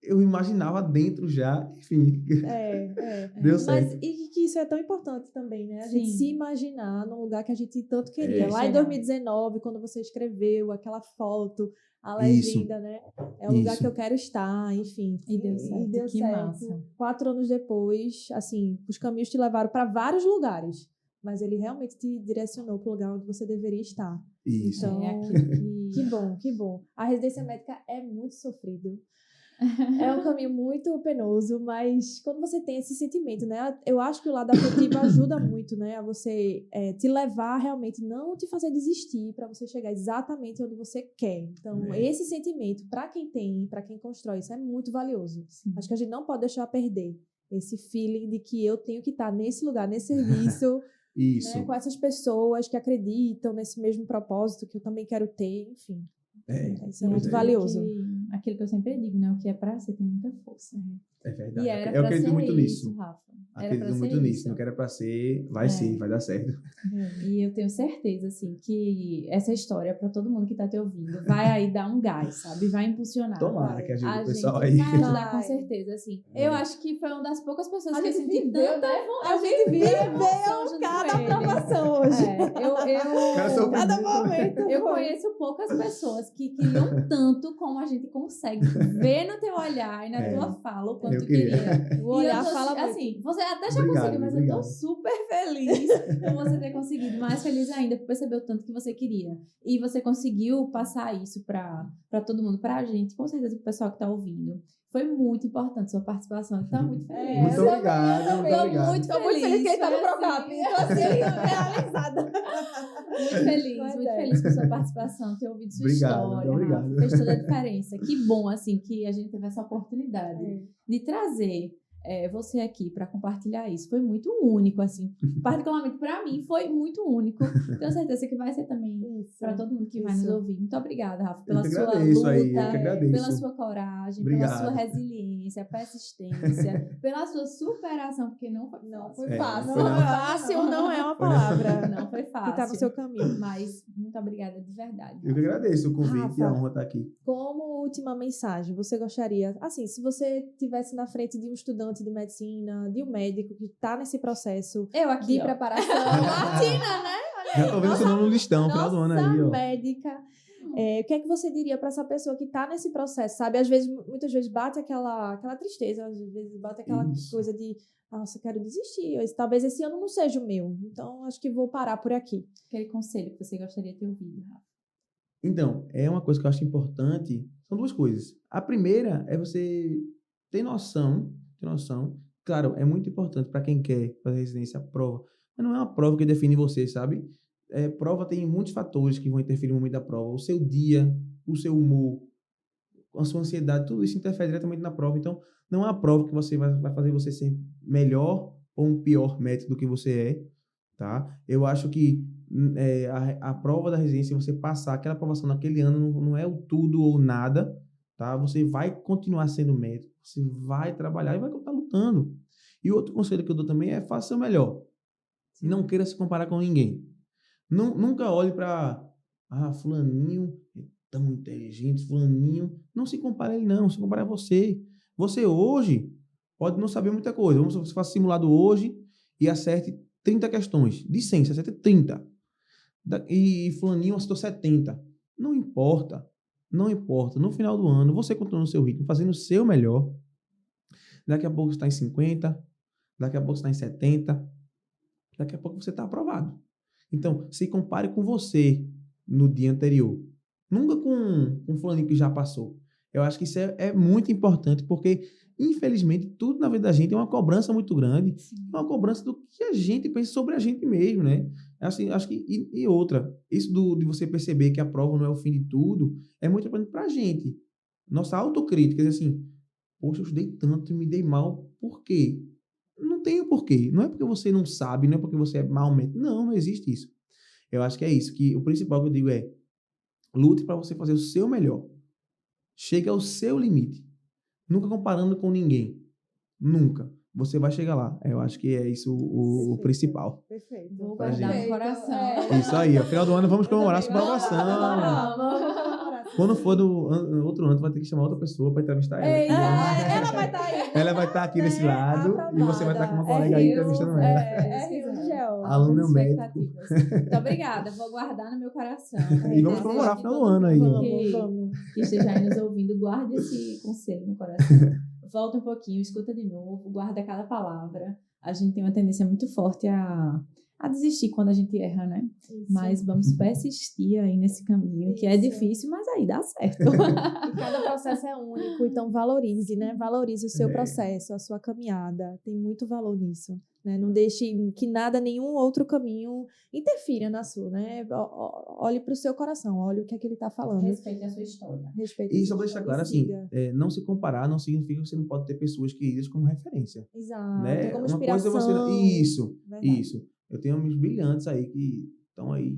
eu imaginava dentro já, enfim, deu certo. Mas e que isso é tão importante também, né? A gente Sim. se imaginar num lugar que a gente tanto queria. Lá em Chegar. 2019, quando você escreveu aquela foto, a Isso. legenda, né? É o lugar Isso. que eu quero estar, enfim. E deu certo, que massa. 4 anos depois, assim, os caminhos te levaram para vários lugares, mas ele realmente te direcionou para o lugar onde você deveria estar. Isso. Então, É aquilo que... que bom, que bom. A residência médica é muito sofrido. É um caminho muito penoso, mas quando você tem esse sentimento, né? Eu acho que o lado afetivo ajuda muito, né? A você te levar realmente, não te fazer desistir para você chegar exatamente onde você quer. Então, esse sentimento, para quem tem, para quem constrói, isso é muito valioso. Sim. Acho que a gente não pode deixar perder esse feeling de que eu tenho que estar nesse lugar, nesse serviço, Isso. né? Com essas pessoas que acreditam nesse mesmo propósito que eu também quero ter, enfim. Isso é muito valioso. Aquilo que eu sempre digo, né? O que é pra ser tem muita força. É verdade. E era Eu pra acredito ser muito isso, nisso. Rafa. Acredito muito nisso. Não quero pra ser, vai ser, vai dar certo. E eu tenho certeza, assim, que essa história, para todo mundo que tá te ouvindo, vai aí dar um gás, sabe? Vai impulsionar. Tomara que ajude o pessoal gente aí. vai ajudar, com Vai. certeza, assim. Eu acho que foi uma das poucas pessoas A que eu gente senti viveu, tanta né? vontade. A gente viveu junto cada com ele. aprovação hoje. Cara, sou Cada bonito. momento. Eu foi. conheço poucas pessoas que queriam tanto como a gente consegue ver no teu olhar e na tua fala o quanto Eu tu queria. queria. O olhar E eu tô, fala muito. assim, você até já Obrigado, conseguiu, mas eu obrigado. tô super feliz por você ter conseguido. Mais feliz ainda por perceber o tanto que você queria. E você conseguiu passar isso pra todo mundo, pra gente, com certeza pro pessoal que tá ouvindo. Foi muito importante sua participação. Então, muito feliz. Muito obrigado, eu muito obrigado. Tô muito feliz que ele tá no foi Procap. assim. Então, assim, realizada. Muito feliz com sua participação, ter ouvido sua Obrigado, história. muito obrigado. Rafa. Fez toda a diferença. Que bom, assim, que a gente teve essa oportunidade de trazer você aqui para compartilhar isso. Foi muito único, assim. Particularmente para mim, foi muito único. Tenho certeza que vai ser também para todo mundo que vai nos ouvir. Muito obrigada, Rafa, pela Eu que sua agradeço luta, aí, eu que agradeço. pela sua coragem, Obrigado. pela sua resiliência, persistência, pela sua superação, porque não foi fácil. Foi não. Fácil não é uma palavra. Não foi fácil. Que tá no seu caminho. Mas muito obrigada de verdade. Eu que agradeço o convite Rafa, e a honra estar aqui. Como última mensagem, você gostaria, assim, se você estivesse na frente de um estudante de medicina, de um médico que está nesse processo Eu aqui, de ó. preparação, Martina, né? Olha Já aí, tô vendo seu nome no listão, final do ano aí, ó. médica. O que é que você diria para essa pessoa que está nesse processo, sabe? Às vezes, muitas vezes bate aquela tristeza, às vezes bate aquela Isso. coisa de, nossa, eu quero desistir, talvez esse ano não seja o meu, então acho que vou parar por aqui. Aquele conselho que você gostaria de ter ouvido, Rafa. Então, é uma coisa que eu acho importante. São duas coisas. A primeira é você ter noção. Claro, é muito importante para quem quer fazer residência a prova. Mas não é uma prova que define você, sabe? Prova tem muitos fatores que vão interferir no momento da prova. O seu dia, o seu humor, a sua ansiedade, tudo isso interfere diretamente na prova. Então, não é uma prova que você vai fazer você ser melhor ou um pior médico do que você é, tá? Eu acho que a prova da residência, você passar aquela aprovação naquele ano, não é o tudo ou nada, tá? Você vai continuar sendo médico, você vai trabalhar e vai continuar lutando. E outro conselho que eu dou também é faça o melhor. E não queira se comparar com ninguém. Nunca olhe para fulaninho é tão inteligente, fulaninho. Não se compare a ele, não. Se compare a você. Você hoje pode não saber muita coisa. Vamos você faça simulado hoje e acerte 30 questões. De 100, você acerte 30. E fulaninho acertou 70. Não importa. Não importa. No final do ano, você continua no seu ritmo, fazendo o seu melhor. Daqui a pouco você está em 50. Daqui a pouco você está em 70. Daqui a pouco você está aprovado. Então, se compare com você no dia anterior. Nunca com fulaninho que já passou. Eu acho que isso é muito importante, porque, infelizmente, tudo na vida da gente é uma cobrança muito grande. Sim. É uma cobrança do que a gente pensa sobre a gente mesmo, né? Assim, acho que, e outra, isso de você perceber que a prova não é o fim de tudo, é muito importante pra gente. Nossa autocrítica, assim, poxa, eu estudei tanto e me dei mal, por quê? Não tem o porquê. Não é porque você não sabe, não é porque você é mal médico. Não existe isso. Eu acho que é isso. Que o principal que eu digo é lute para você fazer o seu melhor. Chegue ao seu limite. Nunca comparando com ninguém. Nunca. Você vai chegar lá. Eu acho que é isso o principal. Perfeito. Vou Pra guardar gente. no coração. Isso aí. Ao final do ano vamos comemorar sua aprovação. Vamos comemorar. Quando for no outro ano, tu vai ter que chamar outra pessoa para entrevistar ela. Ei, aqui, né? ela vai estar aí. Ela vai estar aqui desse lado e você vai estar com uma colega aí entrevistando ela. É de geólogo. Aluno médico. Expectativas. Muito obrigada, vou guardar no meu coração. E vamos comemorar o final do ano aí. ó. Vamos. Que esteja aí nos ouvindo, guarde esse conselho no coração. Volta um pouquinho, escuta de novo, guarda cada palavra. A gente tem uma tendência muito forte a desistir quando a gente erra, né? Isso. Mas vamos persistir aí nesse caminho, que é Isso. difícil, mas aí dá certo. E cada processo é único, então valorize, né? Valorize o seu É. processo, a sua caminhada. Tem muito valor nisso, né? Não deixe que nada, nenhum outro caminho interfira na sua, né? Olhe para o seu coração, olhe o que é que ele está falando. Respeite a sua história. Respeite E a só sua para deixar história claro, e assim, siga. não se comparar não significa que você não pode ter pessoas queridas como referência. Exato. Né? Como Uma coisa é inspiração. você... Isso, Verdade. isso. Eu tenho amigos brilhantes aí que estão aí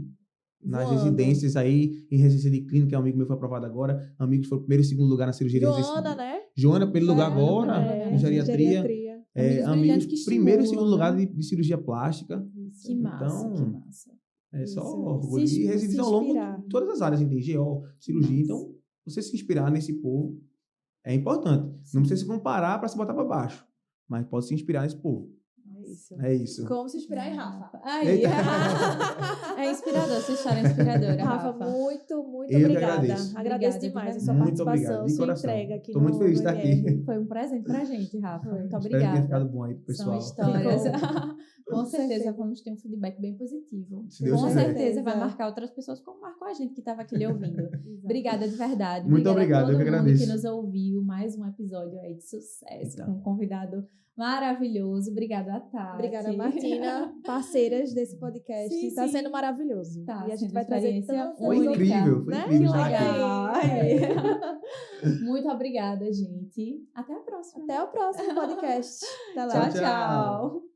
nas Voando. residências aí, em residência de clínica, um amigo meu foi aprovado agora, amigos foram primeiro e segundo lugar na cirurgia de Joana, residência. né? Joana, primeiro lugar Joana, agora, em geriatria. Amigos Amigos brilhantes que primeiro e estimulam, segundo lugar né? de cirurgia plástica. Isso. Que massa, Então, que massa. É só Isso. orgulho. Se E residência ao longo inspirar. de todas as áreas, tem GO, cirurgia. Então, você se inspirar nesse povo é importante. Não precisa se comparar para se botar para baixo, mas pode se inspirar nesse povo. É isso. É isso. Como se inspirar em Rafa. Aí, Eita. é inspirador, essa história é inspiradora, Rafa, Rafa. muito Eu que obrigada. agradeço. Agradeço Obrigada, demais a de sua Muito participação, obrigado, de sua coração. entrega aqui Tô no muito feliz de estar MR. aqui. Foi um presente pra gente, Rafa. Foi. Muito Espero que tenha obrigada. ficado bom aí pro pessoal. São histórias. Ficou. Com certeza certeza. vamos ter um feedback bem positivo. Se Deus Com quiser. certeza vai marcar outras pessoas, como marcou a gente que estava aqui lhe ouvindo. Exato. Obrigada de verdade. Muito obrigado, Obrigada a todo eu que mundo agradeço. que nos ouviu. Mais um episódio aí de sucesso, Então. com um convidado maravilhoso. Obrigada, Tati. Obrigada, Martina, parceiras desse podcast. Sim, Está sim. sendo maravilhoso. Tá e a gente sendo vai trazer experiência tantas Foi única, incrível, foi né? incrível. Que estar aqui. legal. Ai. Muito obrigada, gente. Até a próxima. Até o próximo podcast. Até lá. Tchau, Tchau, tchau. tchau.